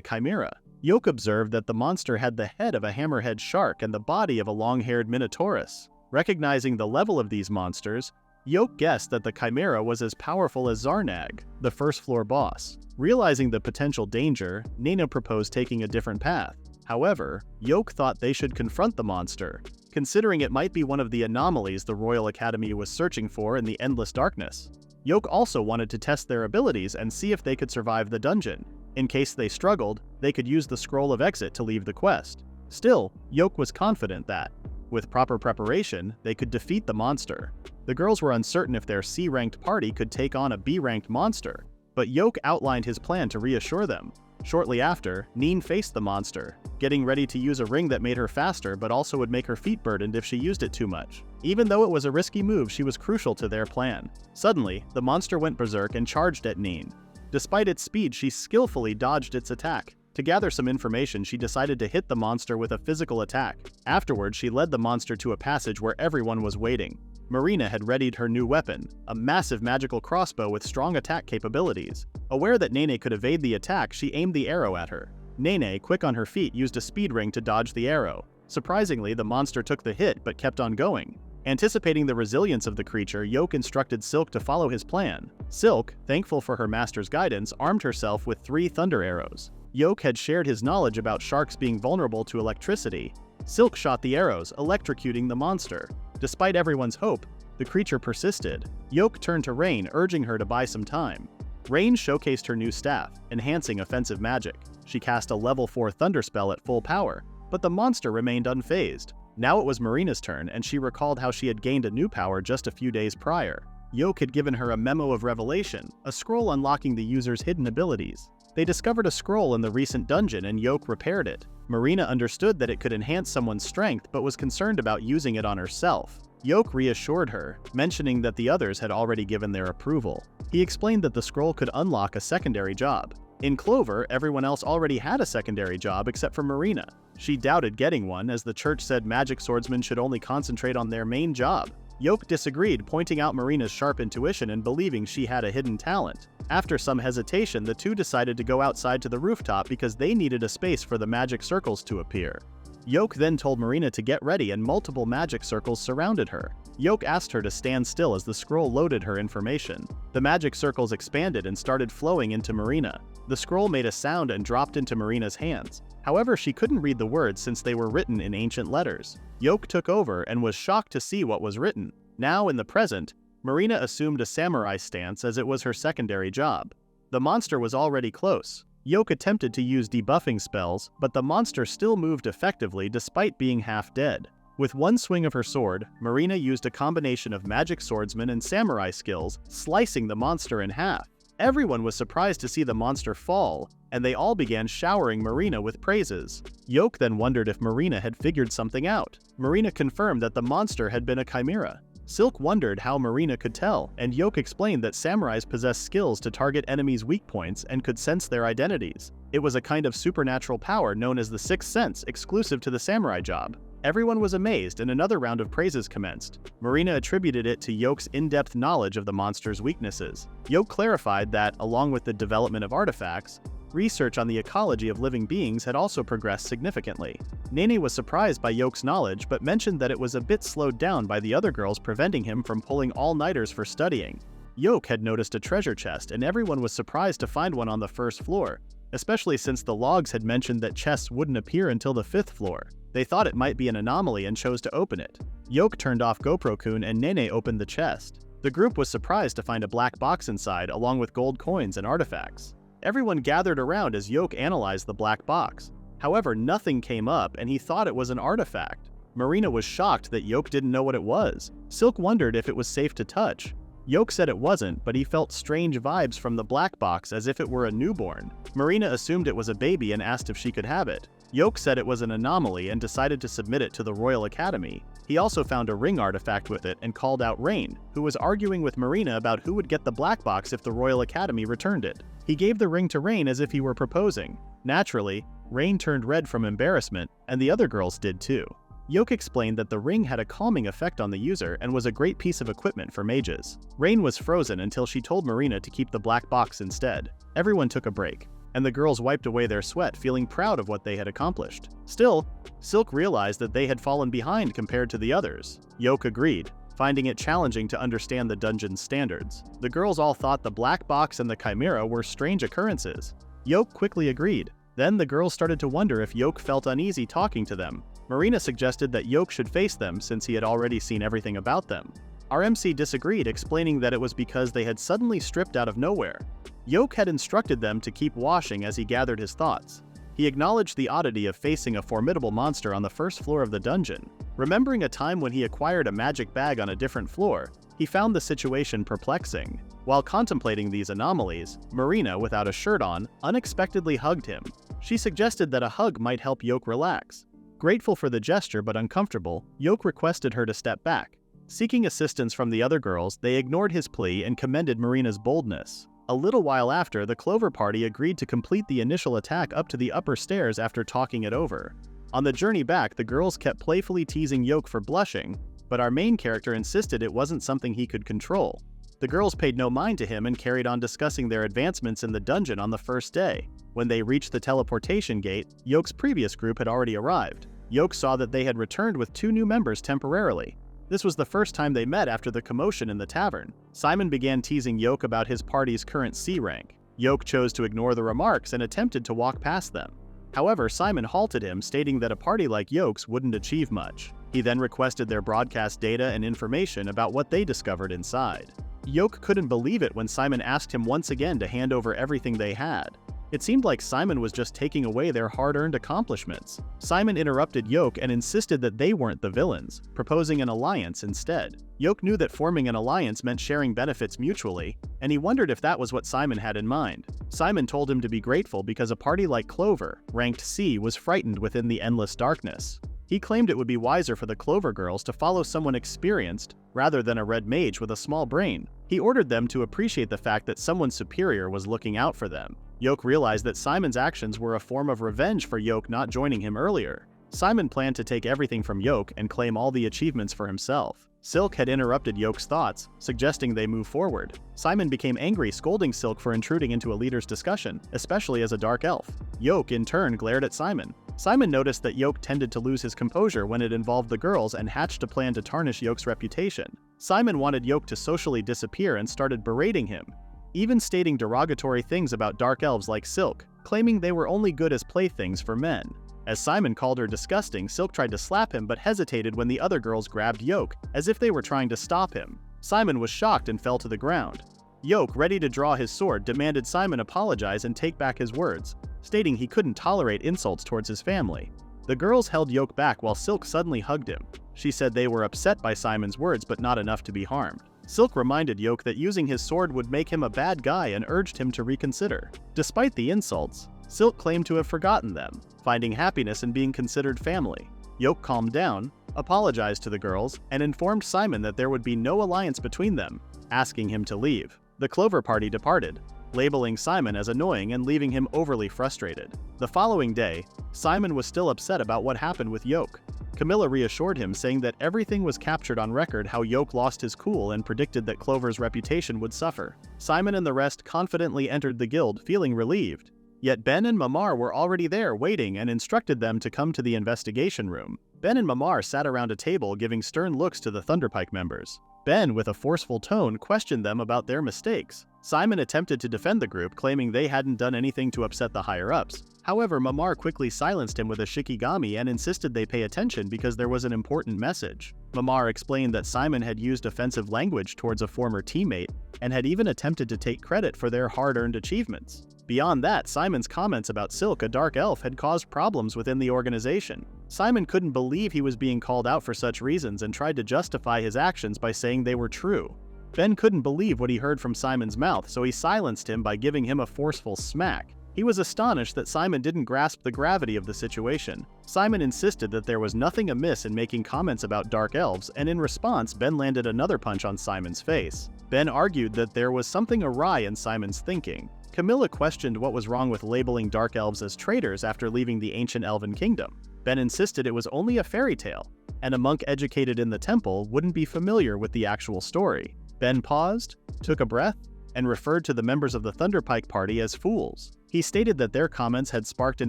chimera. Yoke observed that the monster had the head of a hammerhead shark and the body of a long-haired minotaurus. Recognizing the level of these monsters, Yoke guessed that the chimera was as powerful as Zarnag, the first-floor boss. Realizing the potential danger, Nina proposed taking a different path. However, Yoke thought they should confront the monster, considering it might be one of the anomalies the Royal Academy was searching for in the Endless Darkness. Yoke also wanted to test their abilities and see if they could survive the dungeon. In case they struggled, they could use the Scroll of Exit to leave the quest. Still, Yoke was confident that, with proper preparation, they could defeat the monster. The girls were uncertain if their C-ranked party could take on a B-ranked monster, but Yoke outlined his plan to reassure them. Shortly after, Neen faced the monster, getting ready to use a ring that made her faster but also would make her feet burdened if she used it too much. Even though it was a risky move, she was crucial to their plan. Suddenly, the monster went berserk and charged at Neen. Despite its speed, she skillfully dodged its attack. To gather some information, she decided to hit the monster with a physical attack. Afterwards, she led the monster to a passage where everyone was waiting. Marina had readied her new weapon, a massive magical crossbow with strong attack capabilities. Aware that Nene could evade the attack, she aimed the arrow at her. Nene, quick on her feet, used a speed ring to dodge the arrow. Surprisingly, the monster took the hit but kept on going. Anticipating the resilience of the creature, Yoke instructed Silk to follow his plan. Silk, thankful for her master's guidance, armed herself with 3 thunder arrows. Yoke had shared his knowledge about sharks being vulnerable to electricity. Silk shot the arrows, electrocuting the monster. Despite everyone's hope, the creature persisted. Yoke turned to Rain, urging her to buy some time. Rain showcased her new staff, enhancing offensive magic. She cast a level 4 thunder spell at full power, but the monster remained unfazed. Now it was Marina's turn, and she recalled how she had gained a new power just a few days prior. Yoke had given her a memo of revelation, a scroll unlocking the user's hidden abilities. They discovered a scroll in the recent dungeon and Yoke repaired it. Marina understood that it could enhance someone's strength but was concerned about using it on herself. Yoke reassured her, mentioning that the others had already given their approval. He explained that the scroll could unlock a secondary job. In Clover, everyone else already had a secondary job except for Marina. She doubted getting one, as the church said magic swordsmen should only concentrate on their main job. Yoke disagreed, pointing out Marina's sharp intuition and believing she had a hidden talent. After some hesitation, the two decided to go outside to the rooftop because they needed a space for the magic circles to appear. Yoke then told Marina to get ready and multiple magic circles surrounded her. Yoke asked her to stand still as the scroll loaded her information. The magic circles expanded and started flowing into Marina. The scroll made a sound and dropped into Marina's hands. However, she couldn't read the words since they were written in ancient letters. Yoke took over and was shocked to see what was written. Now, in the present, Marina assumed a samurai stance as it was her secondary job. The monster was already close. Yoke attempted to use debuffing spells, but the monster still moved effectively despite being half dead. With one swing of her sword, Marina used a combination of magic swordsman and samurai skills, slicing the monster in half. Everyone was surprised to see the monster fall, and they all began showering Marina with praises. Yoke then wondered if Marina had figured something out. Marina confirmed that the monster had been a chimera. Silk wondered how Marina could tell, and Yoke explained that samurais possess skills to target enemies' weak points and could sense their identities. It was a kind of supernatural power known as the Sixth Sense, exclusive to the samurai job. Everyone was amazed, and another round of praises commenced. Marina attributed it to Yoke's in-depth knowledge of the monster's weaknesses. Yoke clarified that, along with the development of artifacts, research on the ecology of living beings had also progressed significantly. Nene was surprised by Yoke's knowledge but mentioned that it was a bit slowed down by the other girls preventing him from pulling all-nighters for studying. Yoke had noticed a treasure chest, and everyone was surprised to find one on the first floor, especially since the logs had mentioned that chests wouldn't appear until the 5th floor. They thought it might be an anomaly and chose to open it. Yoke turned off GoPro-kun and Nene opened the chest. The group was surprised to find a black box inside along with gold coins and artifacts. Everyone gathered around as Yoke analyzed the black box. However, nothing came up and he thought it was an artifact. Marina was shocked that Yoke didn't know what it was. Silk wondered if it was safe to touch. Yoke said it wasn't, but he felt strange vibes from the black box as if it were a newborn. Marina assumed it was a baby and asked if she could have it. Yoke said it was an anomaly and decided to submit it to the Royal Academy. He also found a ring artifact with it and called out Rain, who was arguing with Marina about who would get the black box if the Royal Academy returned it. He gave the ring to Rain as if he were proposing. Naturally, Rain turned red from embarrassment, and the other girls did too. Yoke explained that the ring had a calming effect on the user and was a great piece of equipment for mages. Rain was frozen until she told Marina to keep the black box instead. Everyone took a break, and the girls wiped away their sweat, feeling proud of what they had accomplished. Still, Silk realized that they had fallen behind compared to the others. Yoke agreed, finding it challenging to understand the dungeon's standards. The girls all thought the black box and the chimera were strange occurrences. Yoke quickly agreed. Then the girls started to wonder if Yoke felt uneasy talking to them. Marina suggested that Yoke should face them since he had already seen everything about them. Our MC disagreed, explaining that it was because they had suddenly stripped out of nowhere. Yoke had instructed them to keep washing as he gathered his thoughts. He acknowledged the oddity of facing a formidable monster on the first floor of the dungeon. Remembering a time when he acquired a magic bag on a different floor, he found the situation perplexing. While contemplating these anomalies, Marina, without a shirt on, unexpectedly hugged him. She suggested that a hug might help Yoke relax. Grateful for the gesture but uncomfortable, Yoke requested her to step back. Seeking assistance from the other girls, they ignored his plea and commended Marina's boldness. A little while after, the Clover Party agreed to complete the initial attack up to the upper stairs after talking it over. On the journey back, the girls kept playfully teasing Yoke for blushing, but our main character insisted it wasn't something he could control. The girls paid no mind to him and carried on discussing their advancements in the dungeon on the first day. When they reached the teleportation gate, Yoke's previous group had already arrived. Yoke saw that they had returned with 2 new members temporarily. This was the first time they met after the commotion in the tavern. Simon began teasing Yoke about his party's current C rank. Yoke chose to ignore the remarks and attempted to walk past them. However, Simon halted him, stating that a party like Yoke's wouldn't achieve much. He then requested their broadcast data and information about what they discovered inside. Yoke couldn't believe it when Simon asked him once again to hand over everything they had. It seemed like Simon was just taking away their hard-earned accomplishments. Simon interrupted Yoke and insisted that they weren't the villains, proposing an alliance instead. Yoke knew that forming an alliance meant sharing benefits mutually, and he wondered if that was what Simon had in mind. Simon told him to be grateful because a party like Clover, ranked C, was frightened within the endless darkness. He claimed it would be wiser for the Clover girls to follow someone experienced rather than a Red Mage with a small brain. He ordered them to appreciate the fact that someone superior was looking out for them. Yoke realized that Simon's actions were a form of revenge for Yoke not joining him earlier. Simon planned to take everything from Yoke and claim all the achievements for himself. Silk had interrupted Yoke's thoughts, suggesting they move forward. Simon became angry, scolding Silk for intruding into a leader's discussion, especially as a dark elf. Yoke, in turn, glared at Simon. Simon noticed that Yoke tended to lose his composure when it involved the girls and hatched a plan to tarnish Yoke's reputation. Simon wanted Yoke to socially disappear and started berating him, even stating derogatory things about dark elves like Silk, claiming they were only good as playthings for men. As Simon called her disgusting, Silk tried to slap him but hesitated when the other girls grabbed Yoke, as if they were trying to stop him. Simon was shocked and fell to the ground. Yoke, ready to draw his sword, demanded Simon apologize and take back his words, stating he couldn't tolerate insults towards his family. The girls held Yoke back while Silk suddenly hugged him. She said they were upset by Simon's words but not enough to be harmed. Silk reminded Yoke that using his sword would make him a bad guy and urged him to reconsider. Despite the insults, Silk claimed to have forgotten them, finding happiness in being considered family. Yoke calmed down, apologized to the girls, and informed Simon that there would be no alliance between them, asking him to leave. The Clover party departed, labeling Simon as annoying and leaving him overly frustrated. The following day, Simon was still upset about what happened with Yoke. Camilla reassured him, saying that everything was captured on record how Yoke lost his cool and predicted that Clover's reputation would suffer. Simon and the rest confidently entered the guild, feeling relieved. Yet Ben and Mamar were already there waiting and instructed them to come to the investigation room. Ben and Mamar sat around a table giving stern looks to the Thunderpike members. Ben, with a forceful tone, questioned them about their mistakes. Simon attempted to defend the group, claiming they hadn't done anything to upset the higher-ups. However, Mamar quickly silenced him with a shikigami and insisted they pay attention because there was an important message. Mamar explained that Simon had used offensive language towards a former teammate and had even attempted to take credit for their hard-earned achievements. Beyond that, Simon's comments about Silk, a dark elf, had caused problems within the organization. Simon couldn't believe he was being called out for such reasons and tried to justify his actions by saying they were true. Ben couldn't believe what he heard from Simon's mouth, so he silenced him by giving him a forceful smack. He was astonished that Simon didn't grasp the gravity of the situation. Simon insisted that there was nothing amiss in making comments about dark elves, and in response, Ben landed another punch on Simon's face. Ben argued that there was something awry in Simon's thinking. Camilla questioned what was wrong with labeling dark elves as traitors after leaving the ancient elven kingdom. Ben insisted it was only a fairy tale, and a monk educated in the temple wouldn't be familiar with the actual story. Ben paused, took a breath, and referred to the members of the Thunderpike party as fools. He stated that their comments had sparked an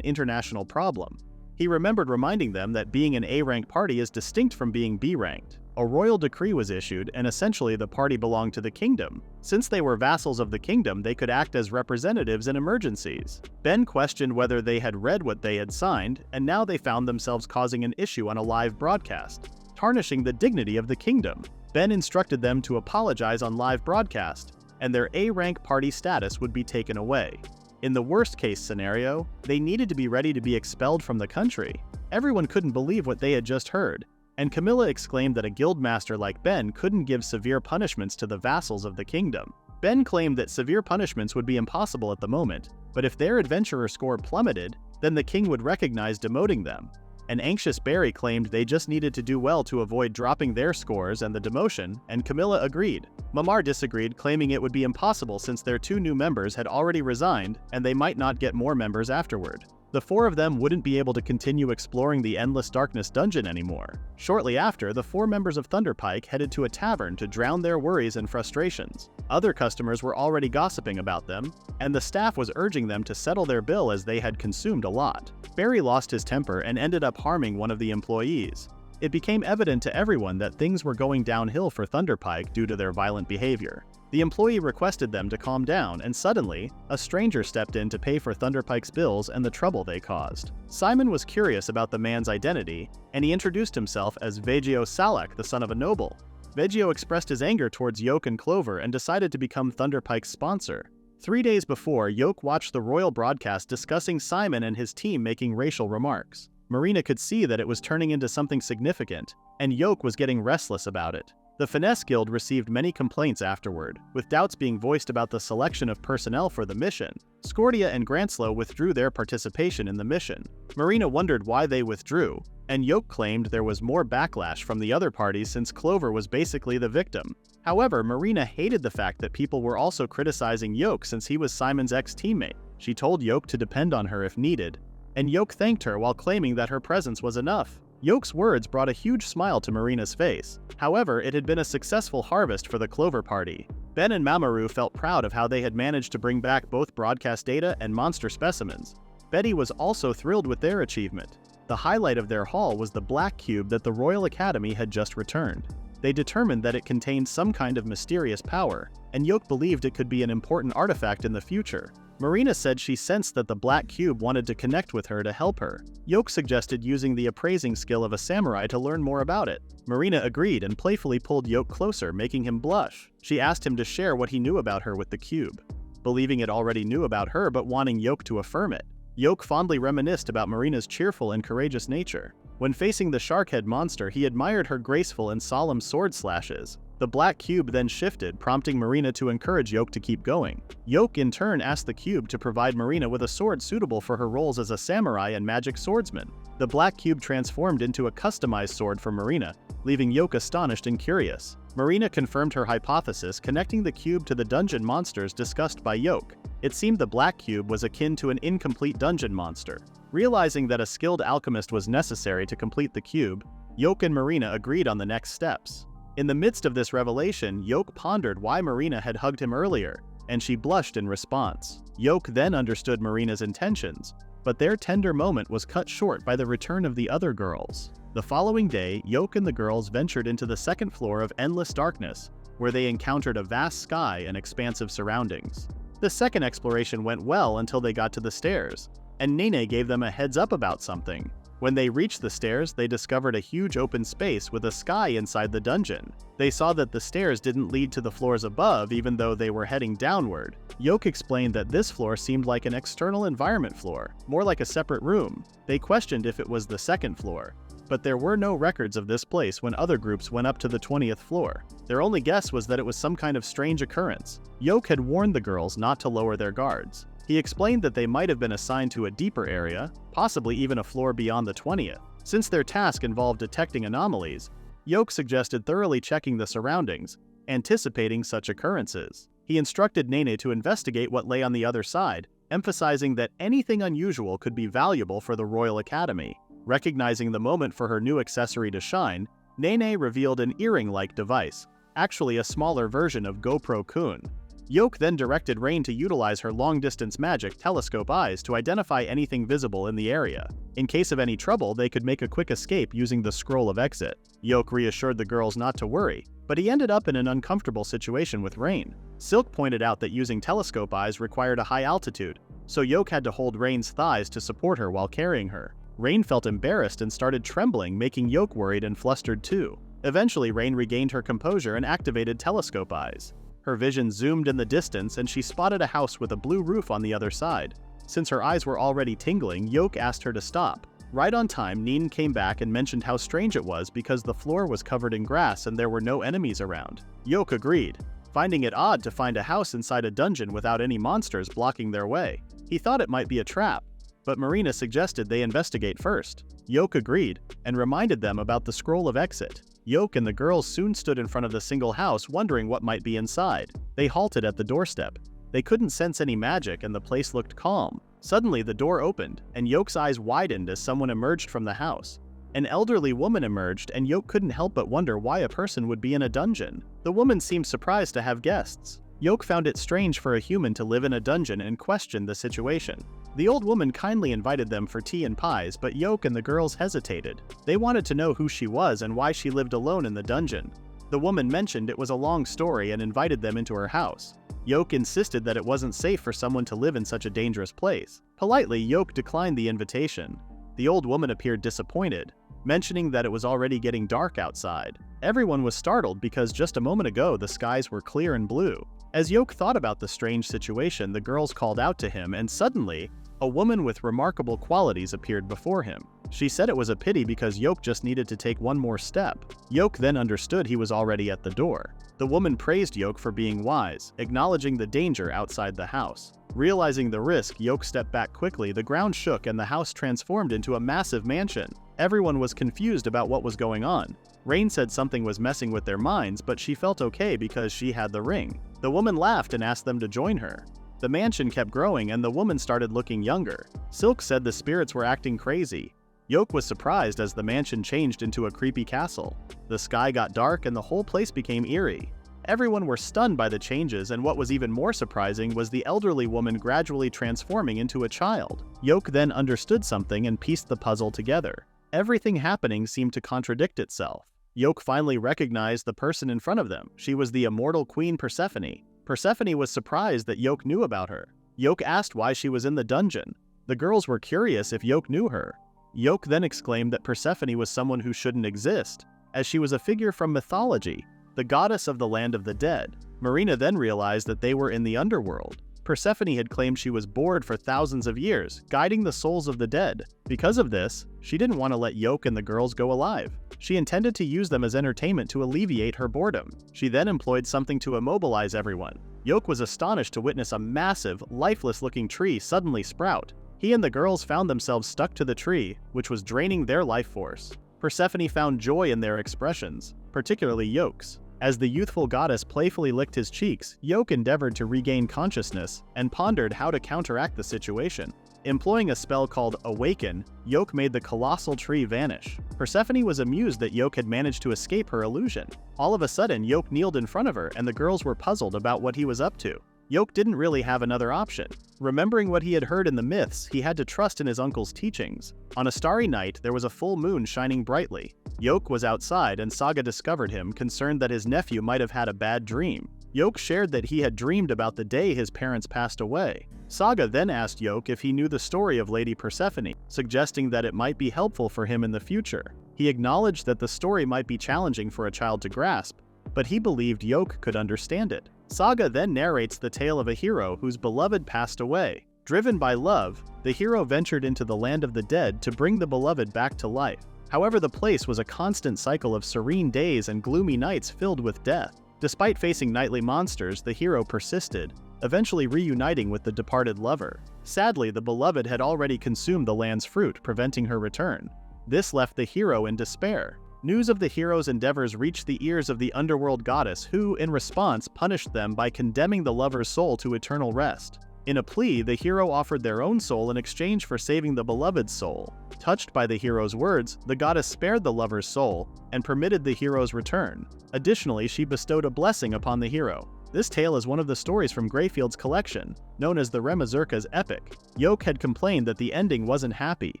international problem. He remembered reminding them that being an A-ranked party is distinct from being B-ranked. A royal decree was issued, and essentially the party belonged to the kingdom. Since they were vassals of the kingdom, they could act as representatives in emergencies. Ben questioned whether they had read what they had signed, and now they found themselves causing an issue on a live broadcast, tarnishing the dignity of the kingdom. Ben instructed them to apologize on live broadcast, and their A-rank party status would be taken away. In the worst-case scenario, they needed to be ready to be expelled from the country. Everyone couldn't believe what they had just heard, and Camilla exclaimed that a guildmaster like Ben couldn't give severe punishments to the vassals of the kingdom. Ben claimed that severe punishments would be impossible at the moment, but if their adventurer score plummeted, then the king would recognize demoting them. An anxious Barry claimed they just needed to do well to avoid dropping their scores and the demotion, and Camilla agreed. Mamar disagreed, claiming it would be impossible since their two new members had already resigned and they might not get more members afterward. The four of them wouldn't be able to continue exploring the Endless Darkness dungeon anymore. Shortly after, the four members of Thunderpike headed to a tavern to drown their worries and frustrations. Other customers were already gossiping about them, and the staff was urging them to settle their bill as they had consumed a lot. Barry lost his temper and ended up harming one of the employees. It became evident to everyone that things were going downhill for Thunderpike due to their violent behavior. The employee requested them to calm down, and suddenly, a stranger stepped in to pay for Thunderpike's bills and the trouble they caused. Simon was curious about the man's identity, and he introduced himself as Vegio Salak, the son of a noble. Vegio expressed his anger towards Yoke and Clover and decided to become Thunderpike's sponsor. 3 days before, Yoke watched the royal broadcast discussing Simon and his team making racial remarks. Marina could see that it was turning into something significant, and Yoke was getting restless about it. The Finesse Guild received many complaints afterward, with doubts being voiced about the selection of personnel for the mission. Scordia and Grantslow withdrew their participation in the mission. Marina wondered why they withdrew, and Yoke claimed there was more backlash from the other parties since Clover was basically the victim. However, Marina hated the fact that people were also criticizing Yoke since he was Simon's ex-teammate. She told Yoke to depend on her if needed, and Yoke thanked her while claiming that her presence was enough. Yoke's words brought a huge smile to Marina's face. However, it had been a successful harvest for the Clover party. Ben and Mamoru felt proud of how they had managed to bring back both broadcast data and monster specimens. Betty was also thrilled with their achievement. The highlight of their haul was the black cube that the Royal Academy had just returned. They determined that it contained some kind of mysterious power, and Yoke believed it could be an important artifact in the future. Marina said she sensed that the black cube wanted to connect with her to help her. Yoke suggested using the appraising skill of a samurai to learn more about it. Marina agreed and playfully pulled Yoke closer, making him blush. She asked him to share what he knew about her with the cube, believing it already knew about her but wanting Yoke to affirm it. Yoke fondly reminisced about Marina's cheerful and courageous nature. When facing the Sharkhead monster, he admired her graceful and solemn sword slashes. The black cube then shifted, prompting Marina to encourage Yoke to keep going. Yoke in turn asked the cube to provide Marina with a sword suitable for her roles as a samurai and magic swordsman. The black cube transformed into a customized sword for Marina, leaving Yoke astonished and curious. Marina confirmed her hypothesis, connecting the cube to the dungeon monsters discussed by Yoke. It seemed the black cube was akin to an incomplete dungeon monster. Realizing that a skilled alchemist was necessary to complete the cube, Yoke and Marina agreed on the next steps. In the midst of this revelation, Yoke pondered why Marina had hugged him earlier, and she blushed in response. Yoke then understood Marina's intentions, but their tender moment was cut short by the return of the other girls. The following day, Yoke and the girls ventured into the second floor of Endless Darkness, where they encountered a vast sky and expansive surroundings. The second exploration went well until they got to the stairs, and Nene gave them a heads up about something. When they reached the stairs, they discovered a huge open space with a sky inside the dungeon. They saw that the stairs didn't lead to the floors above even though they were heading downward. Yoke explained that this floor seemed like an external environment floor, more like a separate room. They questioned if it was the second floor, but there were no records of this place when other groups went up to the 20th floor. Their only guess was that it was some kind of strange occurrence. Yoke had warned the girls not to lower their guards. He explained that they might have been assigned to a deeper area, possibly even a floor beyond the 20th. Since their task involved detecting anomalies, Yoke suggested thoroughly checking the surroundings, anticipating such occurrences. He instructed Nene to investigate what lay on the other side, emphasizing that anything unusual could be valuable for the Royal Academy. Recognizing the moment for her new accessory to shine, Nene revealed an earring-like device, actually a smaller version of GoPro-kun. Yoke then directed Rain to utilize her long-distance magic telescope eyes to identify anything visible in the area. In case of any trouble, they could make a quick escape using the scroll of exit. Yoke reassured the girls not to worry, but he ended up in an uncomfortable situation with Rain. Silk pointed out that using telescope eyes required a high altitude, so Yoke had to hold Rain's thighs to support her while carrying her. Rain felt embarrassed and started trembling, making Yoke worried and flustered too. Eventually, Rain regained her composure and activated telescope eyes. Her vision zoomed in the distance and she spotted a house with a blue roof on the other side. Since her eyes were already tingling, Yoke asked her to stop. Right on time, Neen came back and mentioned how strange it was because the floor was covered in grass and there were no enemies around. Yoke agreed, finding it odd to find a house inside a dungeon without any monsters blocking their way. He thought it might be a trap, but Marina suggested they investigate first. Yoke agreed and reminded them about the scroll of exit. Yoke and the girls soon stood in front of the single house wondering what might be inside. They halted at the doorstep. They couldn't sense any magic and the place looked calm. Suddenly the door opened and Yoke's eyes widened as someone emerged from the house. An elderly woman emerged and Yoke couldn't help but wonder why a person would be in a dungeon. The woman seemed surprised to have guests. Yoke found it strange for a human to live in a dungeon and questioned the situation. The old woman kindly invited them for tea and pies, but Yoke and the girls hesitated. They wanted to know who she was and why she lived alone in the dungeon. The woman mentioned it was a long story and invited them into her house. Yoke insisted that it wasn't safe for someone to live in such a dangerous place. Politely, Yoke declined the invitation. The old woman appeared disappointed, mentioning that it was already getting dark outside. Everyone was startled because just a moment ago the skies were clear and blue. As Yoke thought about the strange situation, the girls called out to him and suddenly, a woman with remarkable qualities appeared before him. She said it was a pity because Yoke just needed to take one more step. Yoke then understood he was already at the door. The woman praised Yoke for being wise, acknowledging the danger outside the house. Realizing the risk, Yoke stepped back quickly. The ground shook and the house transformed into a massive mansion. Everyone was confused about what was going on. Rain said something was messing with their minds, but she felt okay because she had the ring. The woman laughed and asked them to join her. The mansion kept growing and the woman started looking younger. Silk said the spirits were acting crazy. Yoke was surprised as the mansion changed into a creepy castle. The sky got dark and the whole place became eerie. Everyone were stunned by the changes, and what was even more surprising was the elderly woman gradually transforming into a child. Yoke then understood something and pieced the puzzle together. Everything happening seemed to contradict itself. Yoke finally recognized the person in front of them. She was the immortal queen Persephone. Persephone was surprised that Yoke knew about her. Yoke asked why she was in the dungeon. The girls were curious if Yoke knew her. Yoke then exclaimed that Persephone was someone who shouldn't exist, as she was a figure from mythology, the goddess of the land of the dead. Marina then realized that they were in the underworld. Persephone had claimed she was bored for thousands of years, guiding the souls of the dead. Because of this, she didn't want to let Yoke and the girls go alive. She intended to use them as entertainment to alleviate her boredom. She then employed something to immobilize everyone. Yoke was astonished to witness a massive, lifeless-looking tree suddenly sprout. He and the girls found themselves stuck to the tree, which was draining their life force. Persephone found joy in their expressions, particularly Yoke's. As the youthful goddess playfully licked his cheeks, Yoke endeavored to regain consciousness and pondered how to counteract the situation. Employing a spell called Awaken, Yoke made the colossal tree vanish. Persephone was amused that Yoke had managed to escape her illusion. All of a sudden, Yoke kneeled in front of her and the girls were puzzled about what he was up to. Yoke didn't really have another option. Remembering what he had heard in the myths, he had to trust in his uncle's teachings. On a starry night, there was a full moon shining brightly. Yoke was outside and Saga discovered him, concerned that his nephew might have had a bad dream. Yoke shared that he had dreamed about the day his parents passed away. Saga then asked Yoke if he knew the story of Lady Persephone, suggesting that it might be helpful for him in the future. He acknowledged that the story might be challenging for a child to grasp, but he believed Yoke could understand it. Saga then narrates the tale of a hero whose beloved passed away. Driven by love, the hero ventured into the land of the dead to bring the beloved back to life. However, the place was a constant cycle of serene days and gloomy nights filled with death. Despite facing nightly monsters, the hero persisted, eventually reuniting with the departed lover. Sadly, the beloved had already consumed the land's fruit, preventing her return. This left the hero in despair. News of the hero's endeavors reached the ears of the underworld goddess, who, in response, punished them by condemning the lover's soul to eternal rest. In a plea, the hero offered their own soul in exchange for saving the beloved's soul. Touched by the hero's words, the goddess spared the lover's soul and permitted the hero's return. Additionally, she bestowed a blessing upon the hero. This tale is one of the stories from Greyfield's collection, known as the Remazurka's Epic. Yoke had complained that the ending wasn't happy.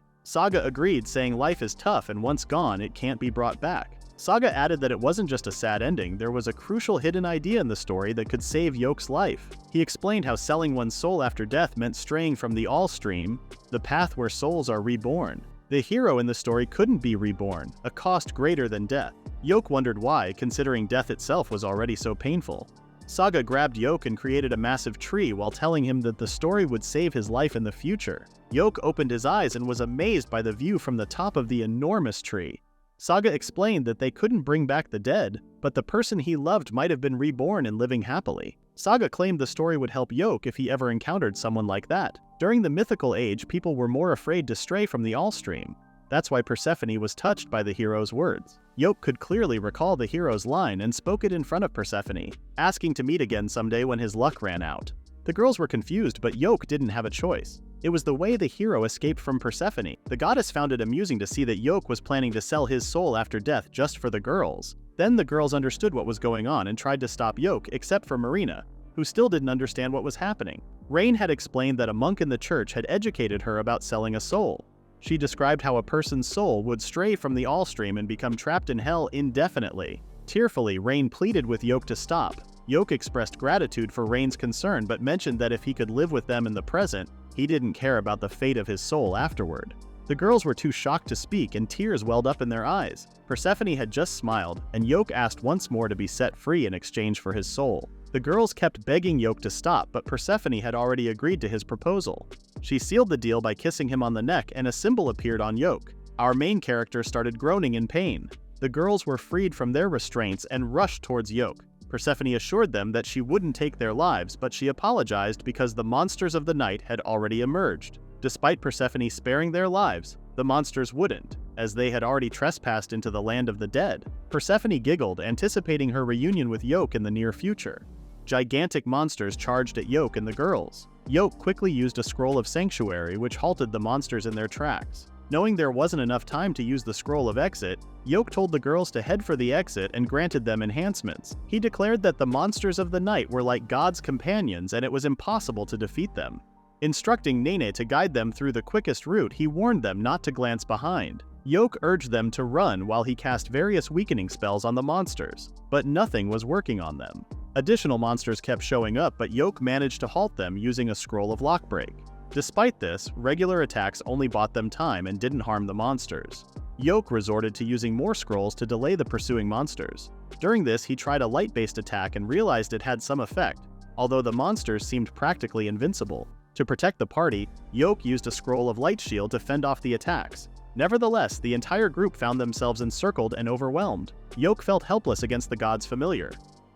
Saga agreed, saying life is tough and once gone, it can't be brought back. Saga added that it wasn't just a sad ending, there was a crucial hidden idea in the story that could save Yoke's life. He explained how selling one's soul after death meant straying from the All Stream, the path where souls are reborn. The hero in the story couldn't be reborn, a cost greater than death. Yoke wondered why, considering death itself was already so painful. Saga grabbed Yoke and created a massive tree while telling him that the story would save his life in the future. Yoke opened his eyes and was amazed by the view from the top of the enormous tree. Saga explained that they couldn't bring back the dead, but the person he loved might have been reborn and living happily. Saga claimed the story would help Yoke if he ever encountered someone like that. During the mythical age, people were more afraid to stray from the All Stream. That's why Persephone was touched by the hero's words. Yoke could clearly recall the hero's line and spoke it in front of Persephone, asking to meet again someday when his luck ran out. The girls were confused, but Yoke didn't have a choice. It was the way the hero escaped from Persephone. The goddess found it amusing to see that Yoke was planning to sell his soul after death just for the girls. Then the girls understood what was going on and tried to stop Yoke, except for Marina, who still didn't understand what was happening. Rain had explained that a monk in the church had educated her about selling a soul. She described how a person's soul would stray from the All Stream and become trapped in hell indefinitely. Tearfully, Rain pleaded with Yoke to stop. Yoke expressed gratitude for Rain's concern but mentioned that if he could live with them in the present, he didn't care about the fate of his soul afterward. The girls were too shocked to speak and tears welled up in their eyes. Persephone had just smiled, and Yoke asked once more to be set free in exchange for his soul. The girls kept begging Yoke to stop, but Persephone had already agreed to his proposal. She sealed the deal by kissing him on the neck, and a symbol appeared on Yoke. Our main character started groaning in pain. The girls were freed from their restraints and rushed towards Yoke. Persephone assured them that she wouldn't take their lives, but she apologized because the monsters of the night had already emerged. Despite Persephone sparing their lives, the monsters wouldn't, as they had already trespassed into the land of the dead. Persephone giggled, anticipating her reunion with Yoke in the near future. Gigantic monsters charged at Yoke and the girls. Yoke quickly used a scroll of sanctuary, which halted the monsters in their tracks. Knowing there wasn't enough time to use the scroll of exit, Yoke told the girls to head for the exit and granted them enhancements. He declared that the monsters of the night were like God's companions and it was impossible to defeat them. Instructing Nene to guide them through the quickest route, he warned them not to glance behind. Yoke urged them to run while he cast various weakening spells on the monsters, but nothing was working on them. Additional monsters kept showing up, but Yoke managed to halt them using a scroll of lockbreak. Despite this, regular attacks only bought them time and didn't harm the monsters. Yoke resorted to using more scrolls to delay the pursuing monsters. During this, he tried a light-based attack and realized it had some effect, although the monsters seemed practically invincible. To protect the party, Yoke used a scroll of light shield to fend off the attacks. Nevertheless, the entire group found themselves encircled and overwhelmed. Yoke felt helpless against the god's familiar.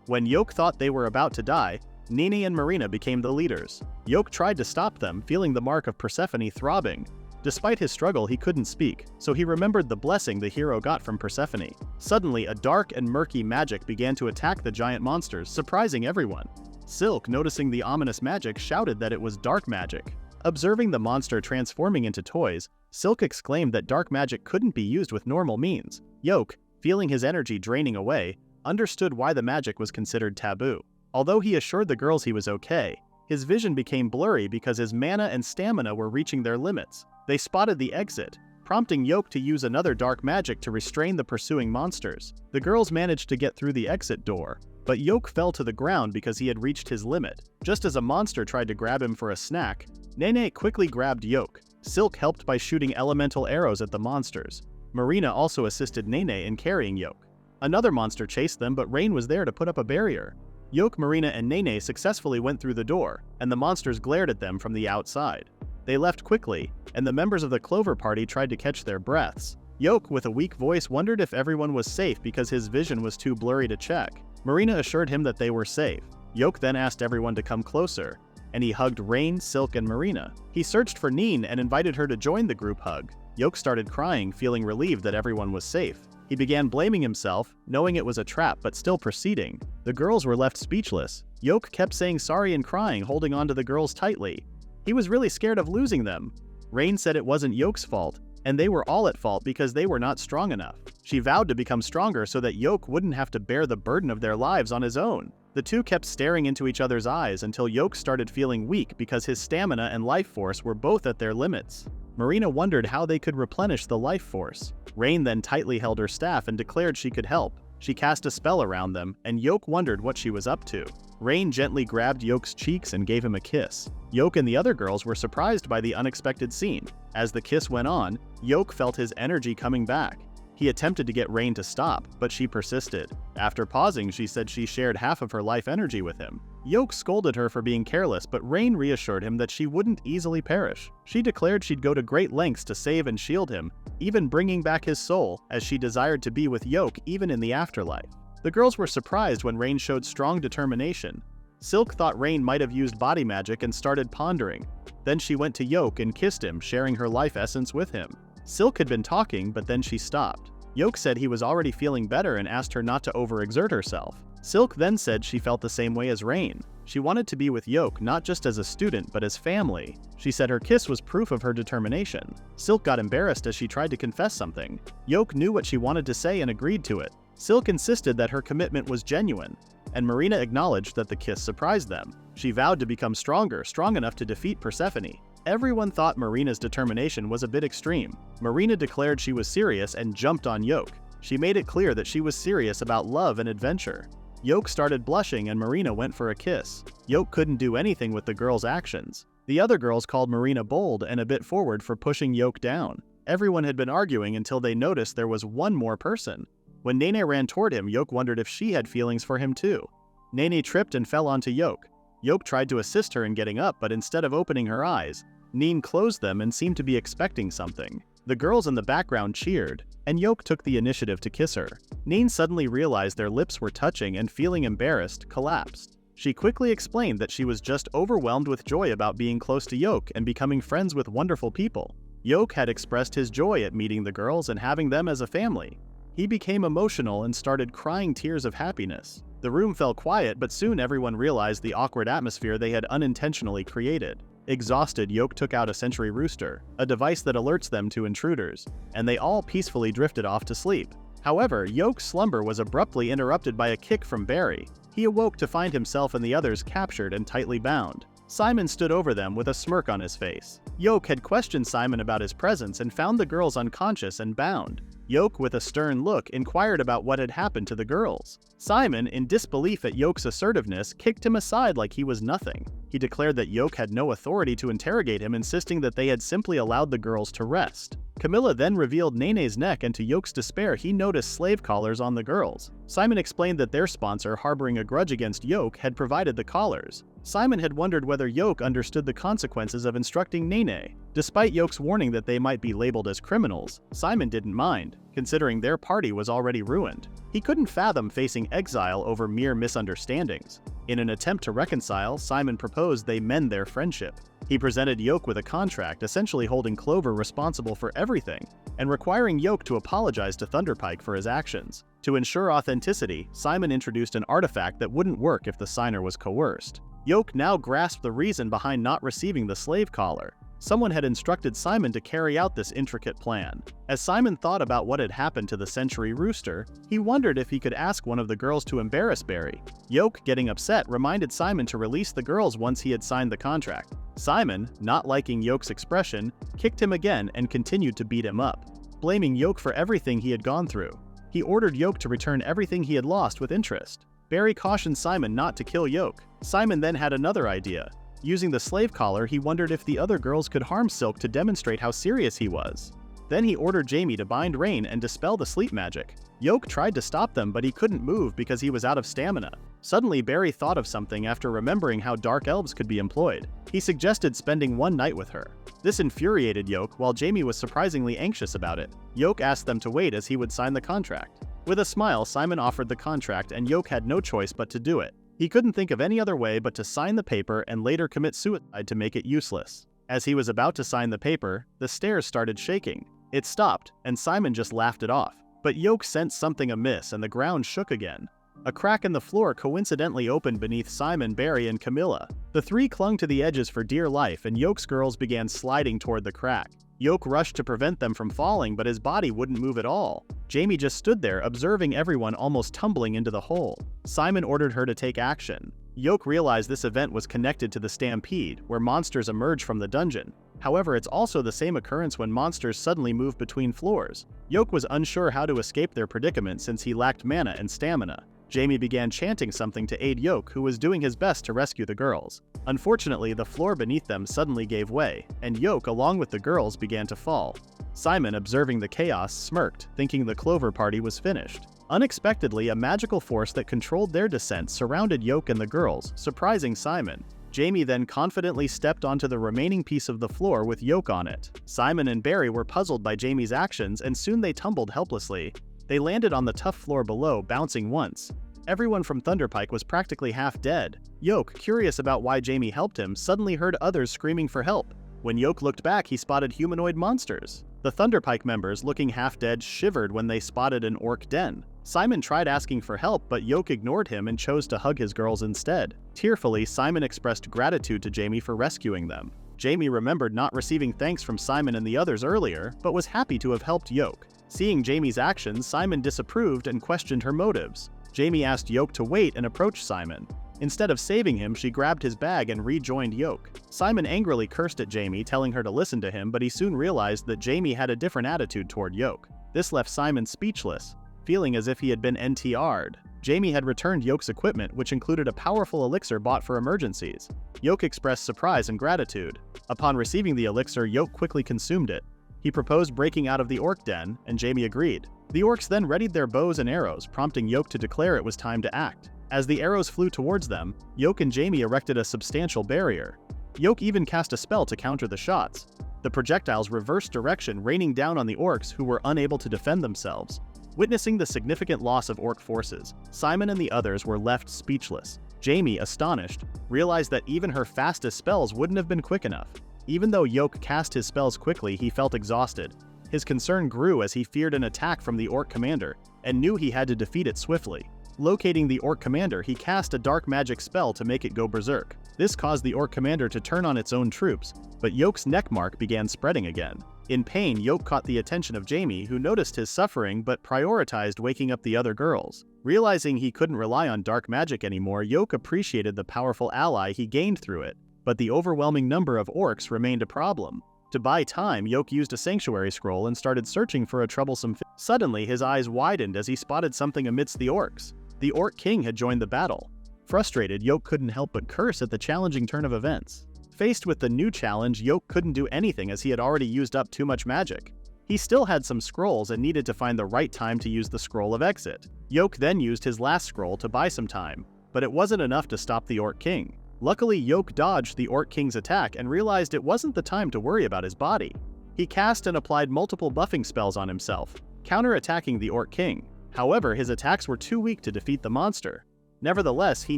When Yoke thought they were about to die, Nene and Marina became the leaders. Yoke tried to stop them, feeling the mark of Persephone throbbing. Despite his struggle, he couldn't speak, so he remembered the blessing the hero got from Persephone. Suddenly, a dark and murky magic began to attack the giant monsters, surprising everyone. Silk, noticing the ominous magic, shouted that it was dark magic. Observing the monster transforming into toys, Silk exclaimed that dark magic couldn't be used with normal means. Yoke, feeling his energy draining away, understood why the magic was considered taboo. Although he assured the girls he was okay, his vision became blurry because his mana and stamina were reaching their limits. They spotted the exit, prompting Yoke to use another dark magic to restrain the pursuing monsters. The girls managed to get through the exit door, but Yoke fell to the ground because he had reached his limit. Just as a monster tried to grab him for a snack, Nene quickly grabbed Yoke. Silk helped by shooting elemental arrows at the monsters. Marina also assisted Nene in carrying Yoke. Another monster chased them, but Rain was there to put up a barrier. Yoke, Marina, and Nene successfully went through the door, and the monsters glared at them from the outside. They left quickly, and the members of the Clover Party tried to catch their breaths. Yoke, with a weak voice, wondered if everyone was safe because his vision was too blurry to check. Marina assured him that they were safe. Yoke then asked everyone to come closer, and he hugged Rain, Silk, and Marina. He searched for Neen and invited her to join the group hug. Yoke started crying, feeling relieved that everyone was safe. He began blaming himself, knowing it was a trap but still proceeding. The girls were left speechless. Yoke kept saying sorry and crying, holding on to the girls tightly. He was really scared of losing them. Rain said it wasn't Yoke's fault, and they were all at fault because they were not strong enough. She vowed to become stronger so that Yoke wouldn't have to bear the burden of their lives on his own. The two kept staring into each other's eyes until Yoke started feeling weak because his stamina and life force were both at their limits. Marina wondered how they could replenish the life force. Rain then tightly held her staff and declared she could help. She cast a spell around them, and Yoke wondered what she was up to. Rain gently grabbed Yoke's cheeks and gave him a kiss. Yoke and the other girls were surprised by the unexpected scene. As the kiss went on, Yoke felt his energy coming back. He attempted to get Rain to stop, but she persisted. After pausing, she said she shared half of her life energy with him. Yoke scolded her for being careless, but Rain reassured him that she wouldn't easily perish. She declared she'd go to great lengths to save and shield him, even bringing back his soul, as she desired to be with Yoke even in the afterlife. The girls were surprised when Rain showed strong determination. Silk thought Rain might have used body magic and started pondering. Then she went to Yoke and kissed him, sharing her life essence with him. Silk had been talking, but then she stopped. Yoke said he was already feeling better and asked her not to overexert herself. Silk then said she felt the same way as Rain. She wanted to be with Yoke not just as a student but as family. She said her kiss was proof of her determination. Silk got embarrassed as she tried to confess something. Yoke knew what she wanted to say and agreed to it. Silk insisted that her commitment was genuine, and Marina acknowledged that the kiss surprised them. She vowed to become stronger, strong enough to defeat Persephone. Everyone thought Marina's determination was a bit extreme. Marina declared she was serious and jumped on Yoke. She made it clear that she was serious about love and adventure. Yoke started blushing and Marina went for a kiss. Yoke couldn't do anything with the girls' actions. The other girls called Marina bold and a bit forward for pushing Yoke down. Everyone had been arguing until they noticed there was one more person. When Nene ran toward him, Yoke wondered if she had feelings for him too. Nene tripped and fell onto Yoke. Yoke tried to assist her in getting up, but instead of opening her eyes, Neen closed them and seemed to be expecting something. The girls in the background cheered, and Yoke took the initiative to kiss her. Neen suddenly realized their lips were touching and, feeling embarrassed, collapsed. She quickly explained that she was just overwhelmed with joy about being close to Yoke and becoming friends with wonderful people. Yoke had expressed his joy at meeting the girls and having them as a family. He became emotional and started crying tears of happiness. The room fell quiet, but soon everyone realized the awkward atmosphere they had unintentionally created. Exhausted, Yoke took out a sentry rooster, a device that alerts them to intruders, and they all peacefully drifted off to sleep. However, Yoke's slumber was abruptly interrupted by a kick from Barry. He awoke to find himself and the others captured and tightly bound. Simon stood over them with a smirk on his face. Yoke had questioned Simon about his presence and found the girls unconscious and bound. Yoke, with a stern look, inquired about what had happened to the girls. Simon, in disbelief at Yoke's assertiveness, kicked him aside like he was nothing. He declared that Yoke had no authority to interrogate him, insisting that they had simply allowed the girls to rest. Camilla then revealed Nene's neck, and to Yoke's despair he noticed slave collars on the girls. Simon explained that their sponsor, harboring a grudge against Yoke, had provided the collars. Simon had wondered whether Yoke understood the consequences of instructing Nene. Despite Yoke's warning that they might be labeled as criminals, Simon didn't mind, considering their party was already ruined. He couldn't fathom facing exile over mere misunderstandings. In an attempt to reconcile, Simon proposed they mend their friendship. He presented Yoke with a contract essentially holding Clover responsible for everything, and requiring Yoke to apologize to Thunderpike for his actions. To ensure authenticity, Simon introduced an artifact that wouldn't work if the signer was coerced. Yoke now grasped the reason behind not receiving the slave collar. Someone had instructed Simon to carry out this intricate plan. As Simon thought about what had happened to the Century Rooster, he wondered if he could ask one of the girls to embarrass Barry. Yoke, getting upset, reminded Simon to release the girls once he had signed the contract. Simon, not liking Yoke's expression, kicked him again and continued to beat him up, blaming Yoke for everything he had gone through. He ordered Yoke to return everything he had lost with interest. Barry cautioned Simon not to kill Yoke. Simon then had another idea. Using the slave collar, he wondered if the other girls could harm Silk to demonstrate how serious he was. Then he ordered Jamie to bind Rain and dispel the sleep magic. Yoke tried to stop them, but he couldn't move because he was out of stamina. Suddenly, Barry thought of something after remembering how dark elves could be employed. He suggested spending one night with her. This infuriated Yoke, while Jamie was surprisingly anxious about it. Yoke asked them to wait as he would sign the contract. With a smile, Simon offered the contract, and Yoke had no choice but to do it. He couldn't think of any other way but to sign the paper and later commit suicide to make it useless. As he was about to sign the paper, the stairs started shaking. It stopped, and Simon just laughed it off. But Yoke sensed something amiss, and the ground shook again. A crack in the floor coincidentally opened beneath Simon, Barry, and Camilla. The three clung to the edges for dear life, and Yoke's girls began sliding toward the crack. Yoke rushed to prevent them from falling, but his body wouldn't move at all. Jamie just stood there, observing everyone almost tumbling into the hole. Simon ordered her to take action. Yoke realized this event was connected to the stampede, where monsters emerge from the dungeon. However, it's also the same occurrence when monsters suddenly move between floors. Yoke was unsure how to escape their predicament since he lacked mana and stamina. Jamie began chanting something to aid Yoke, who was doing his best to rescue the girls. Unfortunately, the floor beneath them suddenly gave way, and Yoke, along with the girls, began to fall. Simon, observing the chaos, smirked, thinking the Clover party was finished. Unexpectedly, a magical force that controlled their descent surrounded Yoke and the girls, surprising Simon. Jamie then confidently stepped onto the remaining piece of the floor with Yoke on it. Simon and Barry were puzzled by Jamie's actions, and soon they tumbled helplessly. They landed on the tough floor below, bouncing once. Everyone from Thunderpike was practically half dead. Yoke, curious about why Jamie helped him, suddenly heard others screaming for help. When Yoke looked back, he spotted humanoid monsters. The Thunderpike members, looking half dead, shivered when they spotted an orc den. Simon tried asking for help, but Yoke ignored him and chose to hug his girls instead. Tearfully, Simon expressed gratitude to Jamie for rescuing them. Jamie remembered not receiving thanks from Simon and the others earlier, but was happy to have helped Yoke. Seeing Jamie's actions, Simon disapproved and questioned her motives. Jamie asked Yoke to wait and approach Simon. Instead of saving him, she grabbed his bag and rejoined Yoke. Simon angrily cursed at Jamie, telling her to listen to him, but he soon realized that Jamie had a different attitude toward Yoke. This left Simon speechless, feeling as if he had been NTR'd. Jamie had returned Yoke's equipment, which included a powerful elixir bought for emergencies. Yoke expressed surprise and gratitude. Upon receiving the elixir, Yoke quickly consumed it. He proposed breaking out of the orc den, and Jamie agreed. The orcs then readied their bows and arrows, prompting Yoke to declare it was time to act. As the arrows flew towards them, Yoke and Jamie erected a substantial barrier. Yoke even cast a spell to counter the shots. The projectiles reversed direction, raining down on the orcs, who were unable to defend themselves. Witnessing the significant loss of orc forces, Simon and the others were left speechless. Jamie, astonished, realized that even her fastest spells wouldn't have been quick enough. Even though Yoke cast his spells quickly, he felt exhausted. His concern grew as he feared an attack from the orc commander, and knew he had to defeat it swiftly. Locating the orc commander, he cast a dark magic spell to make it go berserk. This caused the orc commander to turn on its own troops, but Yoke's neck mark began spreading again. In pain, Yoke caught the attention of Jamie, who noticed his suffering but prioritized waking up the other girls. Realizing he couldn't rely on dark magic anymore, Yoke appreciated the powerful ally he gained through it, but the overwhelming number of orcs remained a problem. To buy time, Yoke used a sanctuary scroll and started searching for a troublesome figure. Suddenly, his eyes widened as he spotted something amidst the orcs. The Orc King had joined the battle. Frustrated, Yoke couldn't help but curse at the challenging turn of events. Faced with the new challenge, Yoke couldn't do anything as he had already used up too much magic. He still had some scrolls and needed to find the right time to use the scroll of exit. Yoke then used his last scroll to buy some time, but it wasn't enough to stop the Orc King. Luckily, Yoke dodged the Orc King's attack and realized it wasn't the time to worry about his body. He cast and applied multiple buffing spells on himself, counter-attacking the Orc King. However, his attacks were too weak to defeat the monster. Nevertheless, he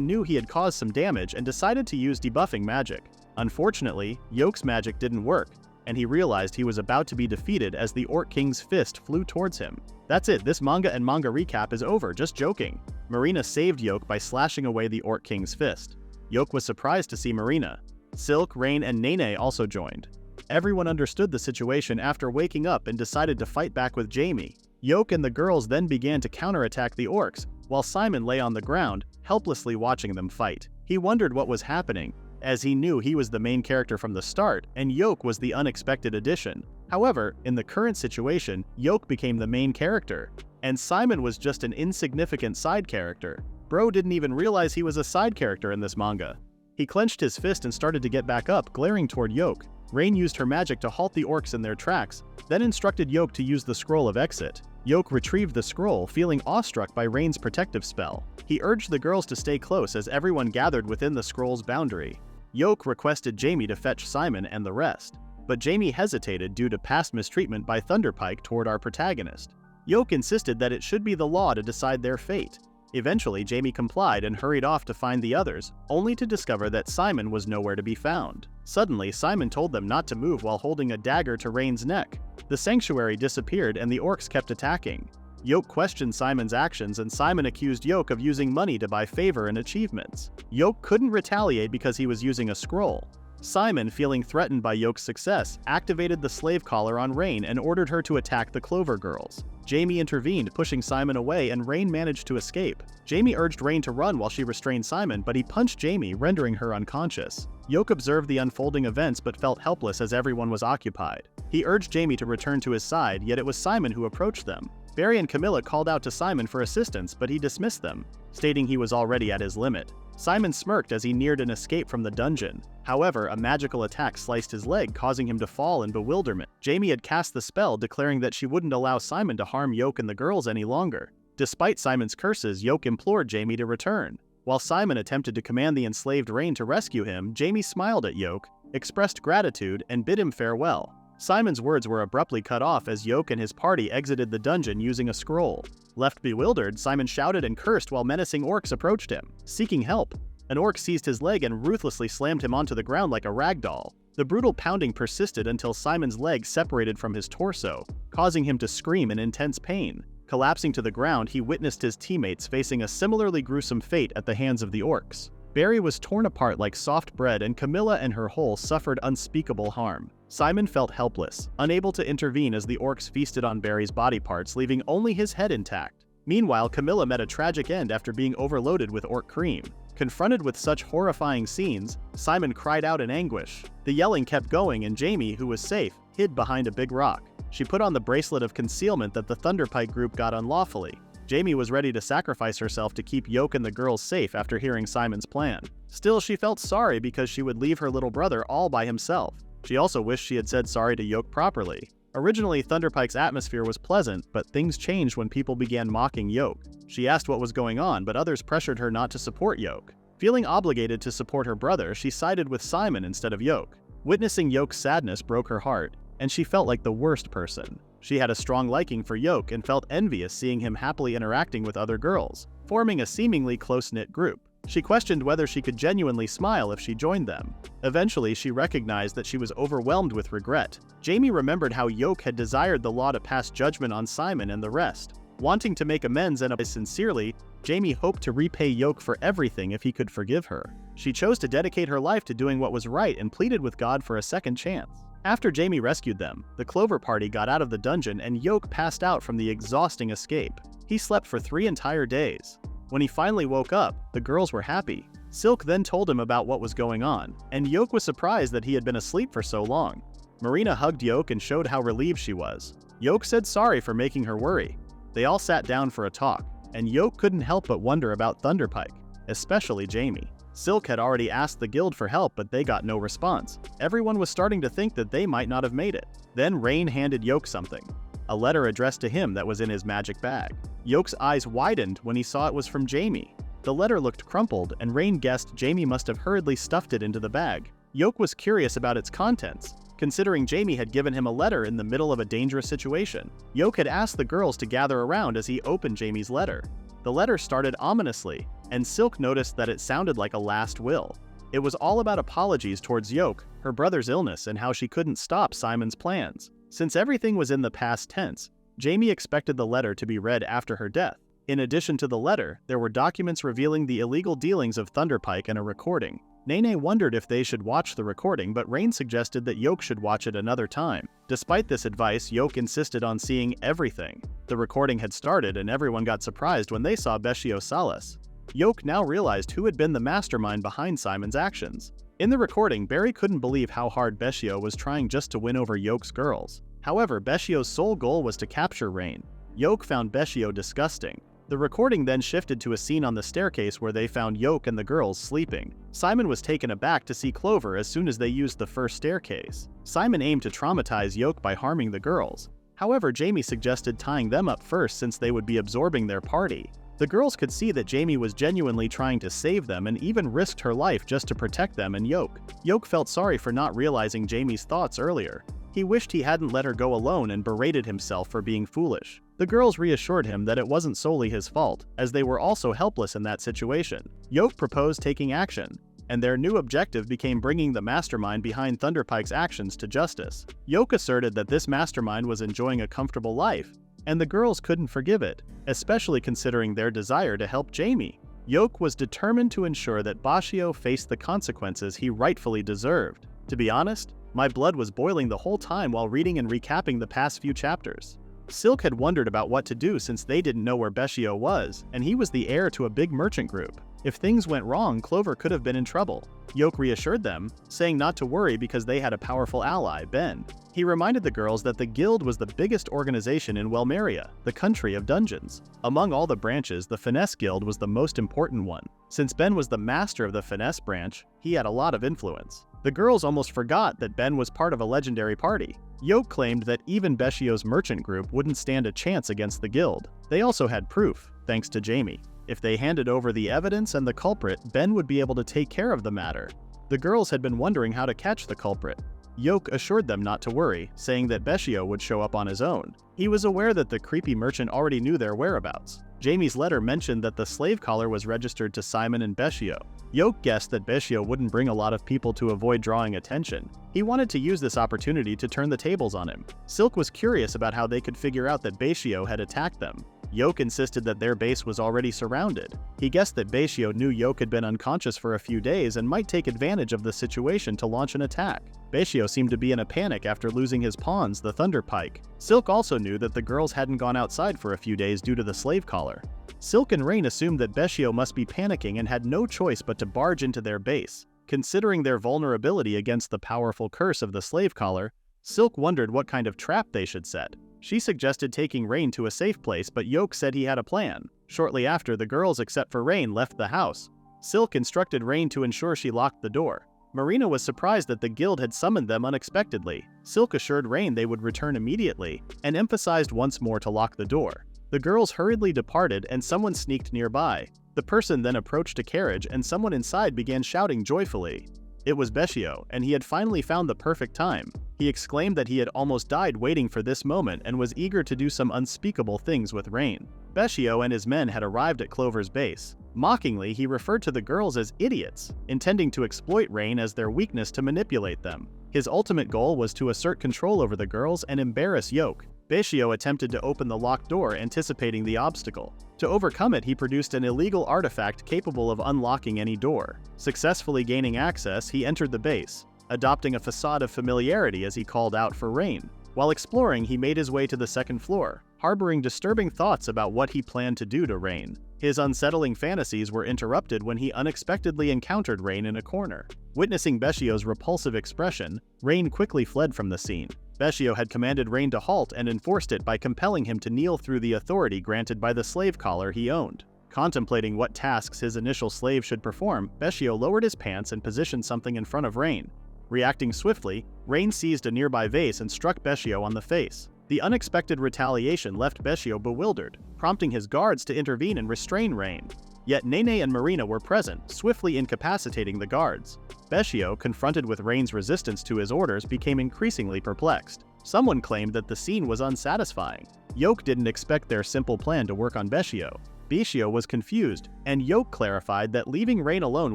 knew he had caused some damage and decided to use debuffing magic. Unfortunately, Yoke's magic didn't work, and he realized he was about to be defeated as the Orc King's fist flew towards him. That's it, this manga and manga recap is over, just joking. Marina saved Yoke by slashing away the Orc King's fist. Yoke was surprised to see Marina. Silk, Rain, and Nene also joined. Everyone understood the situation after waking up and decided to fight back with Jamie. Yoke and the girls then began to counterattack the orcs, while Simon lay on the ground, helplessly watching them fight. He wondered what was happening, as he knew he was the main character from the start, and Yoke was the unexpected addition. However, in the current situation, Yoke became the main character, and Simon was just an insignificant side character. Bro didn't even realize he was a side character in this manga. He clenched his fist and started to get back up, glaring toward Yoke. Rain used her magic to halt the orcs in their tracks, then instructed Yoke to use the scroll of exit. Yoke retrieved the scroll, feeling awestruck by Rain's protective spell. He urged the girls to stay close as everyone gathered within the scroll's boundary. Yoke requested Jamie to fetch Simon and the rest, but Jamie hesitated due to past mistreatment by Thunderpike toward our protagonist. Yoke insisted that it should be the law to decide their fate. Eventually, Jamie complied and hurried off to find the others, only to discover that Simon was nowhere to be found. Suddenly, Simon told them not to move while holding a dagger to Rain's neck. The sanctuary disappeared and the orcs kept attacking. Yoke questioned Simon's actions and Simon accused Yoke of using money to buy favor and achievements. Yoke couldn't retaliate because he was using a scroll. Simon, feeling threatened by Yoke's success, activated the slave collar on Rain and ordered her to attack the Clover girls. Jamie intervened, pushing Simon away, and Rain managed to escape. Jamie urged Rain to run while she restrained Simon, but he punched Jamie, rendering her unconscious. Yoke observed the unfolding events but felt helpless as everyone was occupied. He urged Jamie to return to his side, yet it was Simon who approached them. Barry and Camilla called out to Simon for assistance, but he dismissed them, stating he was already at his limit. Simon smirked as he neared an escape from the dungeon. However, a magical attack sliced his leg, causing him to fall in bewilderment. Jamie had cast the spell, declaring that she wouldn't allow Simon to harm Yoke and the girls any longer. Despite Simon's curses, Yoke implored Jamie to return. While Simon attempted to command the enslaved Rain to rescue him, Jamie smiled at Yoke, expressed gratitude, and bid him farewell. Simon's words were abruptly cut off as Yoke and his party exited the dungeon using a scroll. Left bewildered, Simon shouted and cursed while menacing orcs approached him, seeking help. An orc seized his leg and ruthlessly slammed him onto the ground like a rag doll. The brutal pounding persisted until Simon's leg separated from his torso, causing him to scream in intense pain. Collapsing to the ground, he witnessed his teammates facing a similarly gruesome fate at the hands of the orcs. Barry was torn apart like soft bread and Camilla and her whole suffered unspeakable harm. Simon felt helpless, unable to intervene as the orcs feasted on Barry's body parts, leaving only his head intact. Meanwhile, Camilla met a tragic end after being overloaded with orc cream. Confronted with such horrifying scenes, Simon cried out in anguish. The yelling kept going and Jamie, who was safe, hid behind a big rock. She put on the bracelet of concealment that the Thunderpike group got unlawfully. Jamie was ready to sacrifice herself to keep Yoke and the girls safe after hearing Simon's plan. Still, she felt sorry because she would leave her little brother all by himself. She also wished she had said sorry to Yoke properly. Originally, Thunderpike's atmosphere was pleasant, but things changed when people began mocking Yoke. She asked what was going on, but others pressured her not to support Yoke. Feeling obligated to support her brother, she sided with Simon instead of Yoke. Witnessing Yoke's sadness broke her heart, and she felt like the worst person. She had a strong liking for Yoke and felt envious seeing him happily interacting with other girls, forming a seemingly close-knit group. She questioned whether she could genuinely smile if she joined them. Eventually, she recognized that she was overwhelmed with regret. Jamie remembered how Yoke had desired the law to pass judgment on Simon and the rest. Wanting to make amends and sincerely, Jamie hoped to repay Yoke for everything if he could forgive her. She chose to dedicate her life to doing what was right and pleaded with God for a second chance. After Jamie rescued them, the Clover party got out of the dungeon and Yoke passed out from the exhausting escape. He slept for 3 entire days. When he finally woke up, the girls were happy. Silk then told him about what was going on, and Yoke was surprised that he had been asleep for so long. Marina hugged Yoke and showed how relieved she was. Yoke said sorry for making her worry. They all sat down for a talk, and Yoke couldn't help but wonder about Thunderpike, especially Jamie. Silk had already asked the guild for help, but they got no response. Everyone was starting to think that they might not have made it. Then Rain handed Yoke something. A letter addressed to him that was in his magic bag. Yoke's eyes widened when he saw it was from Jamie. The letter looked crumpled, and Rain guessed Jamie must have hurriedly stuffed it into the bag. Yoke was curious about its contents, considering Jamie had given him a letter in the middle of a dangerous situation. Yoke had asked the girls to gather around as he opened Jamie's letter. The letter started ominously, and Silk noticed that it sounded like a last will. It was all about apologies towards Yoke, her brother's illness, and how she couldn't stop Simon's plans. Since everything was in the past tense, Jamie expected the letter to be read after her death. In addition to the letter, there were documents revealing the illegal dealings of Thunderpike and a recording. Nene wondered if they should watch the recording, but Rain suggested that Yoke should watch it another time. Despite this advice, Yoke insisted on seeing everything. The recording had started, and everyone got surprised when they saw Beshio Salas. Yoke now realized who had been the mastermind behind Simon's actions. In the recording, Barry couldn't believe how hard Beshio was trying just to win over Yoke's girls. However, Beshio's sole goal was to capture Rain. Yoke found Beshio disgusting. The recording then shifted to a scene on the staircase where they found Yoke and the girls sleeping. Simon was taken aback to see Clover as soon as they used the first staircase. Simon aimed to traumatize Yoke by harming the girls. However, Jamie suggested tying them up first since they would be absorbing their party. The girls could see that Jamie was genuinely trying to save them and even risked her life just to protect them and Yoke. Yoke felt sorry for not realizing Jamie's thoughts earlier. He wished he hadn't let her go alone and berated himself for being foolish. The girls reassured him that it wasn't solely his fault, as they were also helpless in that situation. Yoke proposed taking action, and their new objective became bringing the mastermind behind Thunderpike's actions to justice. Yoke asserted that this mastermind was enjoying a comfortable life, and the girls couldn't forgive it, especially considering their desire to help Jamie. Yoke was determined to ensure that Bashio faced the consequences he rightfully deserved. To be honest, my blood was boiling the whole time while reading and recapping the past few chapters. Silk had wondered about what to do since they didn't know where Beshio was, and he was the heir to a big merchant group. If things went wrong, Clover could have been in trouble. Yoke reassured them, saying not to worry because they had a powerful ally, Ben. He reminded the girls that the guild was the biggest organization in Welmeria, the country of dungeons. Among all the branches, the Finesse Guild was the most important one. Since Ben was the master of the Finesse branch, he had a lot of influence. The girls almost forgot that Ben was part of a legendary party. Yoke claimed that even Beshio's merchant group wouldn't stand a chance against the guild. They also had proof, thanks to Jamie. If they handed over the evidence and the culprit, Ben would be able to take care of the matter. The girls had been wondering how to catch the culprit. Yoke assured them not to worry, saying that Beshio would show up on his own. He was aware that the creepy merchant already knew their whereabouts. Jamie's letter mentioned that the slave collar was registered to Simon and Beshio. Yoke guessed that Beshio wouldn't bring a lot of people to avoid drawing attention. He wanted to use this opportunity to turn the tables on him. Silk was curious about how they could figure out that Beshio had attacked them. Yoke insisted that their base was already surrounded. He guessed that Beshio knew Yoke had been unconscious for a few days and might take advantage of the situation to launch an attack. Beshio seemed to be in a panic after losing his pawns, the Thunderpike. Silk also knew that the girls hadn't gone outside for a few days due to the slave collar. Silk and Rain assumed that Beshio must be panicking and had no choice but to barge into their base. Considering their vulnerability against the powerful curse of the slave collar, Silk wondered what kind of trap they should set. She suggested taking Rain to a safe place, but Yoke said he had a plan. Shortly after, the girls except for Rain left the house. Silk instructed Rain to ensure she locked the door. Marina was surprised that the guild had summoned them unexpectedly. Silk assured Rain they would return immediately, and emphasized once more to lock the door. The girls hurriedly departed and someone sneaked nearby. The person then approached a carriage and someone inside began shouting joyfully. It was Beshio, and he had finally found the perfect time. He exclaimed that he had almost died waiting for this moment and was eager to do some unspeakable things with Rain. Beshio and his men had arrived at Clover's base. Mockingly, he referred to the girls as idiots, intending to exploit Rain as their weakness to manipulate them. His ultimate goal was to assert control over the girls and embarrass Yoke. Beshio attempted to open the locked door, anticipating the obstacle. To overcome it, he produced an illegal artifact capable of unlocking any door. Successfully gaining access, he entered the base, adopting a facade of familiarity as he called out for Rain. While exploring, he made his way to the second floor, harboring disturbing thoughts about what he planned to do to Rain. His unsettling fantasies were interrupted when he unexpectedly encountered Rain in a corner. Witnessing Beshio's repulsive expression, Rain quickly fled from the scene. Beshio had commanded Rain to halt and enforced it by compelling him to kneel through the authority granted by the slave collar he owned. Contemplating what tasks his initial slave should perform, Beshio lowered his pants and positioned something in front of Rain. Reacting swiftly, Rain seized a nearby vase and struck Beshio on the face. The unexpected retaliation left Beshio bewildered, prompting his guards to intervene and restrain Rain. Yet Nene and Marina were present, swiftly incapacitating the guards. Beshio, confronted with Rain's resistance to his orders, became increasingly perplexed. Someone claimed that the scene was unsatisfying. Yoke didn't expect their simple plan to work on Beshio. Beshio was confused, and Yoke clarified that leaving Rain alone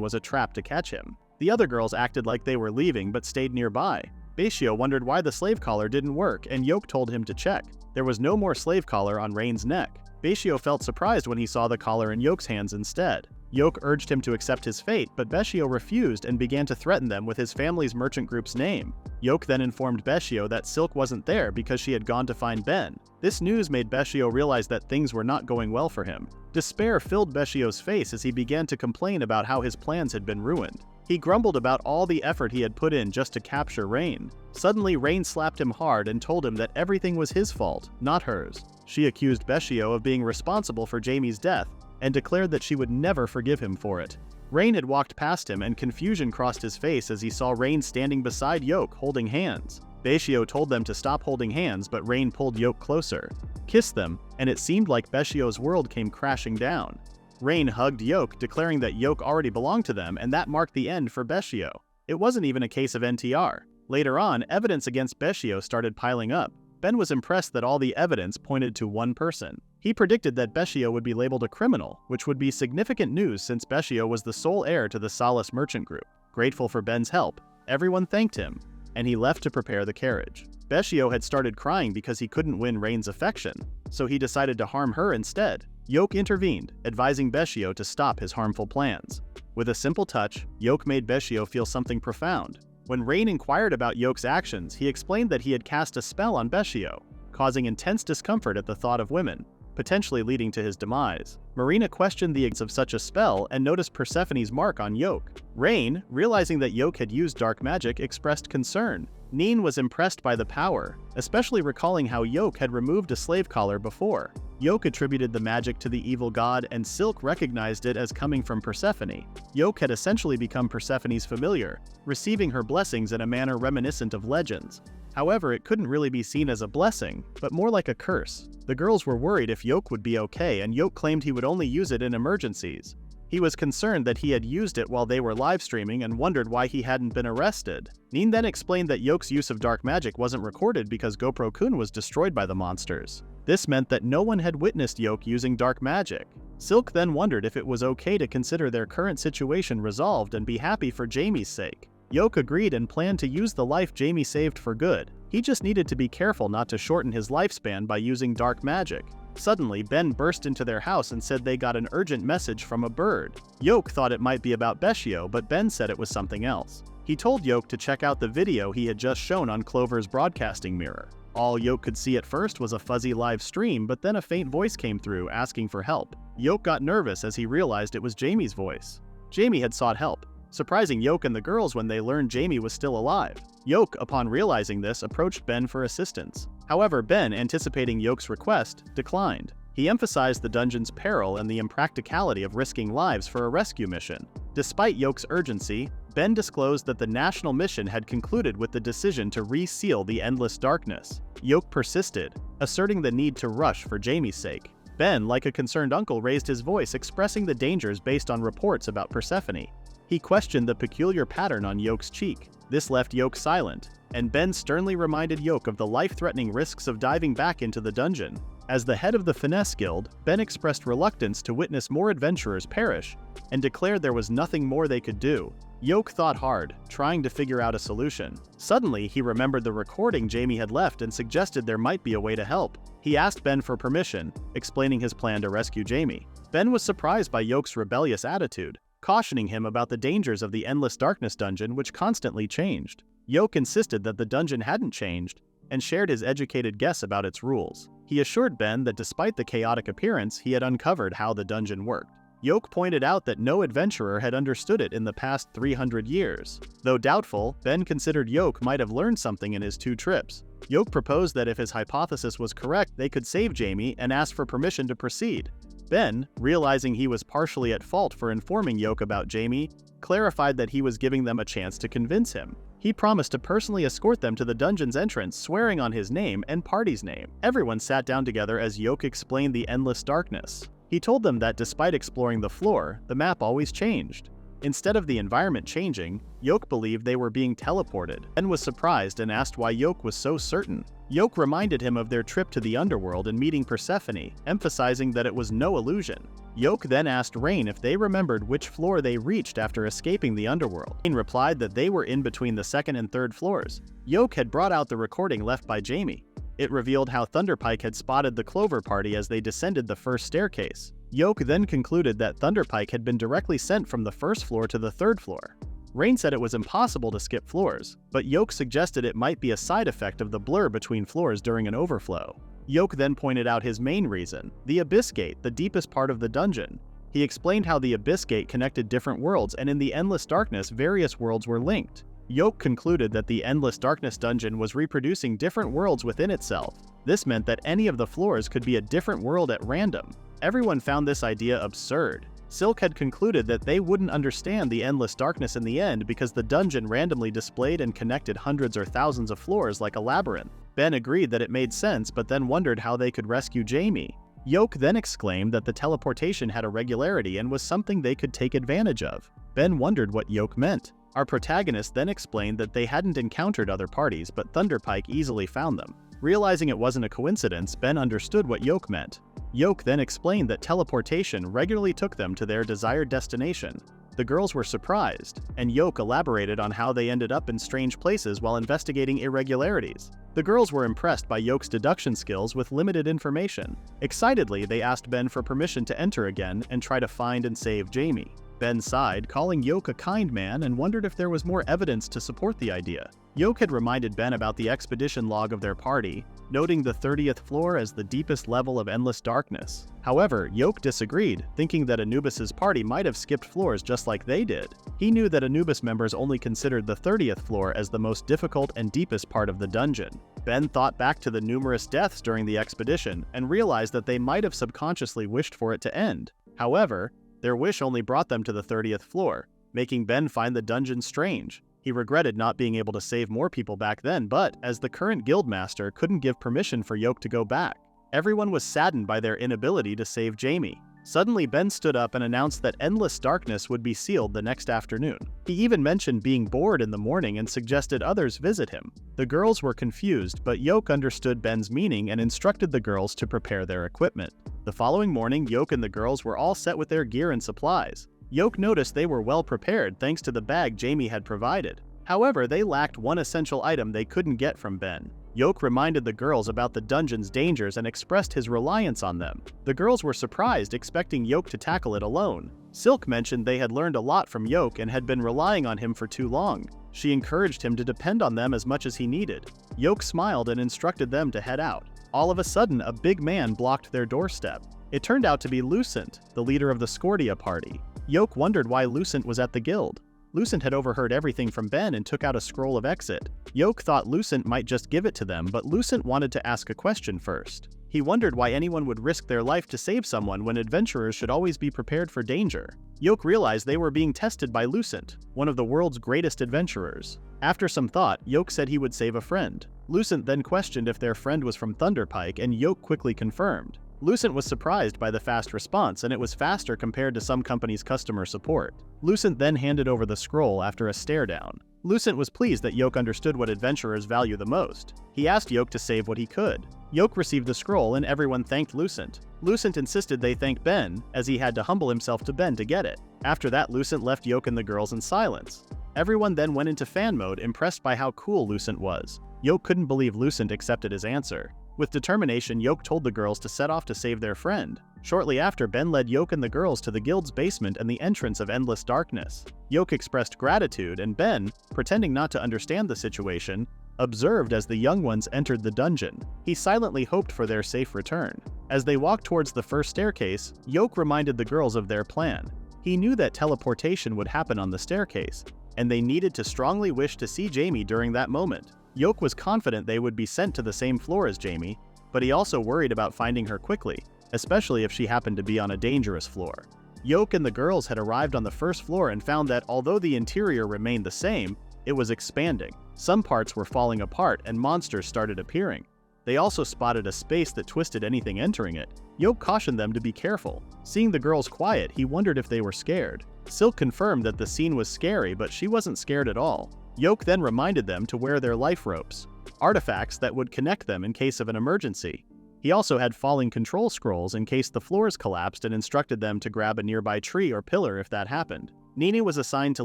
was a trap to catch him. The other girls acted like they were leaving but stayed nearby. Beshio wondered why the slave collar didn't work, and Yoke told him to check. There was no more slave collar on Rain's neck. Beshio felt surprised when he saw the collar in Yoke's hands instead. Yoke urged him to accept his fate, but Beshio refused and began to threaten them with his family's merchant group's name. Yoke then informed Beshio that Silk wasn't there because she had gone to find Ben. This news made Beshio realize that things were not going well for him. Despair filled Beshio's face as he began to complain about how his plans had been ruined. He grumbled about all the effort he had put in just to capture Rain. Suddenly, Rain slapped him hard and told him that everything was his fault, not hers. She accused Beshio of being responsible for Jamie's death, and declared that she would never forgive him for it. Rain had walked past him, and confusion crossed his face as he saw Rain standing beside Yoke, holding hands. Beshio told them to stop holding hands, but Rain pulled Yoke closer, kissed them, and it seemed like Beshio's world came crashing down. Rain hugged Yoke, declaring that Yoke already belonged to them, and that marked the end for Beshio. It wasn't even a case of NTR. Later on, evidence against Beshio started piling up. Ben was impressed that all the evidence pointed to one person. He predicted that Beshio would be labeled a criminal, which would be significant news since Beshio was the sole heir to the Solace merchant group. Grateful for Ben's help, everyone thanked him, and he left to prepare the carriage. Beshio had started crying because he couldn't win Rain's affection, so he decided to harm her instead. Yoke intervened, advising Beshio to stop his harmful plans. With a simple touch, Yoke made Beshio feel something profound. When Rain inquired about Yoke's actions, he explained that he had cast a spell on Beshio, causing intense discomfort at the thought of women, potentially leading to his demise. Marina questioned the existence of such a spell and noticed Persephone's mark on Yoke. Rain, realizing that Yoke had used dark magic, expressed concern. Neen was impressed by the power, especially recalling how Yoke had removed a slave collar before. Yoke attributed the magic to the evil god, and Silk recognized it as coming from Persephone. Yoke had essentially become Persephone's familiar, receiving her blessings in a manner reminiscent of legends. However, it couldn't really be seen as a blessing, but more like a curse. The girls were worried if Yoke would be okay, and Yoke claimed he would only use it in emergencies. He was concerned that he had used it while they were live streaming and wondered why he hadn't been arrested. Neen then explained that Yoke's use of dark magic wasn't recorded because GoPro-kun was destroyed by the monsters. This meant that no one had witnessed Yoke using dark magic. Silk then wondered if it was okay to consider their current situation resolved and be happy for Jamie's sake. Yoke agreed and planned to use the life Jamie saved for good. He just needed to be careful not to shorten his lifespan by using dark magic. Suddenly, Ben burst into their house and said they got an urgent message from a bird. Yoke thought it might be about Beshio, but Ben said it was something else. He told Yoke to check out the video he had just shown on Clover's broadcasting mirror. All Yoke could see at first was a fuzzy live stream, but then a faint voice came through asking for help. Yoke got nervous as he realized it was Jamie's voice. Jamie had sought help, surprising Yoke and the girls when they learned Jamie was still alive. Yoke, upon realizing this, approached Ben for assistance. However, Ben, anticipating Yoke's request, declined. He emphasized the dungeon's peril and the impracticality of risking lives for a rescue mission. Despite Yoke's urgency, Ben disclosed that the national mission had concluded with the decision to reseal the endless darkness. Yoke persisted, asserting the need to rush for Jamie's sake. Ben, like a concerned uncle, raised his voice, expressing the dangers based on reports about Persephone. He questioned the peculiar pattern on Yoke's cheek. This left Yoke silent, and Ben sternly reminded Yoke of the life-threatening risks of diving back into the dungeon. As the head of the Finesse Guild, Ben expressed reluctance to witness more adventurers perish, and declared there was nothing more they could do. Yoke thought hard, trying to figure out a solution. Suddenly, he remembered the recording Jamie had left and suggested there might be a way to help. He asked Ben for permission, explaining his plan to rescue Jamie. Ben was surprised by Yoke's rebellious attitude, cautioning him about the dangers of the Endless Darkness dungeon, which constantly changed. Yoke insisted that the dungeon hadn't changed, and shared his educated guess about its rules. He assured Ben that despite the chaotic appearance, he had uncovered how the dungeon worked. Yoke pointed out that no adventurer had understood it in the past 300 years. Though doubtful, Ben considered Yoke might have learned something in his 2 trips. Yoke proposed that if his hypothesis was correct, they could save Jamie and asked for permission to proceed. Ben, realizing he was partially at fault for informing Yoke about Jamie, clarified that he was giving them a chance to convince him. He promised to personally escort them to the dungeon's entrance, swearing on his name and party's name. Everyone sat down together as Yoke explained the endless darkness. He told them that despite exploring the floor, the map always changed. Instead of the environment changing, Yoke believed they were being teleported. Ben was surprised and asked why Yoke was so certain. Yoke reminded him of their trip to the underworld and meeting Persephone, emphasizing that it was no illusion. Yoke then asked Rain if they remembered which floor they reached after escaping the underworld. Rain replied that they were in between the second and third floors. Yoke had brought out the recording left by Jamie. It revealed how Thunderpike had spotted the Clover Party as they descended the first staircase. Yoke then concluded that Thunderpike had been directly sent from the first floor to the third floor. Rain said it was impossible to skip floors, but Yoke suggested it might be a side effect of the blur between floors during an overflow. Yoke then pointed out his main reason, the Abyss Gate, the deepest part of the dungeon. He explained how the Abyss Gate connected different worlds, and in the Endless Darkness, various worlds were linked. Yoke concluded that the Endless Darkness dungeon was reproducing different worlds within itself. This meant that any of the floors could be a different world at random. Everyone found this idea absurd. Silk had concluded that they wouldn't understand the Endless Darkness in the end because the dungeon randomly displayed and connected hundreds or thousands of floors like a labyrinth. Ben agreed that it made sense, but then wondered how they could rescue Jamie. Yoke then exclaimed that the teleportation had a regularity and was something they could take advantage of. Ben wondered what Yoke meant. Our protagonist then explained that they hadn't encountered other parties, but Thunderpike easily found them. Realizing it wasn't a coincidence, Ben understood what Yoke meant. Yoke then explained that teleportation regularly took them to their desired destination. The girls were surprised, and Yoke elaborated on how they ended up in strange places while investigating irregularities. The girls were impressed by Yoke's deduction skills with limited information. Excitedly, they asked Ben for permission to enter again and try to find and save Jamie. Ben sighed, calling Yoke a kind man, and wondered if there was more evidence to support the idea. Yoke had reminded Ben about the expedition log of their party, noting the 30th floor as the deepest level of endless darkness. However, Yoke disagreed, thinking that Anubis's party might have skipped floors just like they did. He knew that Anubis members only considered the 30th floor as the most difficult and deepest part of the dungeon. Ben thought back to the numerous deaths during the expedition and realized that they might have subconsciously wished for it to end. However, their wish only brought them to the 30th floor, making Ben find the dungeon strange. He regretted not being able to save more people back then, but, as the current guildmaster, couldn't give permission for Yoke to go back. Everyone was saddened by their inability to save Jamie. Suddenly, Ben stood up and announced that Endless Darkness would be sealed the next afternoon. He even mentioned being bored in the morning and suggested others visit him. The girls were confused, but Yoke understood Ben's meaning and instructed the girls to prepare their equipment. The following morning, Yoke and the girls were all set with their gear and supplies. Yoke noticed they were well prepared thanks to the bag Jamie had provided. However, they lacked one essential item they couldn't get from Ben. Yoke reminded the girls about the dungeon's dangers and expressed his reliance on them. The girls were surprised, expecting Yoke to tackle it alone. Silk mentioned they had learned a lot from Yoke and had been relying on him for too long. She encouraged him to depend on them as much as he needed. Yoke smiled and instructed them to head out. All of a sudden, a big man blocked their doorstep. It turned out to be Lucent, the leader of the Scordia party. Yoke wondered why Lucent was at the guild. Lucent had overheard everything from Ben and took out a scroll of exit. Yoke thought Lucent might just give it to them, but Lucent wanted to ask a question first. He wondered why anyone would risk their life to save someone when adventurers should always be prepared for danger. Yoke realized they were being tested by Lucent, one of the world's greatest adventurers. After some thought, Yoke said he would save a friend. Lucent then questioned if their friend was from Thunderpike, and Yoke quickly confirmed. Lucent was surprised by the fast response, and it was faster compared to some companies' customer support. Lucent then handed over the scroll after a stare down. Lucent was pleased that Yoke understood what adventurers value the most. He asked Yoke to save what he could. Yoke received the scroll and everyone thanked Lucent. Lucent insisted they thank Ben, as he had to humble himself to Ben to get it. After that, Lucent left Yoke and the girls in silence. Everyone then went into fan mode, impressed by how cool Lucent was. Yoke couldn't believe Lucent accepted his answer. With determination, Yoke told the girls to set off to save their friend. Shortly after, Ben led Yoke and the girls to the guild's basement and the entrance of Endless Darkness. Yoke expressed gratitude, and Ben, pretending not to understand the situation, observed as the young ones entered the dungeon. He silently hoped for their safe return. As they walked towards the first staircase, Yoke reminded the girls of their plan. He knew that teleportation would happen on the staircase, and they needed to strongly wish to see Jamie during that moment. Yoke was confident they would be sent to the same floor as Jamie, but he also worried about finding her quickly. especially if she happened to be on a dangerous floor. Yoke and the girls had arrived on the first floor and found that although the interior remained the same, it was expanding. Some parts were falling apart and monsters started appearing. They also spotted a space that twisted anything entering it. Yoke cautioned them to be careful. Seeing the girls quiet, he wondered if they were scared. Silk confirmed that the scene was scary, but she wasn't scared at all. Yoke then reminded them to wear their life ropes, artifacts that would connect them in case of an emergency. He also had falling control scrolls in case the floors collapsed and instructed them to grab a nearby tree or pillar if that happened. Nini was assigned to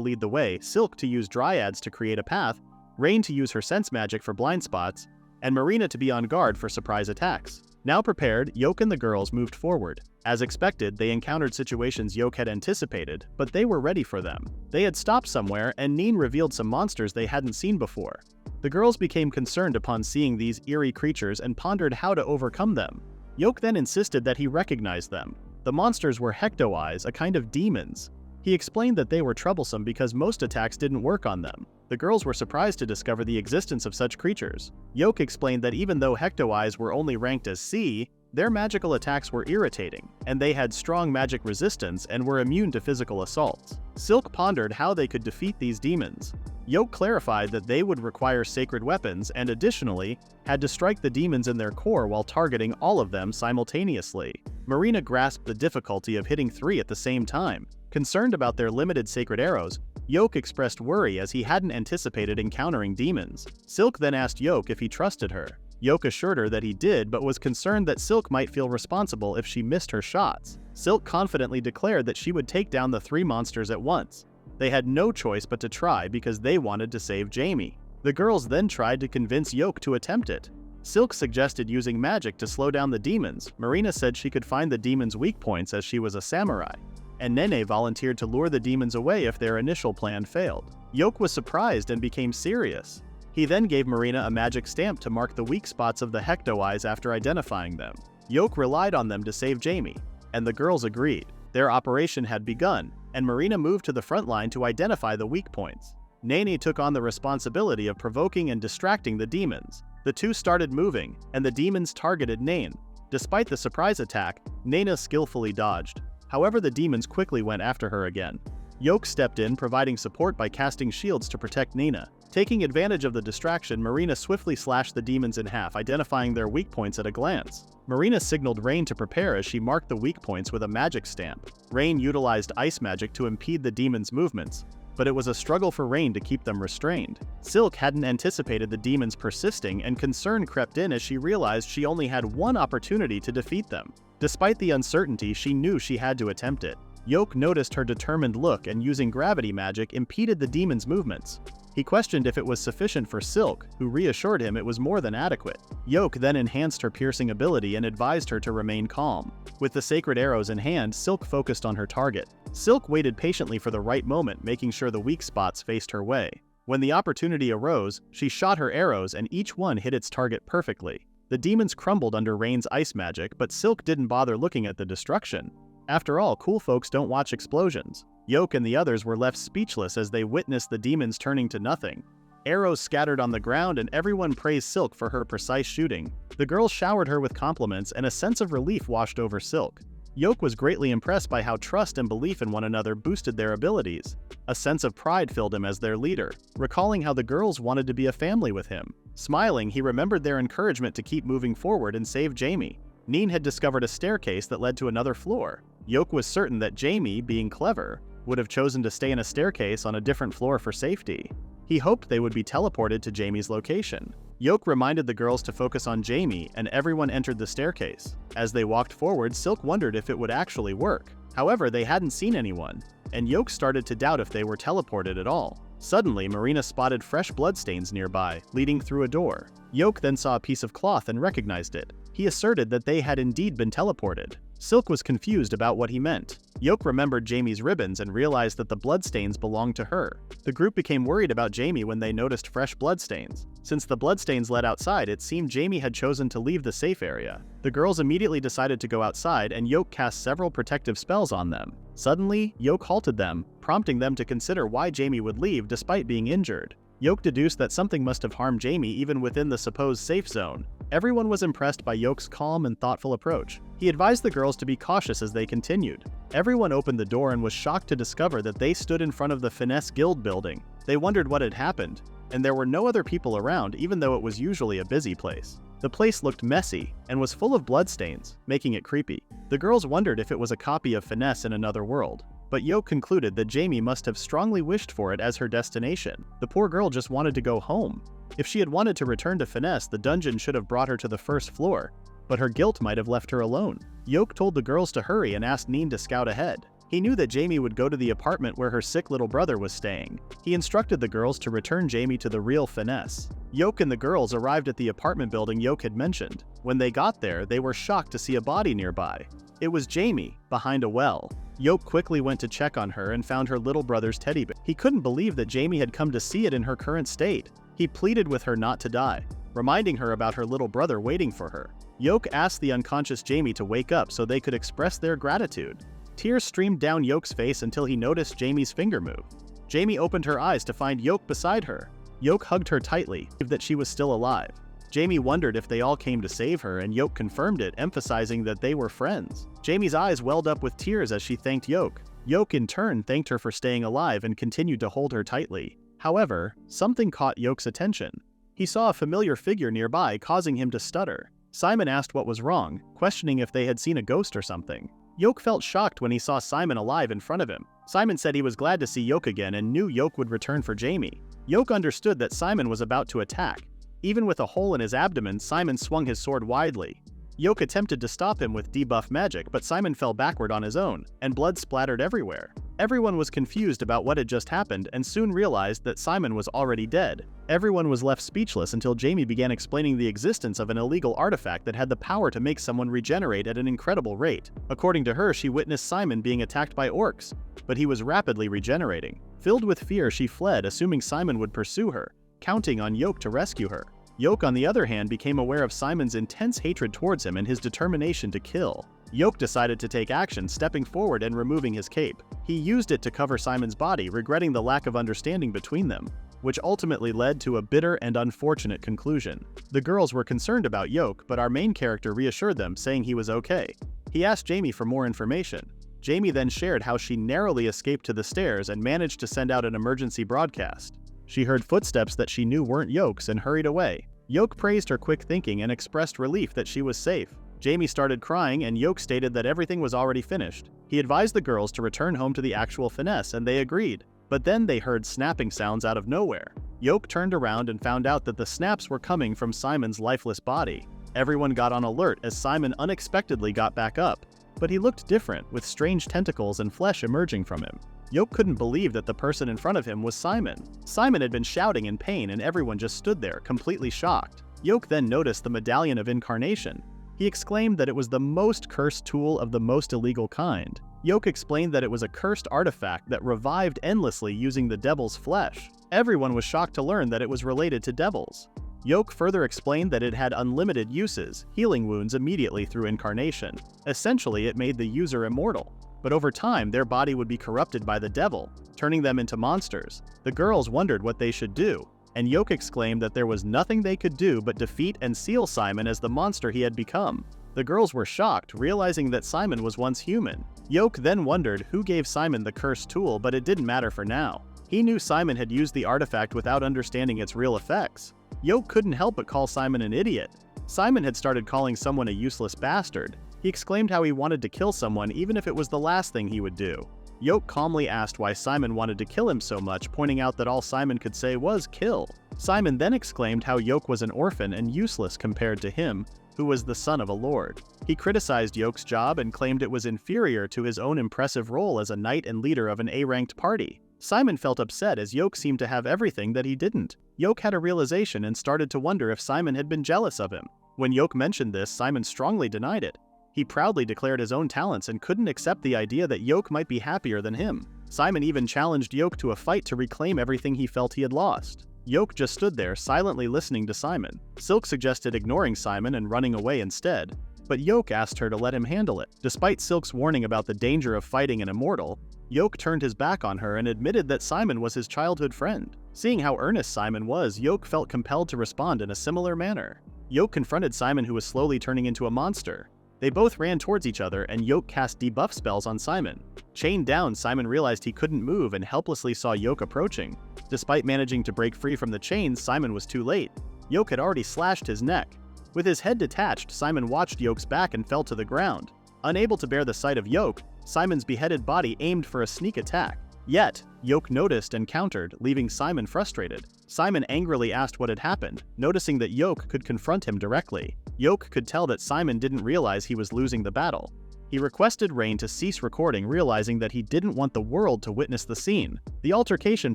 lead the way, Silk to use dryads to create a path, Rain to use her sense magic for blind spots, and Marina to be on guard for surprise attacks. Now prepared, Yoke and the girls moved forward. As expected, they encountered situations Yoke had anticipated, but they were ready for them. They had stopped somewhere, and Neen revealed some monsters they hadn't seen before. The girls became concerned upon seeing these eerie creatures and pondered how to overcome them. Yoke then insisted that he recognized them. The monsters were Hecto-Eyes, a kind of demons. He explained that they were troublesome because most attacks didn't work on them. The girls were surprised to discover the existence of such creatures. Yoke explained that even though Hecto-Eyes were only ranked as C, their magical attacks were irritating, and they had strong magic resistance and were immune to physical assaults. Silk pondered how they could defeat these demons. Yoke clarified that they would require sacred weapons and additionally had to strike the demons in their core while targeting all of them simultaneously. Marina grasped the difficulty of hitting 3 at the same time. Concerned about their limited sacred arrows, Yoke expressed worry as he hadn't anticipated encountering demons. Silk then asked Yoke if he trusted her. Yoke assured her that he did, but was concerned that Silk might feel responsible if she missed her shots. Silk confidently declared that she would take down the 3 monsters at once. They had no choice but to try because they wanted to save Jamie. The girls then tried to convince Yoke to attempt it. Silk suggested using magic to slow down the demons. Marina said she could find the demons' weak points as she was a samurai. And Nene volunteered to lure the demons away if their initial plan failed. Yoke was surprised and became serious. He then gave Marina a magic stamp to mark the weak spots of the Hecto-Eyes after identifying them. Yoke relied on them to save Jamie, and the girls agreed. Their operation had begun, and Marina moved to the front line to identify the weak points. Nene took on the responsibility of provoking and distracting the demons. The two started moving, and the demons targeted Nene. Despite the surprise attack, Nena skillfully dodged. However, the demons quickly went after her again. Yoke stepped in, providing support by casting shields to protect Nina. Taking advantage of the distraction, Marina swiftly slashed the demons in half, identifying their weak points at a glance. Marina signaled Rain to prepare as she marked the weak points with a magic stamp. Rain utilized ice magic to impede the demons' movements, but it was a struggle for Rain to keep them restrained. Silk hadn't anticipated the demons persisting, and concern crept in as she realized she only had one opportunity to defeat them. Despite the uncertainty, she knew she had to attempt it. Yoke noticed her determined look and using gravity magic impeded the demon's movements. He questioned if it was sufficient for Silk, who reassured him it was more than adequate. Yoke then enhanced her piercing ability and advised her to remain calm. With the sacred arrows in hand, Silk focused on her target. Silk waited patiently for the right moment, making sure the weak spots faced her way. When the opportunity arose, she shot her arrows and each one hit its target perfectly. The demons crumbled under Rain's ice magic, but Silk didn't bother looking at the destruction. After all, cool folks don't watch explosions. Yoke and the others were left speechless as they witnessed the demons turning to nothing. Arrows scattered on the ground and everyone praised Silk for her precise shooting. The girls showered her with compliments and a sense of relief washed over Silk. Yoke was greatly impressed by how trust and belief in one another boosted their abilities. A sense of pride filled him as their leader, recalling how the girls wanted to be a family with him. Smiling, he remembered their encouragement to keep moving forward and save Jamie. Neen had discovered a staircase that led to another floor. Yoke was certain that Jamie, being clever, would have chosen to stay in a staircase on a different floor for safety. He hoped they would be teleported to Jamie's location. Yoke reminded the girls to focus on Jamie, and everyone entered the staircase. As they walked forward, Silk wondered if it would actually work. However, they hadn't seen anyone, and Yoke started to doubt if they were teleported at all. Suddenly, Marina spotted fresh bloodstains nearby, leading through a door. Yoke then saw a piece of cloth and recognized it. He asserted that they had indeed been teleported. Silk was confused about what he meant. Yoke remembered Jamie's ribbons and realized that the bloodstains belonged to her. The group became worried about Jamie when they noticed fresh bloodstains. Since the bloodstains led outside, it seemed Jamie had chosen to leave the safe area. The girls immediately decided to go outside and Yoke cast several protective spells on them. Suddenly, Yoke halted them, prompting them to consider why Jamie would leave despite being injured. Yoke deduced that something must have harmed Jamie even within the supposed safe zone. Everyone was impressed by Yoke's calm and thoughtful approach. He advised the girls to be cautious as they continued. Everyone opened the door and was shocked to discover that they stood in front of the Finesse Guild building. They wondered what had happened, and there were no other people around even though it was usually a busy place. The place looked messy and was full of bloodstains, making it creepy. The girls wondered if it was a copy of Finesse in another world, but Yoke concluded that Jamie must have strongly wished for it as her destination. The poor girl just wanted to go home. If she had wanted to return to Finesse, the dungeon should have brought her to the first floor, but her guilt might have left her alone. Yoke told the girls to hurry and asked Neen to scout ahead. He knew that Jamie would go to the apartment where her sick little brother was staying. He instructed the girls to return Jamie to the real Finesse. Yoke and the girls arrived at the apartment building Yoke had mentioned. When they got there, they were shocked to see a body nearby. It was Jamie, behind a well. Yoke quickly went to check on her and found her little brother's teddy bear. He couldn't believe that Jamie had come to see it in her current state. He pleaded with her not to die, reminding her about her little brother waiting for her. Yoke asked the unconscious Jamie to wake up so they could express their gratitude. Tears streamed down Yoke's face until he noticed Jamie's finger move. Jamie opened her eyes to find Yoke beside her. Yoke hugged her tightly, that she was still alive. Jamie wondered if they all came to save her, and Yoke confirmed it, emphasizing that they were friends. Jamie's eyes welled up with tears as she thanked Yoke. Yoke in turn thanked her for staying alive and continued to hold her tightly. However, something caught Yoke's attention. He saw a familiar figure nearby, causing him to stutter. Simon asked what was wrong, questioning if they had seen a ghost or something. Yoke felt shocked when he saw Simon alive in front of him. Simon said he was glad to see Yoke again and knew Yoke would return for Jamie. Yoke understood that Simon was about to attack. Even with a hole in his abdomen, Simon swung his sword widely. Yoke attempted to stop him with debuff magic, but Simon fell backward on his own, and blood splattered everywhere. Everyone was confused about what had just happened and soon realized that Simon was already dead. Everyone was left speechless until Jamie began explaining the existence of an illegal artifact that had the power to make someone regenerate at an incredible rate. According to her, she witnessed Simon being attacked by orcs, but he was rapidly regenerating. Filled with fear, she fled, assuming Simon would pursue her, counting on Yoke to rescue her. Yoke, on the other hand, became aware of Simon's intense hatred towards him and his determination to kill. Yoke decided to take action, stepping forward and removing his cape. He used it to cover Simon's body, regretting the lack of understanding between them, which ultimately led to a bitter and unfortunate conclusion. The girls were concerned about Yoke, but our main character reassured them, saying he was okay. He asked Jamie for more information. Jamie then shared how she narrowly escaped to the stairs and managed to send out an emergency broadcast. She heard footsteps that she knew weren't Yoke's and hurried away. Yoke praised her quick thinking and expressed relief that she was safe. Jamie started crying and Yoke stated that everything was already finished. He advised the girls to return home to the actual Finesse and they agreed. But then they heard snapping sounds out of nowhere. Yoke turned around and found out that the snaps were coming from Simon's lifeless body. Everyone got on alert as Simon unexpectedly got back up, but he looked different, with strange tentacles and flesh emerging from him. Yoke couldn't believe that the person in front of him was Simon. Simon had been shouting in pain and everyone just stood there, completely shocked. Yoke then noticed the Medallion of Incarnation. He exclaimed that it was the most cursed tool of the most illegal kind. Yoke explained that it was a cursed artifact that revived endlessly using the devil's flesh. Everyone was shocked to learn that it was related to devils. Yoke further explained that it had unlimited uses, healing wounds immediately through incarnation. Essentially, it made the user immortal. But over time, their body would be corrupted by the devil, turning them into monsters. The girls wondered what they should do, and Yoke exclaimed that there was nothing they could do but defeat and seal Simon as the monster he had become. The girls were shocked, realizing that Simon was once human. Yoke then wondered who gave Simon the cursed tool, but it didn't matter for now. He knew Simon had used the artifact without understanding its real effects. Yoke couldn't help but call Simon an idiot. Simon had started calling someone a useless bastard. He exclaimed how he wanted to kill someone even if it was the last thing he would do. Yoke calmly asked why Simon wanted to kill him so much, pointing out that all Simon could say was kill. Simon then exclaimed how Yoke was an orphan and useless compared to him, who was the son of a lord. He criticized Yoke's job and claimed it was inferior to his own impressive role as a knight and leader of an A-ranked party. Simon felt upset as Yoke seemed to have everything that he didn't. Yoke had a realization and started to wonder if Simon had been jealous of him. When Yoke mentioned this, Simon strongly denied it. He proudly declared his own talents and couldn't accept the idea that Yoke might be happier than him. Simon even challenged Yoke to a fight to reclaim everything he felt he had lost. Yoke just stood there, silently listening to Simon. Silk suggested ignoring Simon and running away instead, but Yoke asked her to let him handle it. Despite Silk's warning about the danger of fighting an immortal, Yoke turned his back on her and admitted that Simon was his childhood friend. Seeing how earnest Simon was, Yoke felt compelled to respond in a similar manner. Yoke confronted Simon, who was slowly turning into a monster. They both ran towards each other and Yoke cast debuff spells on Simon. Chained down, Simon realized he couldn't move and helplessly saw Yoke approaching. Despite managing to break free from the chains, Simon was too late. Yoke had already slashed his neck. With his head detached, Simon watched Yoke's back and fell to the ground. Unable to bear the sight of Yoke, Simon's beheaded body aimed for a sneak attack. Yet, Yoke noticed and countered, leaving Simon frustrated. Simon angrily asked what had happened, noticing that Yoke could confront him directly. Yoke could tell that Simon didn't realize he was losing the battle. He requested Rain to cease recording, realizing that he didn't want the world to witness the scene. The altercation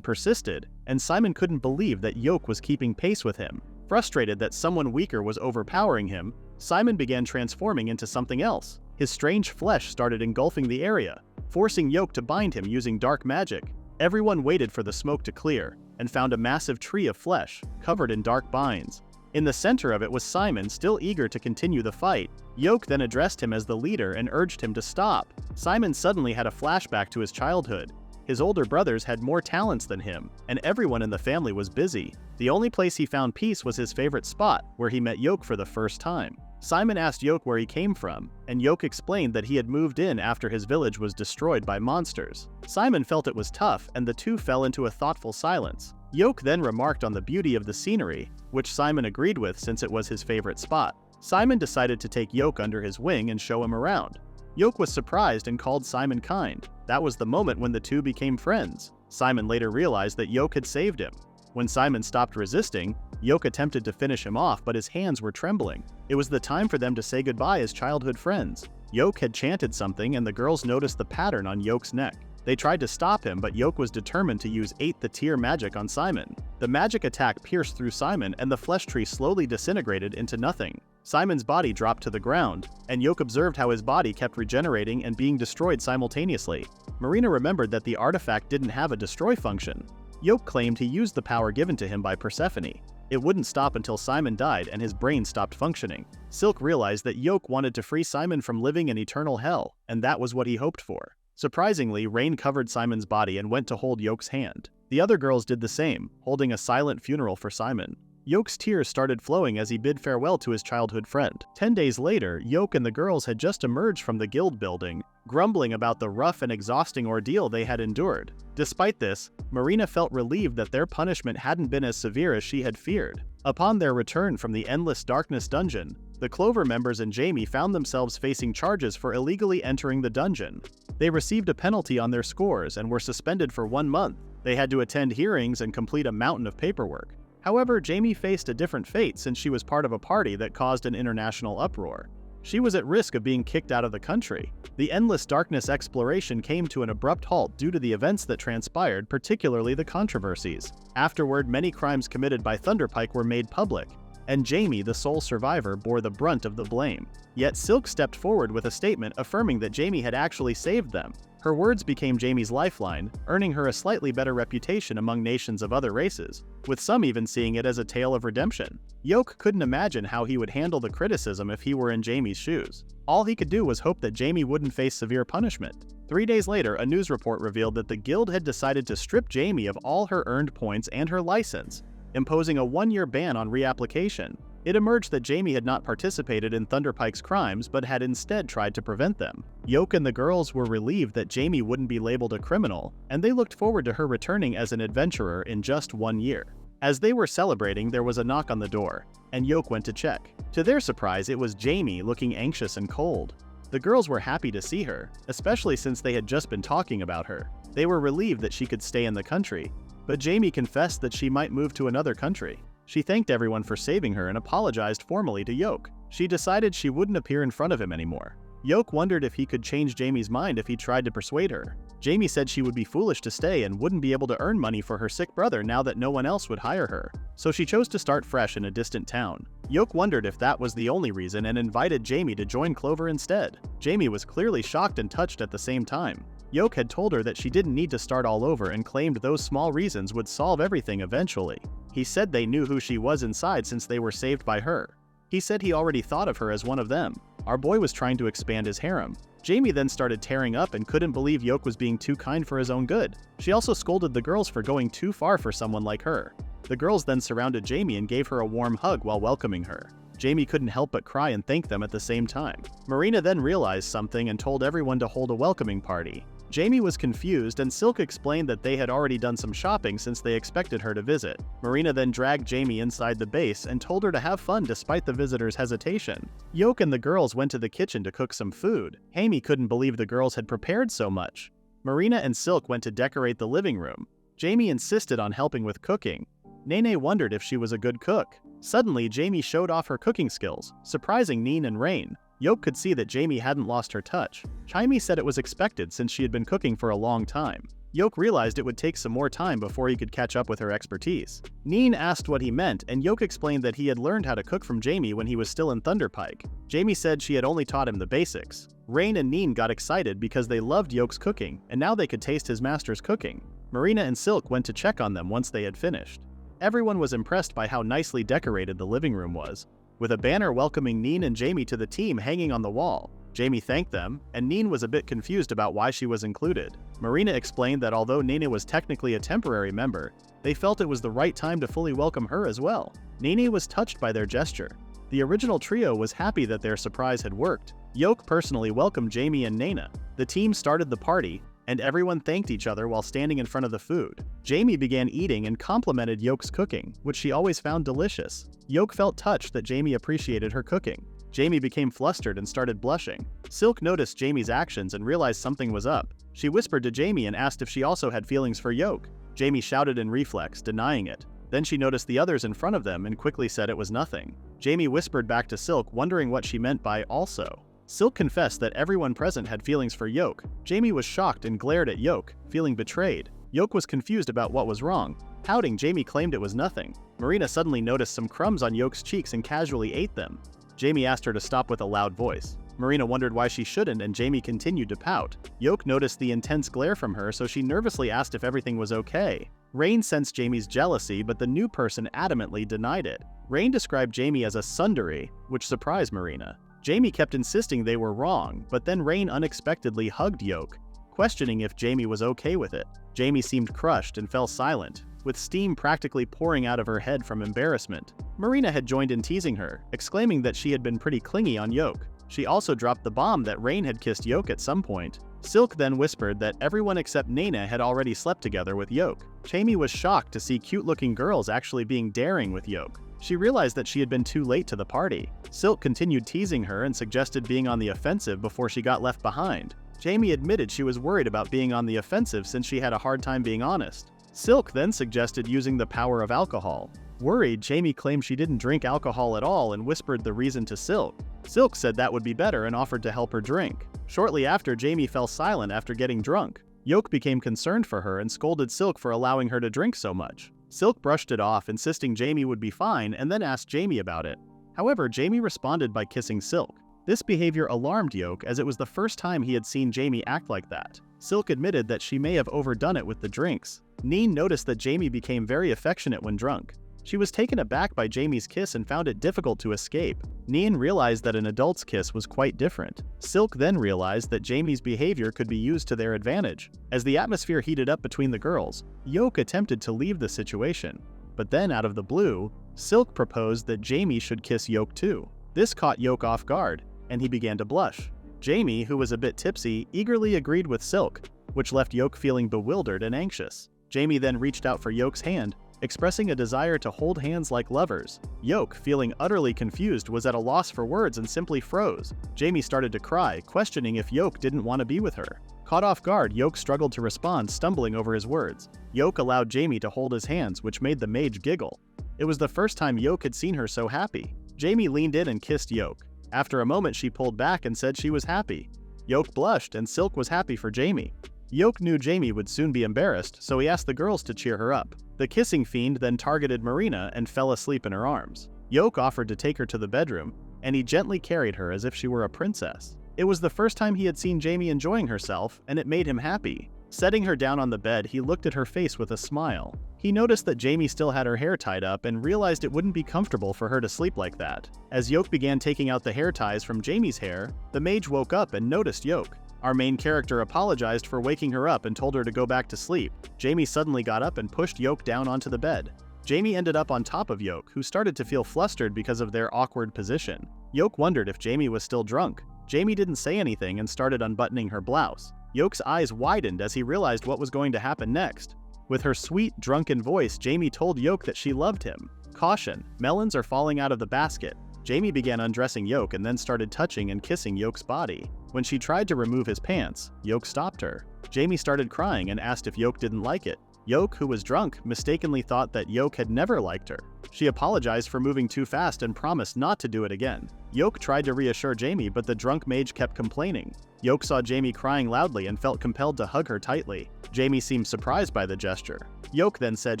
persisted, and Simon couldn't believe that Yoke was keeping pace with him. Frustrated that someone weaker was overpowering him, Simon began transforming into something else. His strange flesh started engulfing the area, forcing Yoke to bind him using dark magic. Everyone waited for the smoke to clear, and found a massive tree of flesh, covered in dark binds. In the center of it was Simon, still eager to continue the fight. Yoke then addressed him as the leader and urged him to stop. Simon suddenly had a flashback to his childhood. His older brothers had more talents than him, and everyone in the family was busy. The only place he found peace was his favorite spot, where he met Yoke for the first time. Simon asked Yoke where he came from, and Yoke explained that he had moved in after his village was destroyed by monsters. Simon felt it was tough, and the two fell into a thoughtful silence. Yoke then remarked on the beauty of the scenery, which Simon agreed with since it was his favorite spot. Simon decided to take Yoke under his wing and show him around. Yoke was surprised and called Simon kind. That was the moment when the two became friends. Simon later realized that Yoke had saved him. When Simon stopped resisting, Yoke attempted to finish him off, but his hands were trembling. It was the time for them to say goodbye as childhood friends. Yoke had chanted something, and the girls noticed the pattern on Yoke's neck. They tried to stop him, but Yoke was determined to use 8th the tier magic on Simon. The magic attack pierced through Simon, and the flesh tree slowly disintegrated into nothing. Simon's body dropped to the ground, and Yoke observed how his body kept regenerating and being destroyed simultaneously. Marina remembered that the artifact didn't have a destroy function. Yoke claimed he used the power given to him by Persephone. It wouldn't stop until Simon died and his brain stopped functioning. Silk realized that Yoke wanted to free Simon from living in eternal hell, and that was what he hoped for. Surprisingly, Rain covered Simon's body and went to hold Yoke's hand. The other girls did the same, holding a silent funeral for Simon. Yoke's tears started flowing as he bid farewell to his childhood friend. 10 days later, Yoke and the girls had just emerged from the guild building, grumbling about the rough and exhausting ordeal they had endured. Despite this, Marina felt relieved that their punishment hadn't been as severe as she had feared. Upon their return from the Endless Darkness dungeon, the Clover members and Jamie found themselves facing charges for illegally entering the dungeon. They received a penalty on their scores and were suspended for 1 month. They had to attend hearings and complete a mountain of paperwork. However, Jamie faced a different fate since she was part of a party that caused an international uproar. She was at risk of being kicked out of the country. The Endless Darkness exploration came to an abrupt halt due to the events that transpired, particularly the controversies. Afterward, many crimes committed by Thunderpike were made public, and Jamie, the sole survivor, bore the brunt of the blame. Yet Silk stepped forward with a statement affirming that Jamie had actually saved them. Her words became Jamie's lifeline, earning her a slightly better reputation among nations of other races, with some even seeing it as a tale of redemption. Yoke couldn't imagine how he would handle the criticism if he were in Jamie's shoes. All he could do was hope that Jamie wouldn't face severe punishment. 3 days later, a news report revealed that the guild had decided to strip Jamie of all her earned points and her license, imposing a 1-year ban on reapplication. It emerged that Jamie had not participated in Thunderpike's crimes but had instead tried to prevent them. Yoke and the girls were relieved that Jamie wouldn't be labeled a criminal, and they looked forward to her returning as an adventurer in just 1 year. As they were celebrating, there was a knock on the door, and Yoke went to check. To their surprise, it was Jamie, looking anxious and cold. The girls were happy to see her, especially since they had just been talking about her. They were relieved that she could stay in the country, but Jamie confessed that she might move to another country. She thanked everyone for saving her and apologized formally to Yoke. She decided she wouldn't appear in front of him anymore. Yoke wondered if he could change Jamie's mind if he tried to persuade her. Jamie said she would be foolish to stay and wouldn't be able to earn money for her sick brother now that no one else would hire her, so she chose to start fresh in a distant town. Yoke wondered if that was the only reason and invited Jamie to join Clover instead. Jamie was clearly shocked and touched at the same time. Yoke had told her that she didn't need to start all over and claimed those small reasons would solve everything eventually. He said they knew who she was inside since they were saved by her. He said he already thought of her as one of them. Our boy was trying to expand his harem. Jamie then started tearing up and couldn't believe Yoke was being too kind for his own good. She also scolded the girls for going too far for someone like her. The girls then surrounded Jamie and gave her a warm hug while welcoming her. Jamie couldn't help but cry and thank them at the same time. Marina then realized something and told everyone to hold a welcoming party. Jamie was confused, and Silk explained that they had already done some shopping since they expected her to visit. Marina then dragged Jamie inside the base and told her to have fun despite the visitors' hesitation. Yoke and the girls went to the kitchen to cook some food. Amy couldn't believe the girls had prepared so much. Marina and Silk went to decorate the living room. Jamie insisted on helping with cooking. Nene wondered if she was a good cook. Suddenly, Jamie showed off her cooking skills, surprising Neen and Rain. Yoke could see that Jamie hadn't lost her touch. Chimey said it was expected since she had been cooking for a long time. Yoke realized it would take some more time before he could catch up with her expertise. Neen asked what he meant, and Yoke explained that he had learned how to cook from Jamie when he was still in Thunderpike. Jamie said she had only taught him the basics. Rain and Neen got excited because they loved Yoke's cooking, and now they could taste his master's cooking. Marina and Silk went to check on them once they had finished. Everyone was impressed by how nicely decorated the living room was, with a banner welcoming Neen and Jamie to the team hanging on the wall. Jamie thanked them, and Neen was a bit confused about why she was included. Marina explained that although Nene was technically a temporary member, they felt it was the right time to fully welcome her as well. Nene was touched by their gesture. The original trio was happy that their surprise had worked. Yoke personally welcomed Jamie and Nena. The team started the party, and everyone thanked each other while standing in front of the food. Jamie began eating and complimented Yoke's cooking, which she always found delicious. Yoke felt touched that Jamie appreciated her cooking. Jamie became flustered and started blushing. Silk noticed Jamie's actions and realized something was up. She whispered to Jamie and asked if she also had feelings for Yoke. Jamie shouted in reflex, denying it. Then she noticed the others in front of them and quickly said it was nothing. Jamie whispered back to Silk, wondering what she meant by also. Silk confessed that everyone present had feelings for Yoke. Jamie was shocked and glared at Yoke, feeling betrayed. Yoke was confused about what was wrong. Pouting, Jamie claimed it was nothing. Marina suddenly noticed some crumbs on Yoke's cheeks and casually ate them. Jamie asked her to stop with a loud voice. Marina wondered why she shouldn't, and Jamie continued to pout. Yoke noticed the intense glare from her, so she nervously asked if everything was okay. Rain sensed Jamie's jealousy, but the new person adamantly denied it. Rain described Jamie as a tsundere, which surprised Marina. Jamie kept insisting they were wrong, but then Rain unexpectedly hugged Yoke, questioning if Jamie was okay with it. Jamie seemed crushed and fell silent, with steam practically pouring out of her head from embarrassment. Marina had joined in teasing her, exclaiming that she had been pretty clingy on Yoke. She also dropped the bomb that Rain had kissed Yoke at some point. Silk then whispered that everyone except Nena had already slept together with Yoke. Jamie was shocked to see cute-looking girls actually being daring with Yoke. She realized that she had been too late to the party. Silk continued teasing her and suggested being on the offensive before she got left behind. Jamie admitted she was worried about being on the offensive since she had a hard time being honest. Silk then suggested using the power of alcohol. Worried, Jamie claimed she didn't drink alcohol at all and whispered the reason to Silk. Silk said that would be better and offered to help her drink. Shortly after, Jamie fell silent after getting drunk. Yoke became concerned for her and scolded Silk for allowing her to drink so much. Silk brushed it off, insisting Jamie would be fine, and then asked Jamie about it. However, Jamie responded by kissing Silk. This behavior alarmed Yoke, as it was the first time he had seen Jamie act like that. Silk admitted that she may have overdone it with the drinks. Neen noticed that Jamie became very affectionate when drunk. She was taken aback by Jamie's kiss and found it difficult to escape. Neen realized that an adult's kiss was quite different. Silk then realized that Jamie's behavior could be used to their advantage. As the atmosphere heated up between the girls, Yoke attempted to leave the situation. But then, out of the blue, Silk proposed that Jamie should kiss Yoke too. This caught Yoke off guard, and he began to blush. Jamie, who was a bit tipsy, eagerly agreed with Silk, which left Yoke feeling bewildered and anxious. Jamie then reached out for Yoke's hand, expressing a desire to hold hands like lovers. Yoke, feeling utterly confused, was at a loss for words and simply froze. Jamie started to cry, questioning if Yoke didn't want to be with her. Caught off guard, Yoke struggled to respond, stumbling over his words. Yoke allowed Jamie to hold his hands, which made the mage giggle. It was the first time Yoke had seen her so happy. Jamie leaned in and kissed Yoke. After a moment, she pulled back and said she was happy. Yoke blushed, and Silk was happy for Jamie. Yoke knew Jamie would soon be embarrassed, so he asked the girls to cheer her up. The kissing fiend then targeted Marina and fell asleep in her arms. Yoke offered to take her to the bedroom, and he gently carried her as if she were a princess. It was the first time he had seen Jamie enjoying herself, and it made him happy. Setting her down on the bed, he looked at her face with a smile. He noticed that Jamie still had her hair tied up and realized it wouldn't be comfortable for her to sleep like that. As Yoke began taking out the hair ties from Jamie's hair, the mage woke up and noticed Yoke. Our main character apologized for waking her up and told her to go back to sleep. Jamie suddenly got up and pushed Yoke down onto the bed. Jamie ended up on top of Yoke, who started to feel flustered because of their awkward position. Yoke wondered if Jamie was still drunk. Jamie didn't say anything and started unbuttoning her blouse. Yoke's eyes widened as he realized what was going to happen next. With her sweet, drunken voice, Jamie told Yoke that she loved him. Caution, melons are falling out of the basket. Jamie began undressing Yoke and then started touching and kissing Yoke's body. When she tried to remove his pants, Yoke stopped her. Jamie started crying and asked if Yoke didn't like it. Yoke, who was drunk, mistakenly thought that Yoke had never liked her. She apologized for moving too fast and promised not to do it again. Yoke tried to reassure Jamie, but the drunk mage kept complaining. Yoke saw Jamie crying loudly and felt compelled to hug her tightly. Jamie seemed surprised by the gesture. Yoke then said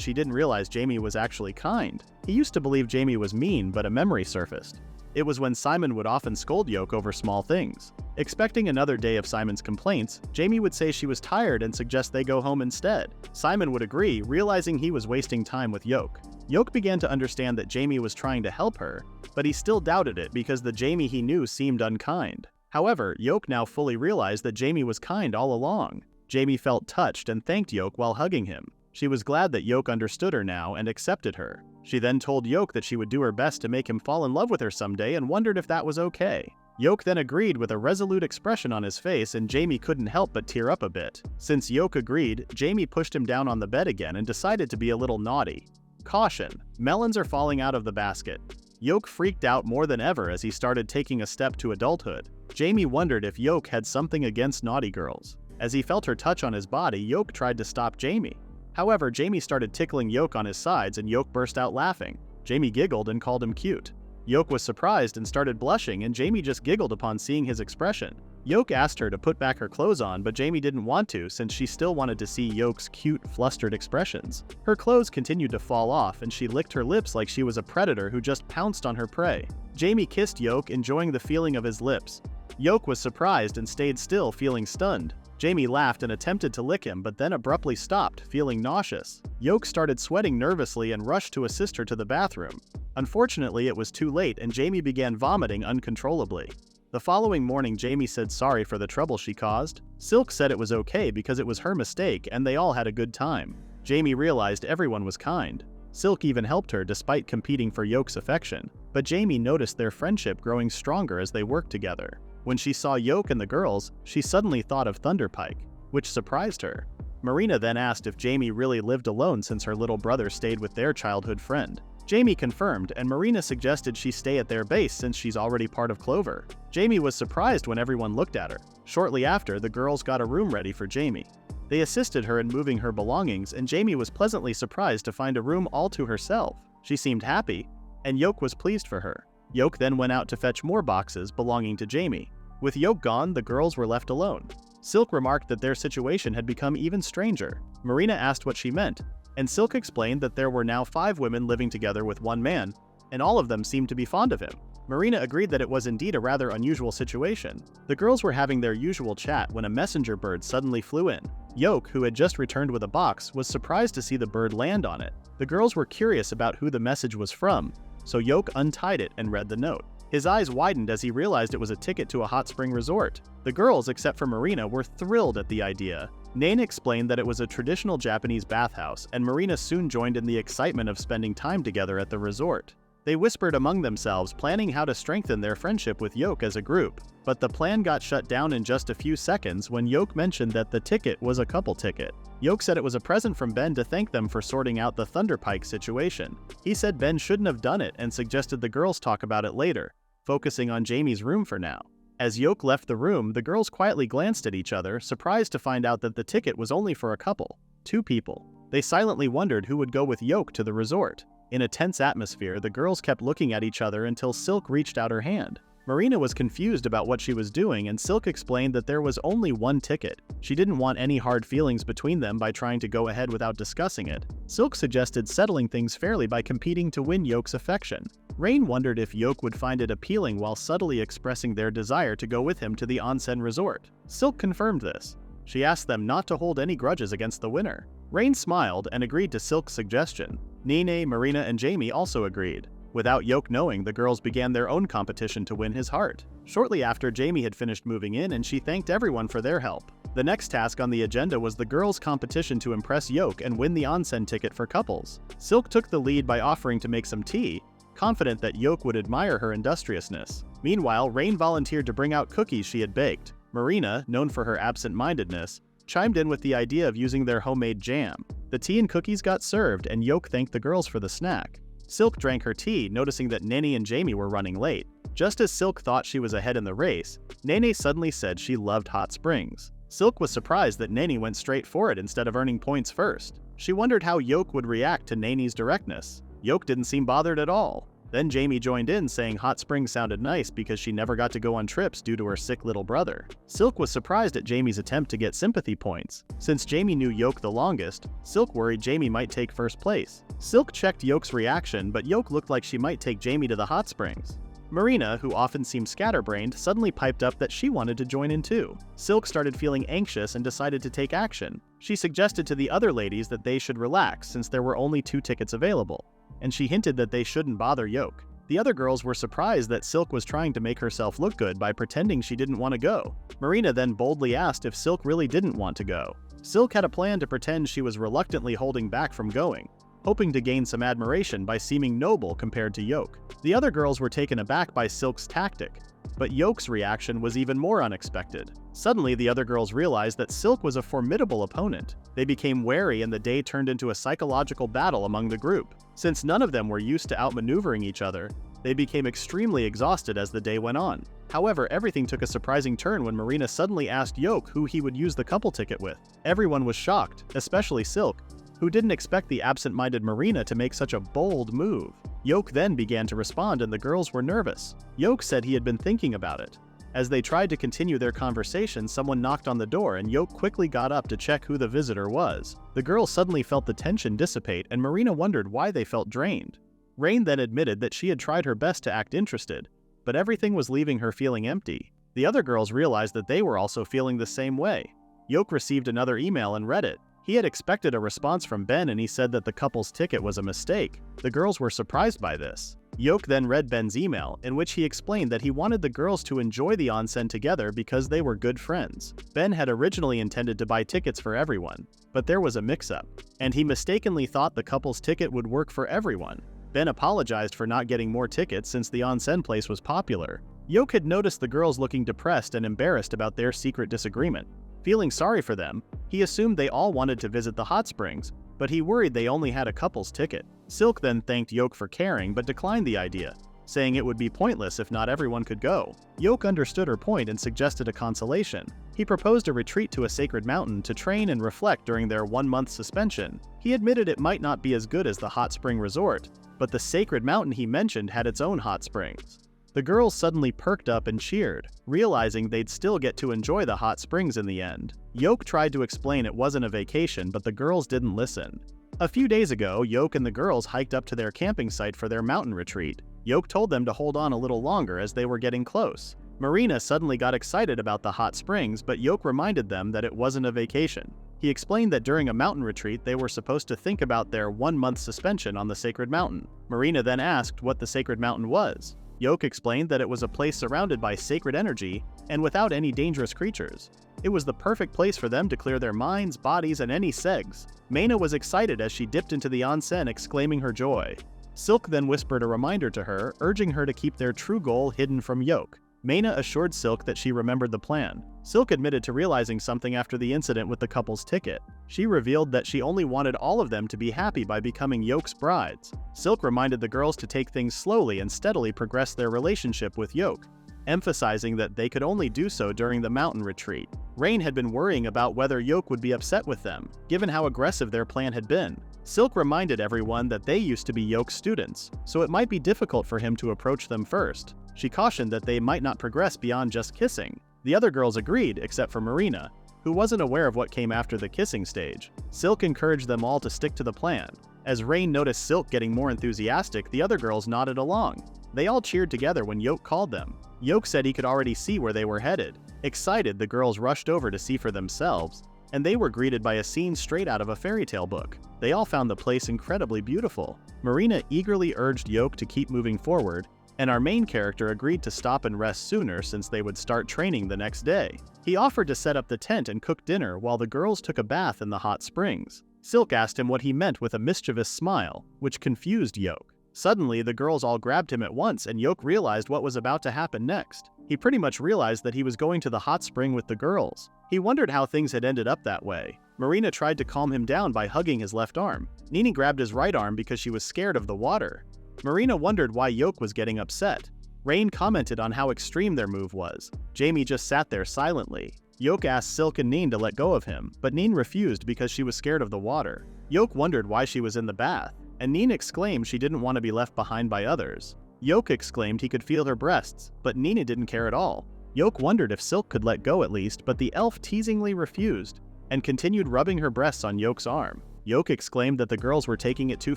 she didn't realize Jamie was actually kind. He used to believe Jamie was mean, but a memory surfaced. It was when Simon would often scold Yoke over small things. Expecting another day of Simon's complaints, Jamie would say she was tired and suggest they go home instead. Simon would agree, realizing he was wasting time with Yoke. Yoke began to understand that Jamie was trying to help her, but he still doubted it because the Jamie he knew seemed unkind. However, Yoke now fully realized that Jamie was kind all along. Jamie felt touched and thanked Yoke while hugging him. She was glad that Yoke understood her now and accepted her. She then told Yoke that she would do her best to make him fall in love with her someday and wondered if that was okay. Yoke then agreed with a resolute expression on his face, and Jamie couldn't help but tear up a bit. Since Yoke agreed, Jamie pushed him down on the bed again and decided to be a little naughty. Caution, melons are falling out of the basket. Yoke freaked out more than ever as he started taking a step to adulthood. Jamie wondered if Yoke had something against naughty girls. As he felt her touch on his body, Yoke tried to stop Jamie. However, Jamie started tickling Yoke on his sides and Yoke burst out laughing. Jamie giggled and called him cute. Yoke was surprised and started blushing, and Jamie just giggled upon seeing his expression. Yoke asked her to put back her clothes on, but Jamie didn't want to since she still wanted to see Yoke's cute, flustered expressions. Her clothes continued to fall off and she licked her lips like she was a predator who just pounced on her prey. Jamie kissed Yoke, enjoying the feeling of his lips. Yoke was surprised and stayed still, feeling stunned. Jamie laughed and attempted to lick him, but then abruptly stopped, feeling nauseous. Yoke started sweating nervously and rushed to assist her to the bathroom. Unfortunately, it was too late and Jamie began vomiting uncontrollably. The following morning, Jamie said sorry for the trouble she caused. Silk said it was okay because it was her mistake and they all had a good time. Jamie realized everyone was kind. Silk even helped her despite competing for Yoke's affection, but Jamie noticed their friendship growing stronger as they worked together. When she saw Yoke and the girls, she suddenly thought of Thunderpike, which surprised her. Marina then asked if Jamie really lived alone since her little brother stayed with their childhood friend. Jamie confirmed, and Marina suggested she stay at their base since she's already part of Clover. Jamie was surprised when everyone looked at her. Shortly after, the girls got a room ready for Jamie. They assisted her in moving her belongings, and Jamie was pleasantly surprised to find a room all to herself. She seemed happy, and Yoke was pleased for her. Yoke then went out to fetch more boxes belonging to Jamie. With Yoke gone, the girls were left alone. Silk remarked that their situation had become even stranger. Marina asked what she meant, and Silk explained that there were now 5 women living together with one man, and all of them seemed to be fond of him. Marina agreed that it was indeed a rather unusual situation. The girls were having their usual chat when a messenger bird suddenly flew in. Yoke, who had just returned with a box, was surprised to see the bird land on it. The girls were curious about who the message was from, so Yoke untied it and read the note. His eyes widened as he realized it was a ticket to a hot spring resort. The girls, except for Marina, were thrilled at the idea. Nain explained that it was a traditional Japanese bathhouse, and Marina soon joined in the excitement of spending time together at the resort. They whispered among themselves, planning how to strengthen their friendship with Yoke as a group. But the plan got shut down in just a few seconds when Yoke mentioned that the ticket was a couple ticket. Yoke said it was a present from Ben to thank them for sorting out the Thunderpike situation. He said Ben shouldn't have done it and suggested the girls talk about it later, focusing on Jamie's room for now. As Yoke left the room, the girls quietly glanced at each other, surprised to find out that the ticket was only for a couple, 2 people. They silently wondered who would go with Yoke to the resort. In a tense atmosphere, the girls kept looking at each other until Silk reached out her hand. Marina was confused about what she was doing, and Silk explained that there was only one ticket. She didn't want any hard feelings between them by trying to go ahead without discussing it. Silk suggested settling things fairly by competing to win Yoke's affection. Rain wondered if Yoke would find it appealing while subtly expressing their desire to go with him to the onsen resort. Silk confirmed this. She asked them not to hold any grudges against the winner. Rain smiled and agreed to Silk's suggestion. Nene, Marina, and Jamie also agreed. Without Yoke knowing, the girls began their own competition to win his heart. Shortly after, Jamie had finished moving in and she thanked everyone for their help. The next task on the agenda was the girls' competition to impress Yoke and win the onsen ticket for couples. Silk took the lead by offering to make some tea, confident that Yoke would admire her industriousness. Meanwhile, Rain volunteered to bring out cookies she had baked. Marina, known for her absent-mindedness, chimed in with the idea of using their homemade jam. The tea and cookies got served, and Yoke thanked the girls for the snack. Silk drank her tea, noticing that Nene and Jamie were running late. Just as Silk thought she was ahead in the race, Nene suddenly said she loved hot springs. Silk was surprised that Nene went straight for it instead of earning points first. She wondered how Yoke would react to Nene's directness. Yoke didn't seem bothered at all. Then Jamie joined in, saying hot springs sounded nice because she never got to go on trips due to her sick little brother. Silk was surprised at Jamie's attempt to get sympathy points. Since Jamie knew Yoke the longest, Silk worried Jamie might take first place. Silk checked Yoke's reaction, but Yoke looked like she might take Jamie to the hot springs. Marina, who often seemed scatterbrained, suddenly piped up that she wanted to join in too. Silk started feeling anxious and decided to take action. She suggested to the other ladies that they should relax since there were only 2 tickets available, and she hinted that they shouldn't bother Yoke. The other girls were surprised that Silk was trying to make herself look good by pretending she didn't want to go. Marina then boldly asked if Silk really didn't want to go. Silk had a plan to pretend she was reluctantly holding back from going, hoping to gain some admiration by seeming noble compared to Yoke. The other girls were taken aback by Silk's tactic, but Yoke's reaction was even more unexpected. Suddenly, the other girls realized that Silk was a formidable opponent. They became wary, and the day turned into a psychological battle among the group. Since none of them were used to outmaneuvering each other, they became extremely exhausted as the day went on. However, everything took a surprising turn when Marina suddenly asked Yoke who he would use the couple ticket with. Everyone was shocked, especially Silk, who didn't expect the absent-minded Marina to make such a bold move. Yoke then began to respond, and the girls were nervous. Yoke said he had been thinking about it. As they tried to continue their conversation, someone knocked on the door, and Yoke quickly got up to check who the visitor was. The girls suddenly felt the tension dissipate, and Marina wondered why they felt drained. Rain then admitted that she had tried her best to act interested, but everything was leaving her feeling empty. The other girls realized that they were also feeling the same way. Yoke received another email and read it. He had expected a response from Ben, and he said that the couple's ticket was a mistake. The girls were surprised by this. Yoke then read Ben's email, in which he explained that he wanted the girls to enjoy the onsen together because they were good friends. Ben had originally intended to buy tickets for everyone, but there was a mix-up, and he mistakenly thought the couple's ticket would work for everyone. Ben apologized for not getting more tickets since the onsen place was popular. Yoke had noticed the girls looking depressed and embarrassed about their secret disagreement. Feeling sorry for them, he assumed they all wanted to visit the hot springs, but he worried they only had a couple's ticket. Silk then thanked Yoke for caring but declined the idea, saying it would be pointless if not everyone could go. Yoke understood her point and suggested a consolation. He proposed a retreat to a sacred mountain to train and reflect during their 1-month suspension. He admitted it might not be as good as the hot spring resort, but the sacred mountain he mentioned had its own hot springs. The girls suddenly perked up and cheered, realizing they'd still get to enjoy the hot springs in the end. Yoke tried to explain it wasn't a vacation, but the girls didn't listen. A few days ago, Yoke and the girls hiked up to their camping site for their mountain retreat. Yoke told them to hold on a little longer as they were getting close. Marina suddenly got excited about the hot springs, but Yoke reminded them that it wasn't a vacation. He explained that during a mountain retreat, they were supposed to think about their 1-month suspension on the sacred mountain. Marina then asked what the sacred mountain was. Yoke explained that it was a place surrounded by sacred energy and without any dangerous creatures. It was the perfect place for them to clear their minds, bodies, and any segs. Maina was excited as she dipped into the onsen, exclaiming her joy. Silk then whispered a reminder to her, urging her to keep their true goal hidden from Yoke. Maina assured Silk that she remembered the plan. Silk admitted to realizing something after the incident with the couple's ticket. She revealed that she only wanted all of them to be happy by becoming Yoke's brides. Silk reminded the girls to take things slowly and steadily progress their relationship with Yoke, emphasizing that they could only do so during the mountain retreat. Rain had been worrying about whether Yoke would be upset with them, given how aggressive their plan had been. Silk reminded everyone that they used to be Yoke's students, so it might be difficult for him to approach them first. She cautioned that they might not progress beyond just kissing. The other girls agreed, except for Marina, who wasn't aware of what came after the kissing stage. Silk encouraged them all to stick to the plan. As Rain noticed Silk getting more enthusiastic, the other girls nodded along. They all cheered together when Yoke called them. Yoke said he could already see where they were headed. Excited, the girls rushed over to see for themselves, and they were greeted by a scene straight out of a fairy tale book. They all found the place incredibly beautiful. Marina eagerly urged Yoke to keep moving forward, and our main character agreed to stop and rest sooner since they would start training the next day. He offered to set up the tent and cook dinner while the girls took a bath in the hot springs. Silk asked him what he meant with a mischievous smile, which confused Yoke. Suddenly, the girls all grabbed him at once and Yoke realized what was about to happen next. He pretty much realized that he was going to the hot spring with the girls. He wondered how things had ended up that way. Marina tried to calm him down by hugging his left arm. Nini grabbed his right arm because she was scared of the water. Marina wondered why Yoke was getting upset. Rain commented on how extreme their move was. Jamie just sat there silently. Yoke asked Silk and Neen to let go of him, but Neen refused because she was scared of the water. Yoke wondered why she was in the bath, and Neen exclaimed she didn't want to be left behind by others. Yoke exclaimed he could feel her breasts, but Nina didn't care at all. Yoke wondered if Silk could let go at least, but the elf teasingly refused, and continued rubbing her breasts on Yoke's arm. Yoke exclaimed that the girls were taking it too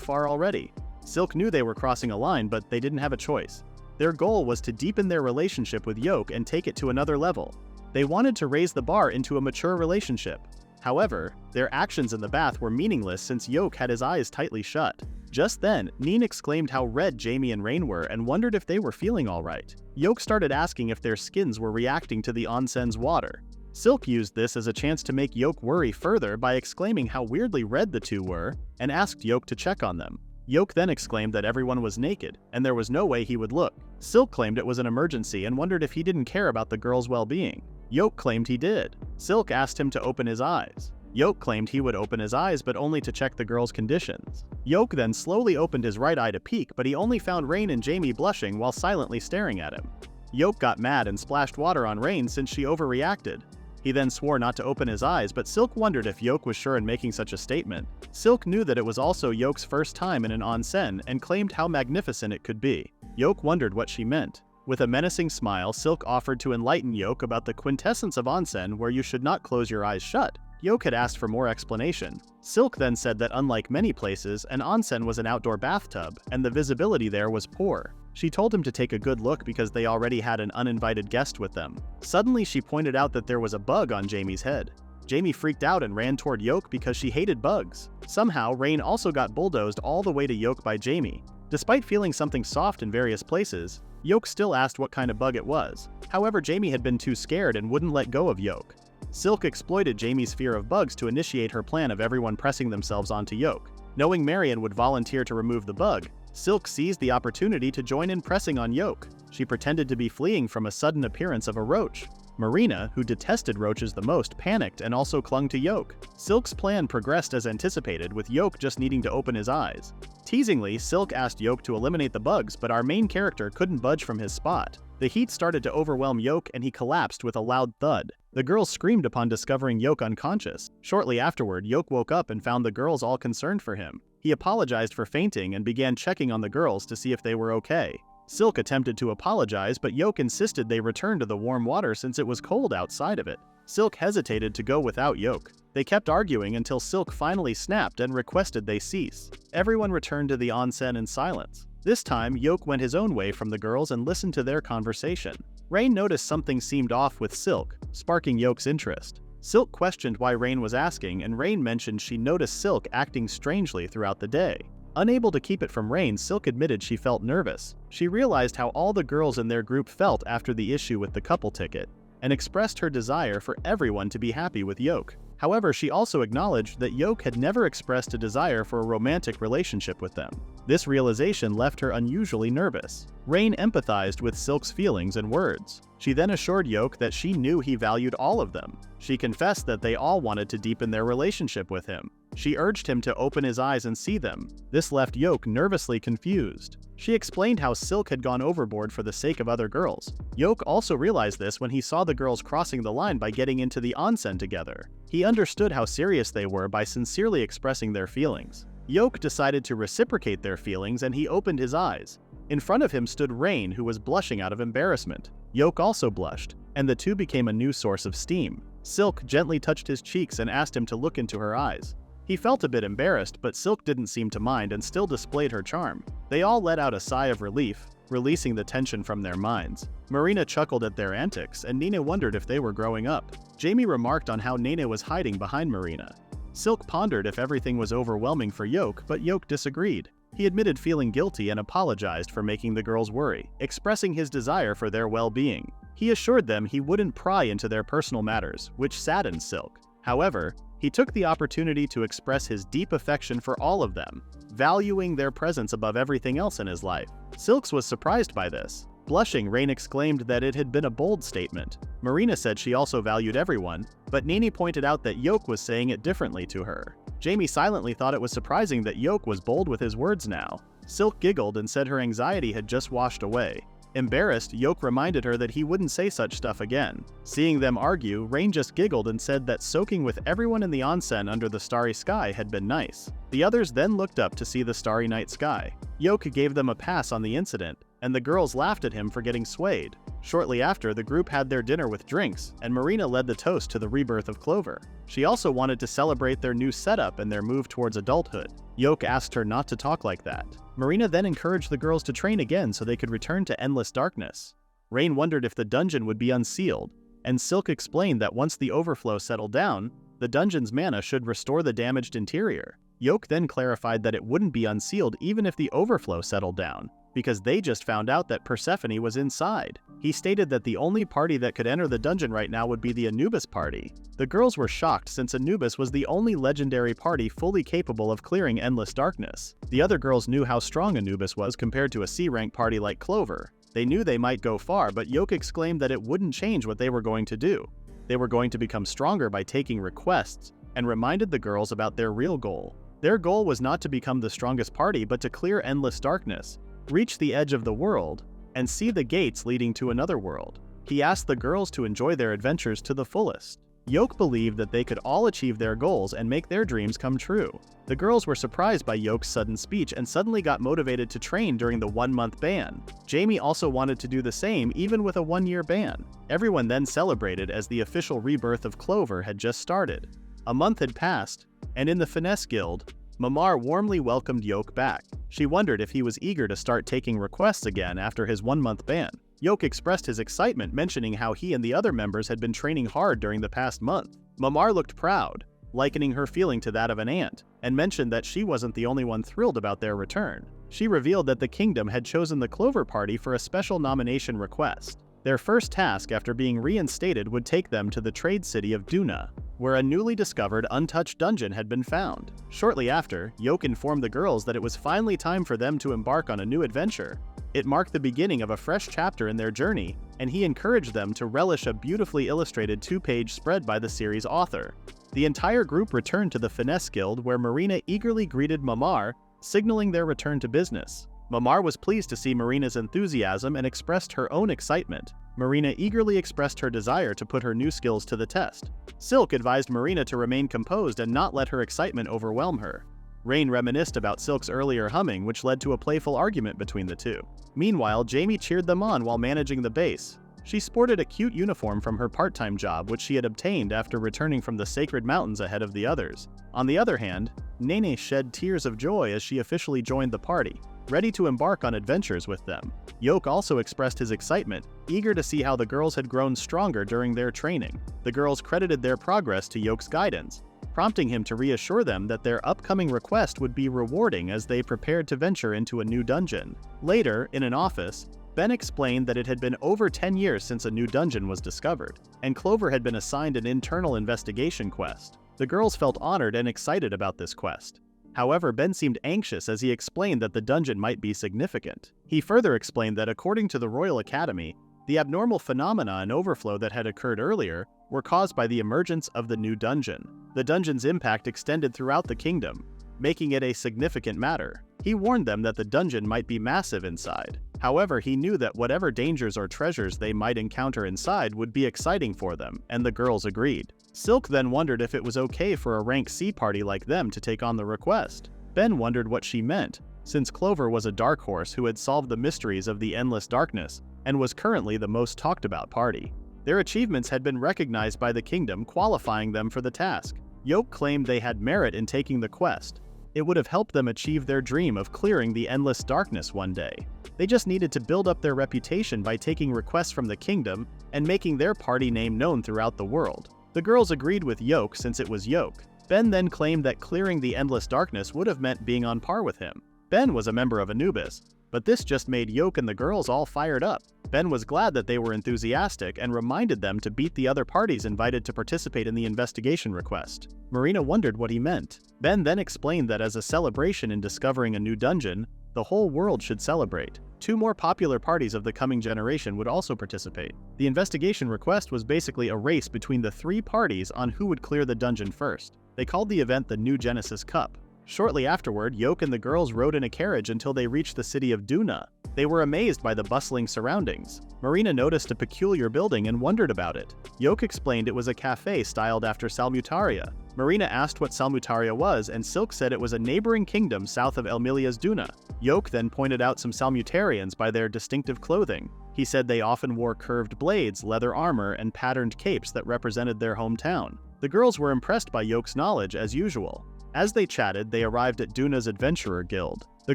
far already. Silk knew they were crossing a line, but they didn't have a choice. Their goal was to deepen their relationship with Yoke and take it to another level. They wanted to raise the bar into a mature relationship. However, their actions in the bath were meaningless since Yoke had his eyes tightly shut. Just then, Neen exclaimed how red Jamie and Rain were and wondered if they were feeling alright. Yoke started asking if their skins were reacting to the onsen's water. Silk used this as a chance to make Yoke worry further by exclaiming how weirdly red the two were and asked Yoke to check on them. Yoke then exclaimed that everyone was naked and there was no way he would look. Silk claimed it was an emergency and wondered if he didn't care about the girls' well-being. Yoke claimed he did. Silk asked him to open his eyes. Yoke claimed he would open his eyes but only to check the girls' conditions. Yoke then slowly opened his right eye to peek, but he only found Rain and Jamie blushing while silently staring at him. Yoke got mad and splashed water on Rain since she overreacted. He then swore not to open his eyes, but Silk wondered if Yoke was sure in making such a statement. Silk knew that it was also Yoke's first time in an onsen and claimed how magnificent it could be. Yoke wondered what she meant. With a menacing smile, Silk offered to enlighten Yoke about the quintessence of onsen where you should not close your eyes shut. Yoke had asked for more explanation. Silk then said that unlike many places, an onsen was an outdoor bathtub, and the visibility there was poor. She told him to take a good look because they already had an uninvited guest with them. Suddenly she pointed out that there was a bug on Jamie's head. Jamie freaked out and ran toward Yoke because she hated bugs. Somehow, Rain also got bulldozed all the way to Yoke by Jamie. Despite feeling something soft in various places, Yoke still asked what kind of bug it was. However, Jamie had been too scared and wouldn't let go of Yoke. Silk exploited Jamie's fear of bugs to initiate her plan of everyone pressing themselves onto Yoke. Knowing Marion would volunteer to remove the bug, Silk seized the opportunity to join in pressing on Yoke. She pretended to be fleeing from a sudden appearance of a roach. Marina, who detested roaches the most, panicked and also clung to Yoke. Silk's plan progressed as anticipated, with Yoke just needing to open his eyes. Teasingly, Silk asked Yoke to eliminate the bugs, but our main character couldn't budge from his spot. The heat started to overwhelm Yoke and he collapsed with a loud thud. The girls screamed upon discovering Yoke unconscious. Shortly afterward, Yoke woke up and found the girls all concerned for him. He apologized for fainting and began checking on the girls to see if they were okay. Silk attempted to apologize, but Yoke insisted they return to the warm water since it was cold outside of it. Silk hesitated to go without Yoke. They kept arguing until Silk finally snapped and requested they cease. Everyone returned to the onsen in silence. This time, Yoke went his own way from the girls and listened to their conversation. Rain noticed something seemed off with Silk, sparking Yoke's interest. Silk questioned why Rain was asking, and Rain mentioned she noticed Silk acting strangely throughout the day. Unable to keep it from Rain, Silk admitted she felt nervous. She realized how all the girls in their group felt after the issue with the couple ticket, and expressed her desire for everyone to be happy with Yoke. However, she also acknowledged that Yoke had never expressed a desire for a romantic relationship with them. This realization left her unusually nervous. Rain empathized with Silk's feelings and words. She then assured Yoke that she knew he valued all of them. She confessed that they all wanted to deepen their relationship with him. She urged him to open his eyes and see them. This left Yoke nervously confused. She explained how Silk had gone overboard for the sake of other girls. Yoke also realized this when he saw the girls crossing the line by getting into the onsen together. He understood how serious they were by sincerely expressing their feelings. Yoke decided to reciprocate their feelings and he opened his eyes. In front of him stood Rain, who was blushing out of embarrassment. Yoke also blushed, and the two became a new source of steam. Silk gently touched his cheeks and asked him to look into her eyes. He felt a bit embarrassed, but Silk didn't seem to mind and still displayed her charm. They all let out a sigh of relief, releasing the tension from their minds. Marina chuckled at their antics, and Nina wondered if they were growing up. Jamie remarked on how Nina was hiding behind Marina. Silk pondered if everything was overwhelming for Yoke, but Yoke disagreed. He admitted feeling guilty and apologized for making the girls worry, expressing his desire for their well-being. He assured them he wouldn't pry into their personal matters, which saddened Silk. However, he took the opportunity to express his deep affection for all of them, valuing their presence above everything else in his life. Silks was surprised by this. Blushing, Rain exclaimed that it had been a bold statement. Marina said she also valued everyone, but Nini pointed out that Yoke was saying it differently to her. Jamie silently thought it was surprising that Yoke was bold with his words now. Silk giggled and said her anxiety had just washed away. Embarrassed, Yoke reminded her that he wouldn't say such stuff again. Seeing them argue, Rain just giggled and said that soaking with everyone in the onsen under the starry sky had been nice. The others then looked up to see the starry night sky. Yoke gave them a pass on the incident, and the girls laughed at him for getting swayed. Shortly after, the group had their dinner with drinks, and Marina led the toast to the rebirth of Clover. She also wanted to celebrate their new setup and their move towards adulthood. Yoke asked her not to talk like that. Marina then encouraged the girls to train again so they could return to endless darkness. Rain wondered if the dungeon would be unsealed, and Silk explained that once the overflow settled down, the dungeon's mana should restore the damaged interior. Yoke then clarified that it wouldn't be unsealed even if the overflow settled down, because they just found out that Persephone was inside. He stated that the only party that could enter the dungeon right now would be the Anubis party. The girls were shocked since Anubis was the only legendary party fully capable of clearing endless darkness. The other girls knew how strong Anubis was compared to a C-rank party like Clover. They knew they might go far, but Yoke exclaimed that it wouldn't change what they were going to do. They were going to become stronger by taking requests, and reminded the girls about their real goal. Their goal was not to become the strongest party, but to clear endless darkness, reach the edge of the world, and see the gates leading to another world. He asked the girls to enjoy their adventures to the fullest. Yoke believed that they could all achieve their goals and make their dreams come true. The girls were surprised by Yoke's sudden speech and suddenly got motivated to train during the 1-month ban. Jamie also wanted to do the same even with a 1-year ban. Everyone then celebrated as the official rebirth of Clover had just started. A month had passed, and in the Finesse Guild, Mamar warmly welcomed Yoke back. She wondered if he was eager to start taking requests again after his 1-month ban. Yoke expressed his excitement, mentioning how he and the other members had been training hard during the past month. Mamar looked proud, likening her feeling to that of an aunt, and mentioned that she wasn't the only one thrilled about their return. She revealed that the kingdom had chosen the Clover Party for a special nomination request. Their first task after being reinstated would take them to the trade city of Duna, where a newly discovered untouched dungeon had been found. Shortly after, Yoke informed the girls that it was finally time for them to embark on a new adventure. It marked the beginning of a fresh chapter in their journey, and he encouraged them to relish a beautifully illustrated 2-page spread by the series author. The entire group returned to the Finesse Guild, where Marina eagerly greeted Mamar, signaling their return to business. Mamar was pleased to see Marina's enthusiasm and expressed her own excitement. Marina eagerly expressed her desire to put her new skills to the test. Silk advised Marina to remain composed and not let her excitement overwhelm her. Rain reminisced about Silk's earlier humming, which led to a playful argument between the two. Meanwhile, Jamie cheered them on while managing the base. She sported a cute uniform from her part-time job, which she had obtained after returning from the Sacred Mountains ahead of the others. On the other hand, Nene shed tears of joy as she officially joined the party, ready to embark on adventures with them. Yoke also expressed his excitement, eager to see how the girls had grown stronger during their training. The girls credited their progress to Yoke's guidance, prompting him to reassure them that their upcoming request would be rewarding as they prepared to venture into a new dungeon. Later, in an office, Ben explained that it had been over 10 years since a new dungeon was discovered, and Clover had been assigned an internal investigation quest. The girls felt honored and excited about this quest. However, Ben seemed anxious as he explained that the dungeon might be significant. He further explained that according to the Royal Academy, the abnormal phenomena and overflow that had occurred earlier were caused by the emergence of the new dungeon. The dungeon's impact extended throughout the kingdom, making it a significant matter. He warned them that the dungeon might be massive inside. However, he knew that whatever dangers or treasures they might encounter inside would be exciting for them, and the girls agreed. Silk then wondered if it was okay for a rank C party like them to take on the request. Ben wondered what she meant, since Clover was a dark horse who had solved the mysteries of the endless darkness and was currently the most talked about party. Their achievements had been recognized by the kingdom, qualifying them for the task. Yoke claimed they had merit in taking the quest. It would have helped them achieve their dream of clearing the endless darkness one day. They just needed to build up their reputation by taking requests from the kingdom and making their party name known throughout the world. The girls agreed with Yoke since it was Yoke. Ben then claimed that clearing the endless darkness would have meant being on par with him. Ben was a member of Anubis, but this just made Yoke and the girls all fired up. Ben was glad that they were enthusiastic and reminded them to beat the other parties invited to participate in the investigation request. Marina wondered what he meant. Ben then explained that as a celebration in discovering a new dungeon, the whole world should celebrate. 2 more popular parties of the coming generation would also participate. The investigation request was basically a race between the 3 parties on who would clear the dungeon first. They called the event the New Genesis Cup. Shortly afterward, Yoke and the girls rode in a carriage until they reached the city of Duna. They were amazed by the bustling surroundings. Marina noticed a peculiar building and wondered about it. Yoke explained it was a cafe styled after Salmutaria. Marina asked what Salmutaria was, and Silk said it was a neighboring kingdom south of Elmilia's Duna. Yoke then pointed out some Salmutarians by their distinctive clothing. He said they often wore curved blades, leather armor, and patterned capes that represented their hometown. The girls were impressed by Yoke's knowledge as usual. As they chatted, they arrived at Duna's Adventurer Guild. The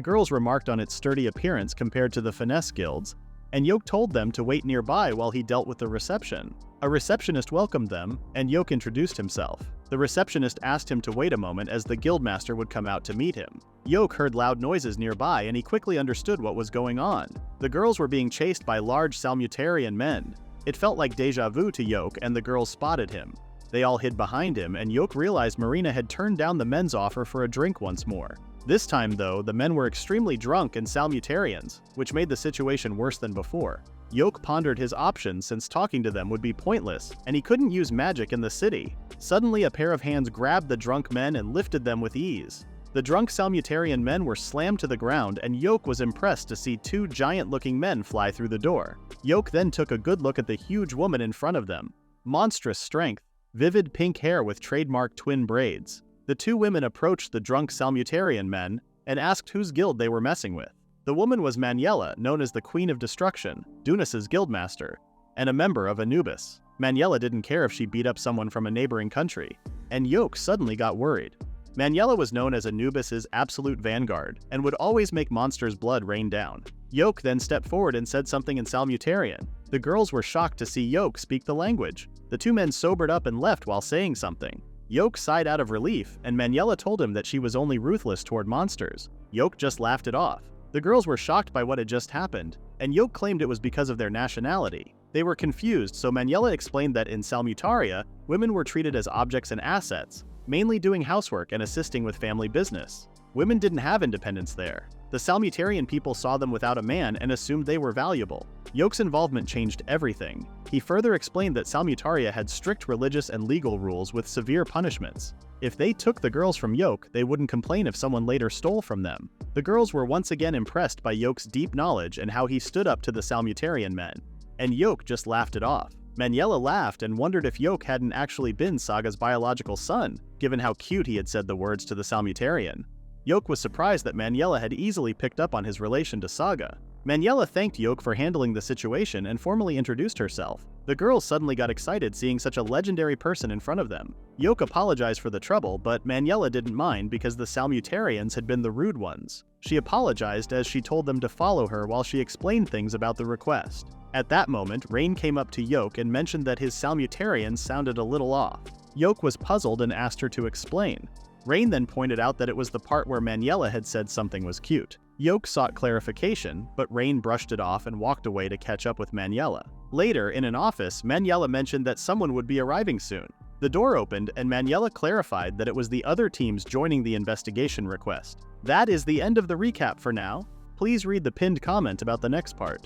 girls remarked on its sturdy appearance compared to the Finesse Guilds, and Yoke told them to wait nearby while he dealt with the reception. A receptionist welcomed them, and Yoke introduced himself. The receptionist asked him to wait a moment as the guildmaster would come out to meet him. Yoke heard loud noises nearby, and he quickly understood what was going on. The girls were being chased by large Salmutarian men. It felt like deja vu to Yoke, and the girls spotted him. They all hid behind him, and Yoke realized Marina had turned down the men's offer for a drink once more. This time, though, the men were extremely drunk and Salmutarians, which made the situation worse than before. Yoke pondered his options since talking to them would be pointless, and he couldn't use magic in the city. Suddenly, a pair of hands grabbed the drunk men and lifted them with ease. The drunk Salmutarian men were slammed to the ground, and Yoke was impressed to see 2 giant-looking men fly through the door. Yoke then took a good look at the huge woman in front of them. Monstrous strength, vivid pink hair with trademark twin braids. The 2 women approached the drunk Salmutarian men and asked whose guild they were messing with. The woman was Maniela, known as the Queen of Destruction, Dunas's guildmaster, and a member of Anubis. Maniela didn't care if she beat up someone from a neighboring country, and Yoke suddenly got worried. Maniela was known as Anubis's absolute vanguard and would always make monsters' blood rain down. Yoke then stepped forward and said something in Salmutarian. The girls were shocked to see Yoke speak the language. The 2 men sobered up and left while saying something. Yoke sighed out of relief, and Maniela told him that she was only ruthless toward monsters. Yoke just laughed it off. The girls were shocked by what had just happened, and Yoke claimed it was because of their nationality. They were confused, so Maniela explained that in Salmutaria, women were treated as objects and assets, mainly doing housework and assisting with family business. Women didn't have independence there. The Salmutarian people saw them without a man and assumed they were valuable. Yoke's involvement changed everything. He further explained that Salmutaria had strict religious and legal rules with severe punishments. If they took the girls from Yoke, they wouldn't complain if someone later stole from them. The girls were once again impressed by Yoke's deep knowledge and how he stood up to the Salmutarian men. And Yoke just laughed it off. Maniela laughed and wondered if Yoke hadn't actually been Saga's biological son, given how cute he had said the words to the Salmutarian. Yoke was surprised that Maniela had easily picked up on his relation to Saga. Maniela thanked Yoke for handling the situation and formally introduced herself. The girls suddenly got excited seeing such a legendary person in front of them. Yoke apologized for the trouble, but Maniela didn't mind because the Salmutarians had been the rude ones. She apologized as she told them to follow her while she explained things about the request. At that moment, Rain came up to Yoke and mentioned that his Salmutarians sounded a little off. Yoke was puzzled and asked her to explain. Rain then pointed out that it was the part where Maniela had said something was cute. Yoke sought clarification, but Rain brushed it off and walked away to catch up with Maniela. Later, in an office, Maniela mentioned that someone would be arriving soon. The door opened, and Maniela clarified that it was the other teams joining the investigation request. That is the end of the recap for now. Please read the pinned comment about the next part.